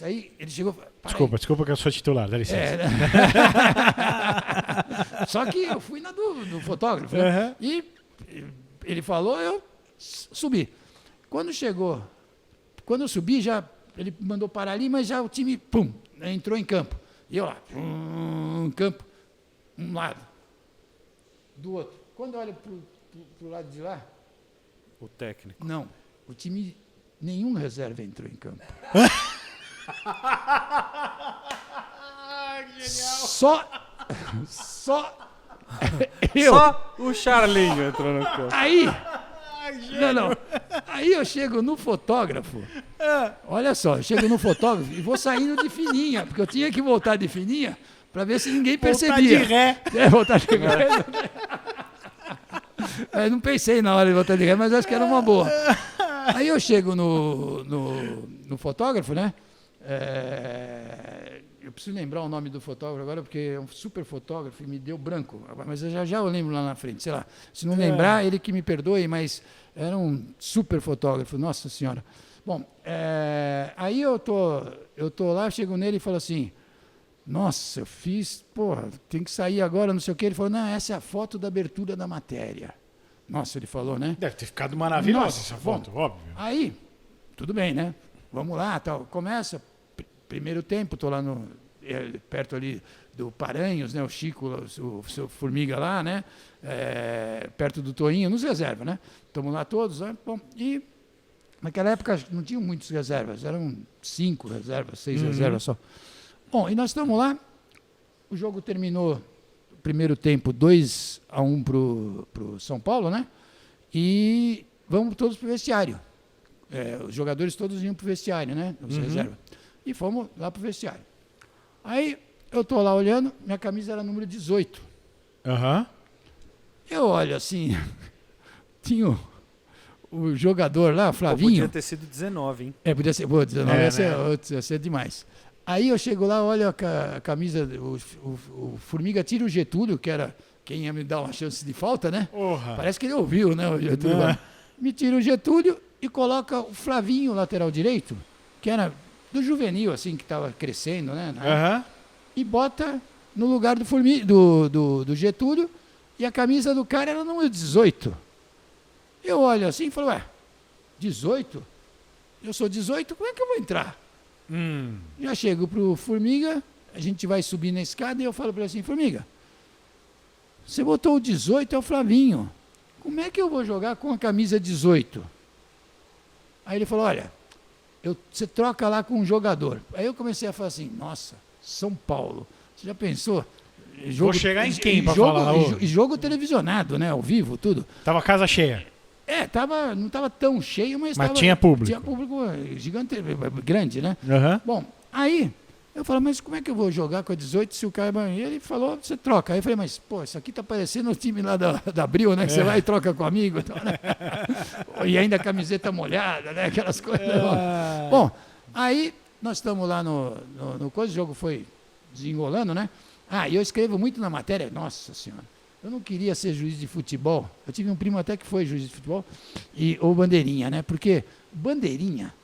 Aí ele chegou... Desculpa que eu sou titular, dá licença. Só que eu fui na do fotógrafo, né? E ele falou, eu subi. Quando eu subi, ele mandou parar ali, mas já o time, entrou em campo. E eu lá, campo, um lado, do outro. Quando eu olho pro lado de lá... O técnico. Não, o time, nenhum reserva entrou em campo. Só eu. Só o Charlinho entrou no campo. Aí... Não. Aí eu chego no fotógrafo. Olha só, eu chego no fotógrafo e vou saindo de fininha, porque eu tinha que voltar de fininha para ver se ninguém percebia. Voltar de ré. Voltar de ré. Eu não pensei na hora de voltar de ré, mas acho que era uma boa. Aí eu chego no fotógrafo, né? Eu preciso lembrar o nome do fotógrafo agora, porque é um super fotógrafo e me deu branco. Mas eu já eu lembro lá na frente, sei lá. Se não lembrar, ele que me perdoe, mas era um super fotógrafo, nossa senhora. Bom, aí eu tô lá, chego nele e falo assim, nossa, eu fiz, tem que sair agora, não sei o quê. Ele falou, não, essa é a foto da abertura da matéria. Nossa, ele falou, né? Deve ter ficado maravilhosa essa foto, óbvio. Aí, tudo bem, né? Vamos lá, tal. Começa, primeiro tempo, estou lá perto ali do Paranhos, né? O Chico, o seu Formiga lá, né? Perto do Toinho, nos reserva, né? Estamos lá todos, né? Bom, e naquela época não tinham muitos reservas, eram 5 reservas, 6 reservas só. Bom, e nós estamos lá, o jogo terminou, primeiro tempo, 2-1 pro São Paulo, né? E vamos todos pro vestiário. Os jogadores todos iam pro vestiário, né? Os reservas. E fomos lá pro vestiário. Aí eu tô lá olhando, minha camisa era número 18. Eu olho assim, tinha o jogador lá, Flavinho. Podia ter sido 19, hein? Podia ser, 19 ia ser demais. Aí eu chego lá, olho a camisa, o Formiga tira o Getúlio, que era quem ia me dar uma chance de falta, né? Parece que ele ouviu, né? O Getúlio me tira o Getúlio e coloca o Flavinho, lateral direito, que era do juvenil, assim, que estava crescendo, né? E bota no lugar do Getúlio, e a camisa do cara era número 18. Eu olho assim e falo, 18? Eu sou 18, como é que eu vou entrar? Já chego pro Formiga, a gente vai subir na escada e eu falo para ele assim, Formiga, você botou o 18, é o Flavinho. Como é que eu vou jogar com a camisa 18? Aí ele falou, olha, você troca lá com um jogador. Aí eu comecei a falar assim, nossa, São Paulo, você já pensou? Vou chegar em quem para falar? Jogo televisionado, né, ao vivo, tudo. Tava casa cheia. Não estava tão cheio, mas tinha público. Tinha público gigante, grande, né? Bom, aí eu falei, mas como é que eu vou jogar com a 18 se o cara... E ele falou, você troca. Aí eu falei, mas, isso aqui tá parecendo o time lá da Abril, né? Que você vai e troca com o amigo. Então, né? E ainda a camiseta molhada, né? Aquelas coisas. Bom, aí nós estamos lá no coisa, o jogo foi desenrolando, né? E eu escrevo muito na matéria, nossa senhora. Eu não queria ser juiz de futebol. Eu tive um primo até que foi juiz de futebol, ou bandeirinha, né? Porque bandeirinha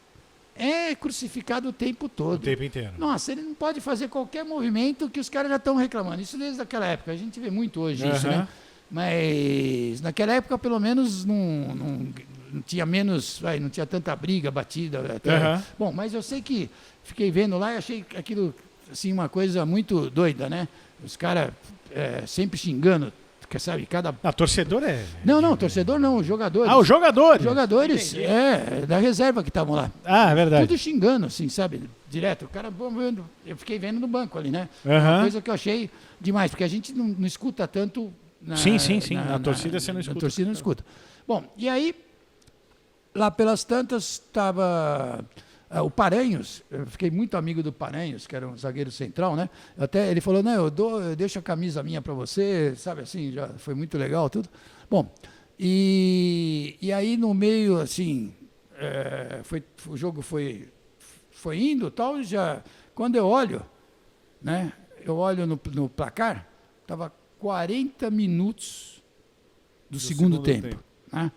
é crucificado o tempo todo. O tempo inteiro. Nossa, ele não pode fazer qualquer movimento que os caras já estão reclamando. Isso desde aquela época. A gente vê muito hoje isso, né? Mas naquela época, pelo menos, não tinha menos... não tinha tanta briga, batida. Bom, mas eu sei que fiquei vendo lá e achei aquilo assim, uma coisa muito doida, né? Os caras sempre xingando sabe? Cada... Torcedor é... Não, torcedor não, os jogadores. os jogadores. Os jogadores, da reserva que estavam lá. É verdade. Tudo xingando, assim, sabe? Direto. O cara, eu fiquei vendo no banco ali, né? Uhum. Uma coisa que eu achei demais, porque a gente não escuta tanto... Sim. Na torcida você não escuta. Na torcida não escuta. Bom, e aí, lá pelas tantas, estava... o Paranhos, eu fiquei muito amigo do Paranhos, que era um zagueiro central, né? Até ele falou, não, eu deixo a camisa minha para você, sabe assim, já foi muito legal tudo. Bom, e aí no meio, assim, o jogo foi indo tal, já, quando eu olho, né? Eu olho no placar, estava 40 minutos do segundo tempo. Né?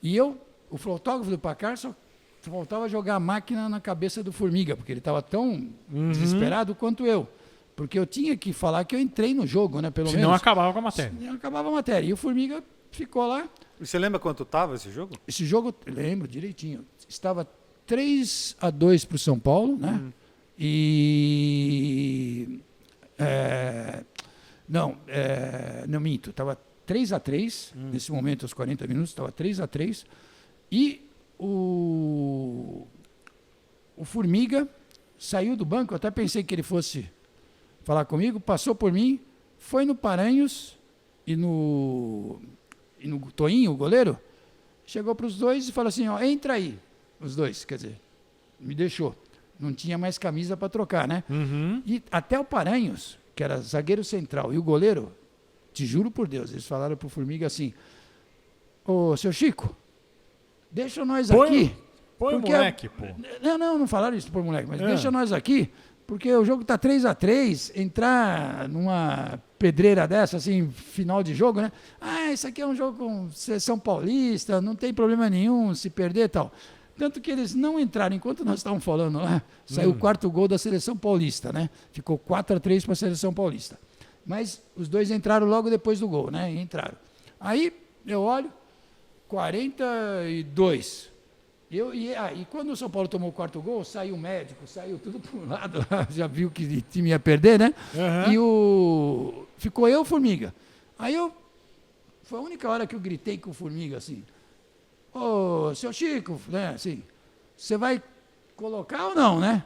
E o fotógrafo do placar só faltava jogar a máquina na cabeça do Formiga, porque ele estava tão desesperado quanto eu. Porque eu tinha que falar que eu entrei no jogo, né? Pelo menos. Senão acabava com a matéria. Senão acabava a matéria. E o Formiga ficou lá. E você lembra quanto estava esse jogo? Esse jogo, lembro direitinho, estava 3-2 para o São Paulo, né? E... não minto, estava 3-3, nesse momento, aos 40 minutos, estava 3-3. E o Formiga saiu do banco, eu até pensei que ele fosse falar comigo, passou por mim, foi no Paranhos e no Toinho, o goleiro, chegou para os dois e falou assim, ó, entra aí, os dois, quer dizer, me deixou. Não tinha mais camisa para trocar, né? E até o Paranhos, que era zagueiro central, e o goleiro, te juro por Deus, eles falaram pro Formiga assim, ô, seu Chico, deixa nós aqui. Põe o moleque, pô. Não falaram isso pro moleque, mas deixa nós aqui, porque o jogo tá 3-3, entrar numa pedreira dessa, assim, final de jogo, né? Isso aqui é um jogo com seleção paulista, não tem problema nenhum se perder e tal. Tanto que eles não entraram, enquanto nós estávamos falando lá, saiu o quarto gol da seleção paulista, né? Ficou 4-3 para a seleção paulista. Mas os dois entraram logo depois do gol, né? Entraram. Aí eu olho, 42. E quando o São Paulo tomou o quarto gol, saiu o médico, saiu tudo para um lado, já viu que o time ia perder, né? E ficou eu, Formiga. Aí foi a única hora que eu gritei com o Formiga, assim, ô, seu Chico, né, assim, você vai colocar ou não, né?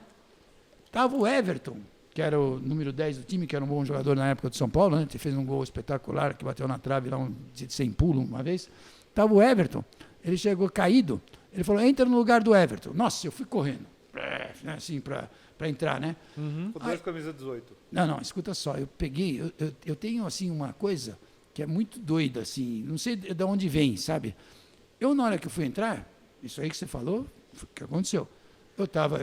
Tava o Everton, que era o número 10 do time, que era um bom jogador na época do São Paulo, né? Fez um gol espetacular, que bateu na trave lá sem pulo uma vez. Tava o Everton, ele chegou caído, ele falou, entra no lugar do Everton. Nossa, eu fui correndo, assim, para entrar, né? Com 2 camisa 18. Não, escuta só, eu peguei, eu tenho, assim, uma coisa que é muito doida, assim, não sei de onde vem, sabe? Na hora que eu fui entrar, isso aí que você falou, o que aconteceu?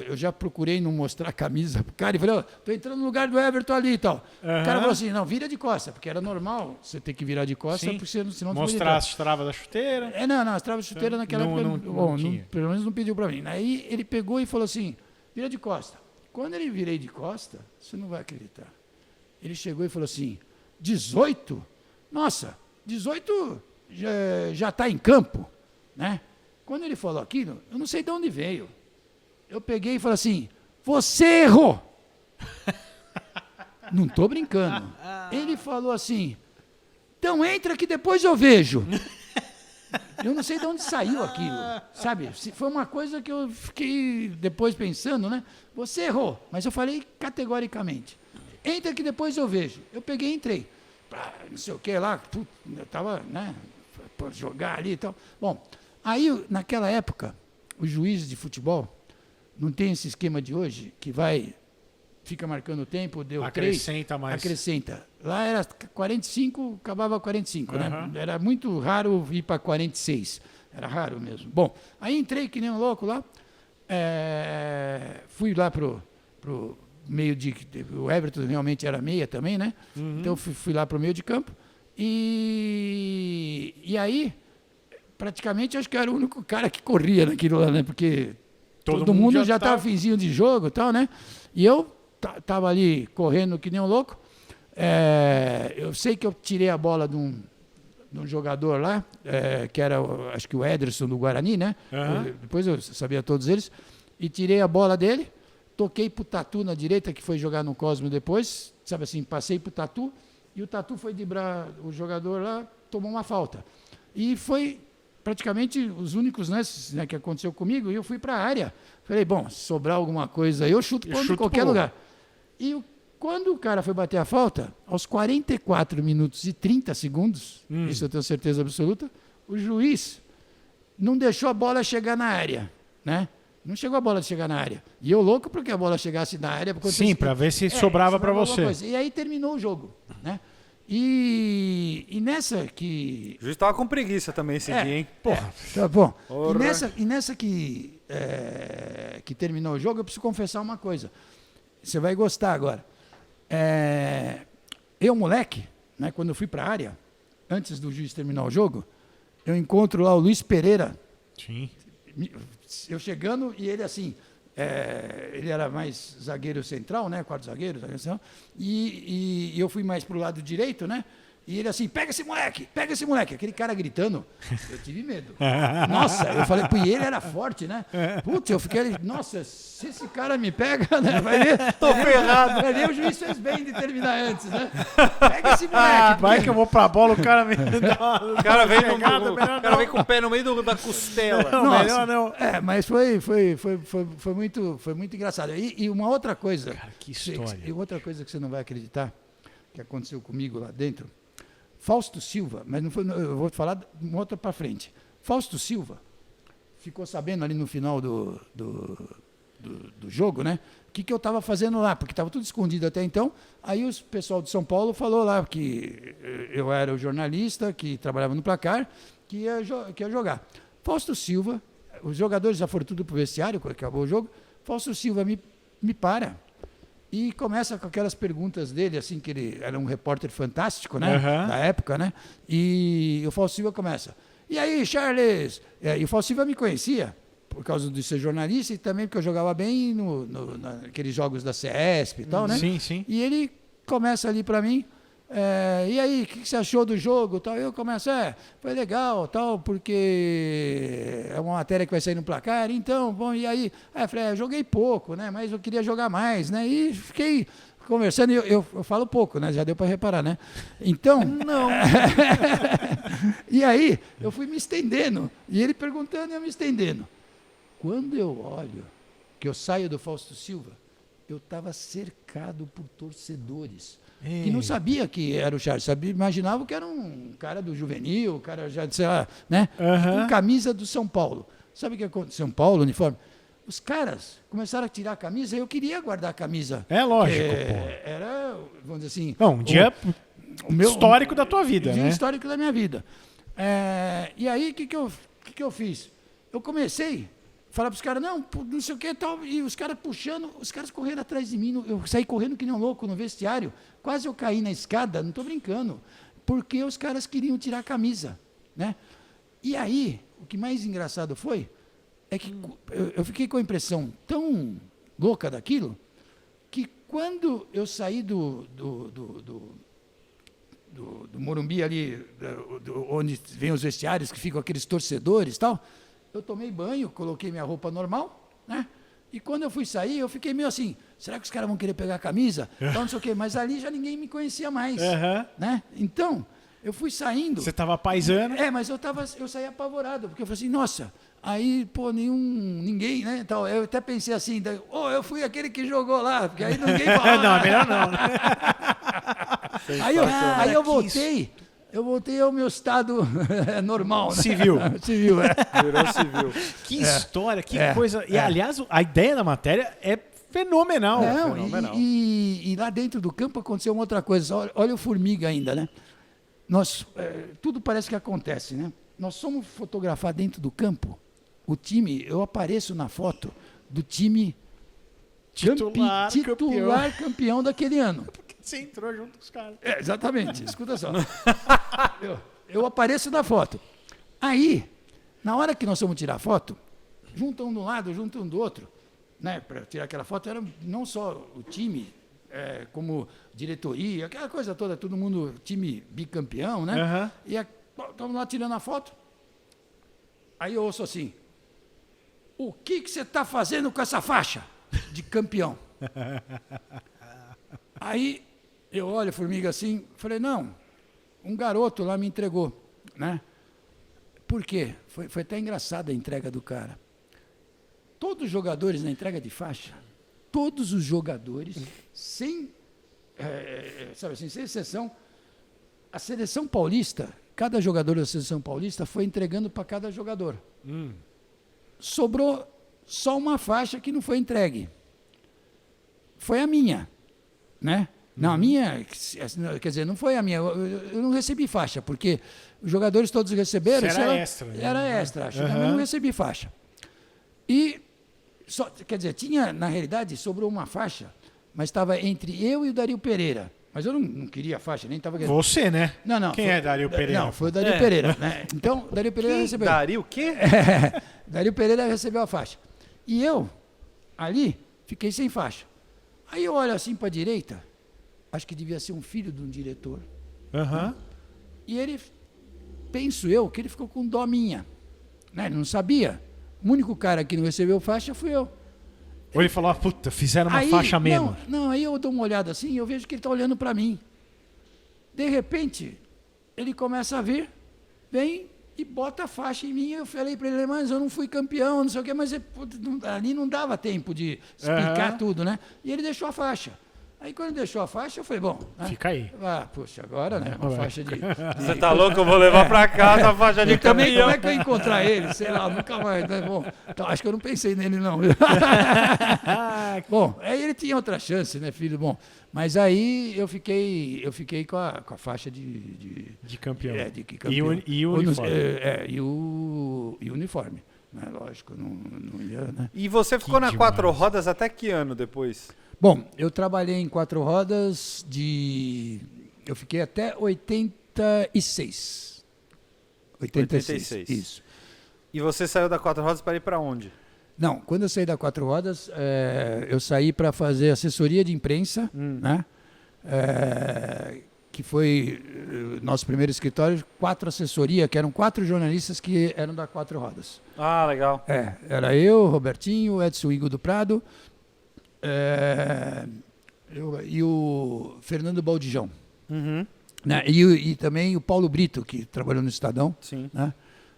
Eu já procurei não mostrar a camisa pro cara e falei, tô entrando no lugar do Everton ali e tal. O cara falou assim, não, vira de costa, porque era normal você ter que virar de costa, porque senão mostrar as travas da chuteira. Não, as travas da chuteira naquela época, pelo menos não pediu para mim. Aí ele pegou e falou assim, vira de costa. Quando ele virei de costa, você não vai acreditar. Ele chegou e falou assim, 18? Nossa, 18 já está em campo, né? Quando ele falou aquilo, eu não sei de onde veio. Eu peguei e falei assim, você errou. Não estou brincando. Ele falou assim, então entra que depois eu vejo. Eu não sei de onde saiu aquilo, sabe? Foi uma coisa que eu fiquei depois pensando, né? Você errou, mas eu falei categoricamente. Entra que depois eu vejo. Eu peguei e entrei. Não sei o que lá, eu estava, né, para jogar ali e tal. Bom, aí naquela época, os juízes de futebol não tem esse esquema de hoje, que fica marcando o tempo, deu 3. Acrescenta mais. Acrescenta. Lá era 45, acabava 45, né? Era muito raro ir para 46. Era raro mesmo. Bom, aí entrei que nem um louco lá, fui lá pro meio de... O Everton realmente era meia também, né? Então fui lá pro meio de campo. E aí, praticamente, acho que eu era o único cara que corria naquilo lá, né? Porque todo mundo já estava finzinho de jogo e tal, né? E eu estava ali correndo que nem um louco. Eu sei que eu tirei a bola de um jogador lá, que era, acho que o Ederson do Guarani, né? Depois eu sabia todos eles. E tirei a bola dele, toquei pro Tatu na direita, que foi jogar no Cosmo depois, sabe assim, passei pro Tatu e o Tatu foi driblar o jogador lá, tomou uma falta. E foi praticamente os únicos lances, né, que aconteceu comigo, e eu fui para a área. Falei, bom, se sobrar alguma coisa aí, eu chuto em qualquer lugar. E quando o cara foi bater a falta, aos 44 minutos e 30 segundos, isso eu tenho certeza absoluta, o juiz não deixou a bola chegar na área, né? Não chegou a bola chegar na área. E eu louco porque a bola chegasse na área. Sim, para ver se sobrava para você. E aí terminou o jogo, né? E nessa que... O juiz estava com preguiça também esse dia, hein? Porra. Tá bom. Porra. E nessa que terminou o jogo, eu preciso confessar uma coisa. Você vai gostar agora. Eu, moleque, né, quando eu fui para a área, antes do juiz terminar o jogo, eu encontro lá o Luiz Pereira. Sim. Eu chegando e ele assim, ele era mais zagueiro central, né? Quarto zagueiro central, e eu fui mais pro lado direito, né? E ele assim, pega esse moleque, aquele cara gritando, eu tive medo. Nossa, eu falei, e ele era forte, né? Putz, eu fiquei, nossa, se esse cara me pega, né? Vai ver, Tô ferrado. vai ver, o juiz fez bem de terminar antes, né? Pega esse moleque. Vai que eu vou pra bola, o cara me dá O cara vem, pegada, o cara vem com o pé no meio da costela. Não, Nossa, melhor não. mas foi muito engraçado. E uma outra coisa. Cara, que história. E outra coisa que você não vai acreditar, que aconteceu comigo lá dentro. Fausto Silva, mas não foi, eu vou falar uma outra para frente. Fausto Silva ficou sabendo ali no final do jogo, né? O que eu estava fazendo lá, porque estava tudo escondido até então. Aí o pessoal de São Paulo falou lá que eu era o jornalista, que trabalhava no Placar, que ia jogar. Fausto Silva, os jogadores já foram tudo para o vestiário, quando acabou o jogo. Fausto Silva me para e começa com aquelas perguntas dele, assim, que ele era um repórter fantástico, né? Da época, né? E o Fausto Silva começa. E aí, Charles? E o Fausto Silva me conhecia, por causa de ser jornalista e também porque eu jogava bem naqueles jogos da CESP e tal, né? Sim, sim. E ele começa ali para mim, e aí, o que você achou do jogo? Tal? Eu começo, foi legal, tal, porque é uma matéria que vai sair no Placar, então, bom, e aí? Eu falei, eu joguei pouco, né, mas eu queria jogar mais, né, e fiquei conversando, e eu falo pouco, né, já deu para reparar, né, então... Não. E aí, eu fui me estendendo, e ele perguntando e eu me estendendo. Quando eu olho, que eu saio do Fausto Silva, eu estava cercado por torcedores, que não sabia que era o Charles, imaginava que era um cara do juvenil, um cara já, sei lá, né? Com camisa do São Paulo. Sabe o que aconteceu? São Paulo, uniforme. Os caras começaram a tirar a camisa e eu queria guardar a camisa. É lógico, pô. Era, vamos dizer assim... Não, um dia histórico da tua vida, né? Histórico da minha vida. E aí, o que eu fiz? Eu comecei... Falar para os caras, não sei o que tal, e os caras puxando, os caras correram atrás de mim, eu saí correndo que nem um louco no vestiário, quase eu caí na escada, não estou brincando, porque os caras queriam tirar a camisa, né? E aí, o que mais engraçado foi, é que eu fiquei com a impressão tão louca daquilo, que quando eu saí do Morumbi ali, onde vem os vestiários, que ficam aqueles torcedores e tal, eu tomei banho, coloquei minha roupa normal, né? E quando eu fui sair, eu fiquei meio assim, será que os caras vão querer pegar a camisa? Então, não sei o quê. Mas ali já ninguém me conhecia mais, né? Então, eu fui saindo... Você estava paisano? Mas eu saí apavorado, porque eu falei assim, nossa, aí, pô, ninguém, né? Então, eu até pensei assim, eu fui aquele que jogou lá, porque aí ninguém falava. Não, é melhor não. Aí eu voltei... Eu voltei ao meu estado normal, né? Civil. Civil, Virou civil. Que história, que coisa. E, aliás, a ideia da matéria é fenomenal. Fenomenal. E lá dentro do campo aconteceu uma outra coisa. Olha o Formiga ainda, né? Tudo parece que acontece, né? Nós fomos fotografar dentro do campo. O time, eu apareço na foto do time titular campeão daquele ano. Você entrou junto com os caras. Exatamente, escuta só. Eu apareço na foto. Aí, na hora que nós fomos tirar foto, juntam um de um lado, juntam um do outro, né? Para tirar aquela foto, era não só o time, como diretoria, aquela coisa toda, todo mundo, time bicampeão, né? E estamos lá tirando a foto. Aí eu ouço assim, o que você está fazendo com essa faixa de campeão? Aí Eu olho a Formiga assim, falei, não, um garoto lá me entregou, né? Por quê? Foi até engraçada a entrega do cara. Todos os jogadores na entrega de faixa, todos os jogadores, sem exceção, a seleção paulista, cada jogador da seleção paulista foi entregando para cada jogador. Sobrou só uma faixa que não foi entregue. Foi a minha, né? Não, a minha, quer dizer, não foi a minha, eu não recebi faixa, porque os jogadores todos receberam. Isso era extra. Né? Era extra, acho. Eu não recebi faixa. E, quer dizer, na realidade, sobrou uma faixa, mas estava entre eu e o Dario Pereira. Mas eu não queria faixa, nem estava querendo. Você, né? Não. Quem é Dario Pereira? Não, foi o Dario Pereira. Né? Então, o Dario Pereira recebeu. Dario o quê? Dario Pereira recebeu a faixa. E eu, ali, fiquei sem faixa. Aí eu olho assim para a direita, acho que devia ser um filho de um diretor. E ele, penso eu, que ele ficou com dó minha. Né? Ele não sabia. O único cara que não recebeu faixa fui eu. Ou ele falou, puta, fizeram uma faixa mesmo. Não, aí eu dou uma olhada assim e eu vejo que ele está olhando para mim. De repente, ele começa a vir, vem e bota a faixa em mim. Eu falei para ele, mas eu não fui campeão, não sei o quê, mas ali não dava tempo de explicar tudo, né? E ele deixou a faixa. Aí quando ele deixou a faixa, eu falei, bom... Fica aí. Puxa, agora, né? Uma faixa de... Você tá louco? Eu vou levar pra casa a faixa de também, campeão. como é que eu ia encontrar ele? Sei lá, nunca mais. Né? Bom, então, acho que eu não pensei nele, não. Bom, aí ele tinha outra chance, né, filho? Bom, mas aí eu fiquei com a faixa de campeão. De campeão. E o uniforme. E o uniforme. Né? Lógico, não ia, né? E você ficou na quatro rodas até que ano depois? Bom, eu trabalhei em quatro rodas eu fiquei até 86. 86. Isso. E você saiu da quatro rodas para ir para onde? Não, quando eu saí da quatro rodas, eu saí para fazer assessoria de imprensa, né? Que foi nosso primeiro escritório, 4 assessoria, que eram 4 jornalistas que eram da quatro rodas. Ah, legal. Era eu, Robertinho, Edson Igor do Prado, e o Fernando Baldijão. Né? E também o Paulo Brito, que trabalhou no Estadão. Sim. Né?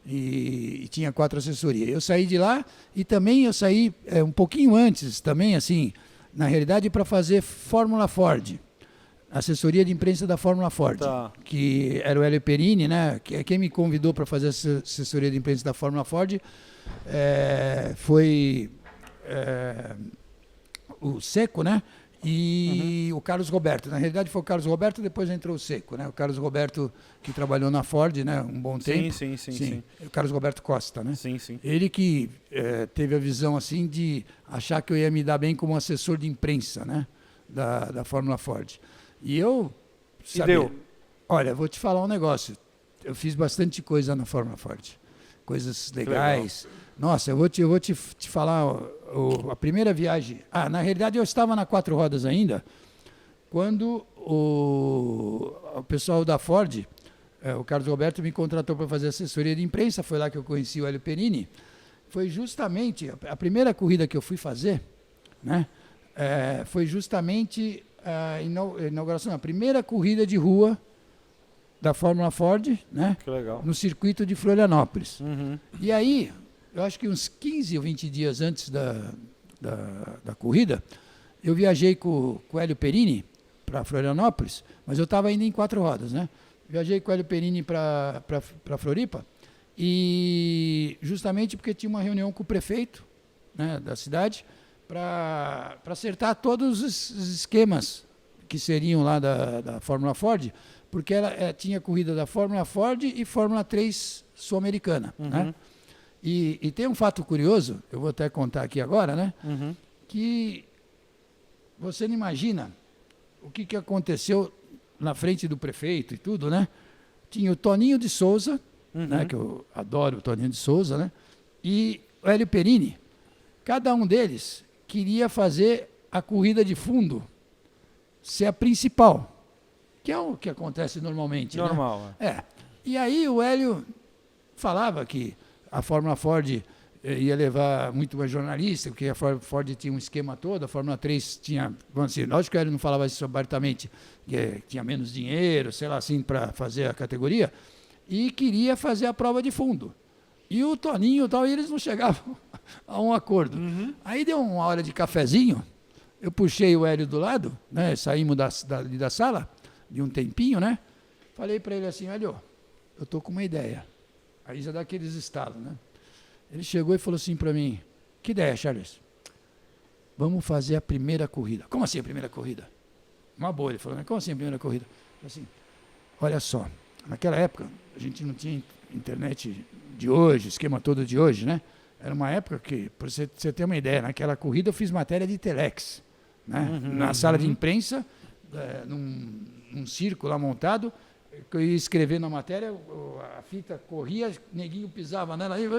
E tinha 4 assessorias. Eu saí de lá e também eu saí um pouquinho antes, também assim, na realidade, para fazer Fórmula Ford. Assessoria de imprensa da Fórmula Ford. Tá. Que era o Hélio Perini, né? Quem me convidou para fazer assessoria de imprensa da Fórmula Ford foi o Seco, né? E o Carlos Roberto. Na realidade foi o Carlos Roberto, depois entrou o Seco, né? O Carlos Roberto que trabalhou na Ford, né? Um bom tempo. Sim. O Carlos Roberto Costa, né? Sim. Ele que teve a visão assim de achar que eu ia me dar bem como assessor de imprensa, né? Da Fórmula Ford. E eu... E deu? Olha, vou te falar um negócio. Eu fiz bastante coisa na Fórmula Ford. Coisas legais. Nossa, eu vou te falar a primeira viagem. Na realidade, eu estava na quatro rodas ainda, quando o pessoal da Ford, o Carlos Roberto, me contratou para fazer assessoria de imprensa. Foi lá que eu conheci o Hélio Perini. Foi justamente a primeira corrida que eu fui fazer, né? Foi justamente a inauguração, a primeira corrida de rua da Fórmula Ford, né? Que legal. No circuito de Florianópolis. E aí, eu acho que uns 15 ou 20 dias antes da corrida, eu viajei com o Hélio Perini para Florianópolis, mas eu estava ainda em quatro rodas, né? Viajei com o Hélio Perini para Floripa, e justamente porque tinha uma reunião com o prefeito, né, da cidade, para acertar todos os esquemas que seriam lá da Fórmula Ford, porque ela tinha corrida da Fórmula Ford e Fórmula 3 sul-americana, né? E tem um fato curioso, eu vou até contar aqui agora, né? Que você não imagina o que aconteceu na frente do prefeito e tudo, né? Tinha o Toninho de Souza, né? Que eu adoro o Toninho de Souza, né? E o Hélio Perini. Cada um deles queria fazer a corrida de fundo ser a principal, que é o que acontece normalmente. Normal. Né? E aí o Hélio falava que a Fórmula Ford ia levar muito mais jornalista, porque a Ford tinha um esquema todo, a Fórmula 3 tinha, vamos dizer, lógico que ele não falava isso abertamente, que tinha menos dinheiro, sei lá assim, para fazer a categoria, e queria fazer a prova de fundo. E o Toninho e tal, e eles não chegavam a um acordo. Aí deu uma hora de cafezinho, eu puxei o Hélio do lado, né, saímos da sala, de um tempinho, né, falei para ele assim, Hélio, eu tô com uma ideia. Aí já dá aqueles estalos, né? Ele chegou e falou assim para mim, que ideia, Charles? Vamos fazer a primeira corrida. Como assim a primeira corrida? Uma boa, ele falou, né? Como assim a primeira corrida? Assim, olha só, naquela época a gente não tinha internet de hoje, esquema todo de hoje, né? Era uma época que, para você ter uma ideia, naquela corrida eu fiz matéria de telex, né? Na sala de imprensa, num circo lá montado, que eu ia escrever na matéria, a fita corria, neguinho pisava nela, aí,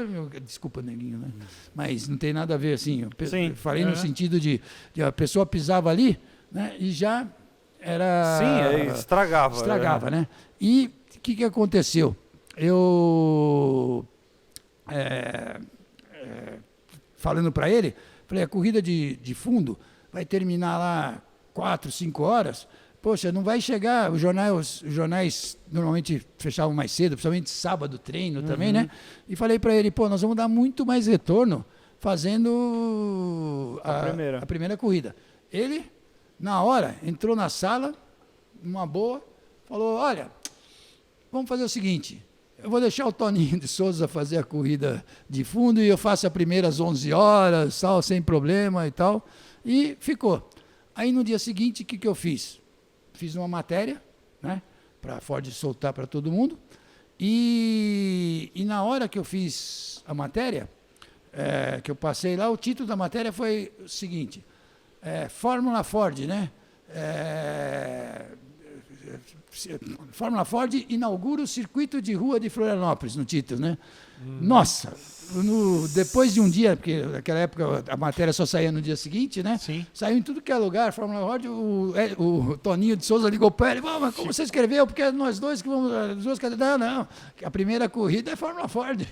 desculpa neguinho, né? Mas não tem nada a ver assim, eu falei no sentido de a pessoa pisava ali, né? E já era... Sim, estragava. Estragava, né? E o que aconteceu? Eu, falando para ele, falei, a corrida de fundo vai terminar lá 4, 5 horas, poxa, não vai chegar, os jornais normalmente fechavam mais cedo, principalmente sábado, treino também, né? E falei para ele, pô, nós vamos dar muito mais retorno fazendo a primeira corrida. Ele, na hora, entrou na sala, numa boa, falou, olha, vamos fazer o seguinte, eu vou deixar o Toninho de Souza fazer a corrida de fundo e eu faço a primeira às 11 horas, tal, sem problema e tal, e ficou. Aí no dia seguinte, o que eu fiz? Fiz uma matéria, né, para a Ford soltar para todo mundo, e na hora que eu fiz a matéria, que eu passei lá, o título da matéria foi o seguinte, Fórmula Ford, né, Fórmula Ford inaugura o circuito de rua de Florianópolis, no título, né? Nossa, depois de um dia, porque naquela época a matéria só saía no dia seguinte, né? Sim. Saiu em tudo que é lugar, Fórmula Ford, o Toninho de Souza ligou para ele, mas como você escreveu? Porque é nós dois que vamos, as duas não, a primeira corrida é Fórmula Ford.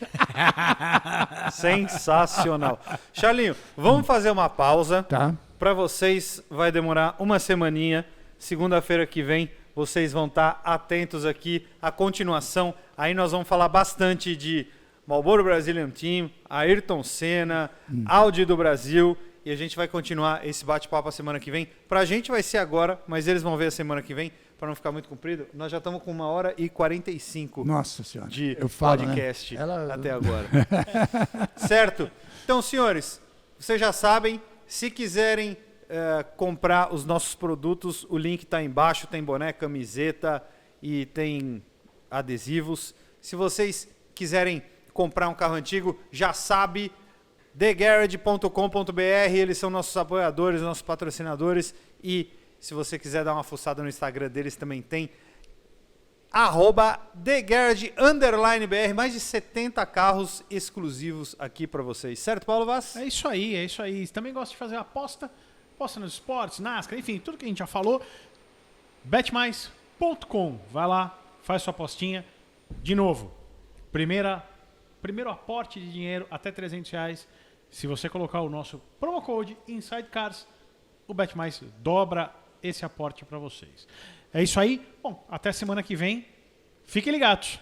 Sensacional. Charlinho, vamos fazer uma pausa. Tá. Para vocês vai demorar uma semaninha, segunda-feira que vem, vocês vão estar atentos aqui à continuação. Aí nós vamos falar bastante de Marlboro Brazilian Team, Ayrton Senna, Audi do Brasil. E a gente vai continuar esse bate-papo a semana que vem. Pra gente vai ser agora, mas eles vão ver a semana que vem, para não ficar muito comprido. Nós já estamos com 1h45 Nossa senhora, de eu falo, podcast, né? até agora. Certo? Então, senhores, vocês já sabem, se quiserem comprar os nossos produtos, o link está embaixo, tem boné, camiseta e tem adesivos. Se vocês quiserem comprar um carro antigo, já sabe, thegarage.com.br, eles são nossos apoiadores, nossos patrocinadores, e se você quiser dar uma fuçada no Instagram deles, também tem @thegarage_br, mais de 70 carros exclusivos aqui para vocês. Certo, Paulo Vaz? É isso aí, é isso aí. Também gosta de fazer aposta nos esportes, NASCAR, enfim, tudo que a gente já falou. betmais.com, vai lá, faz sua apostinha. De novo, primeiro aporte de dinheiro até R$300. Se você colocar o nosso promo code InsideCars, o BetMais dobra esse aporte para vocês. É isso aí. Bom, até semana que vem. Fiquem ligados.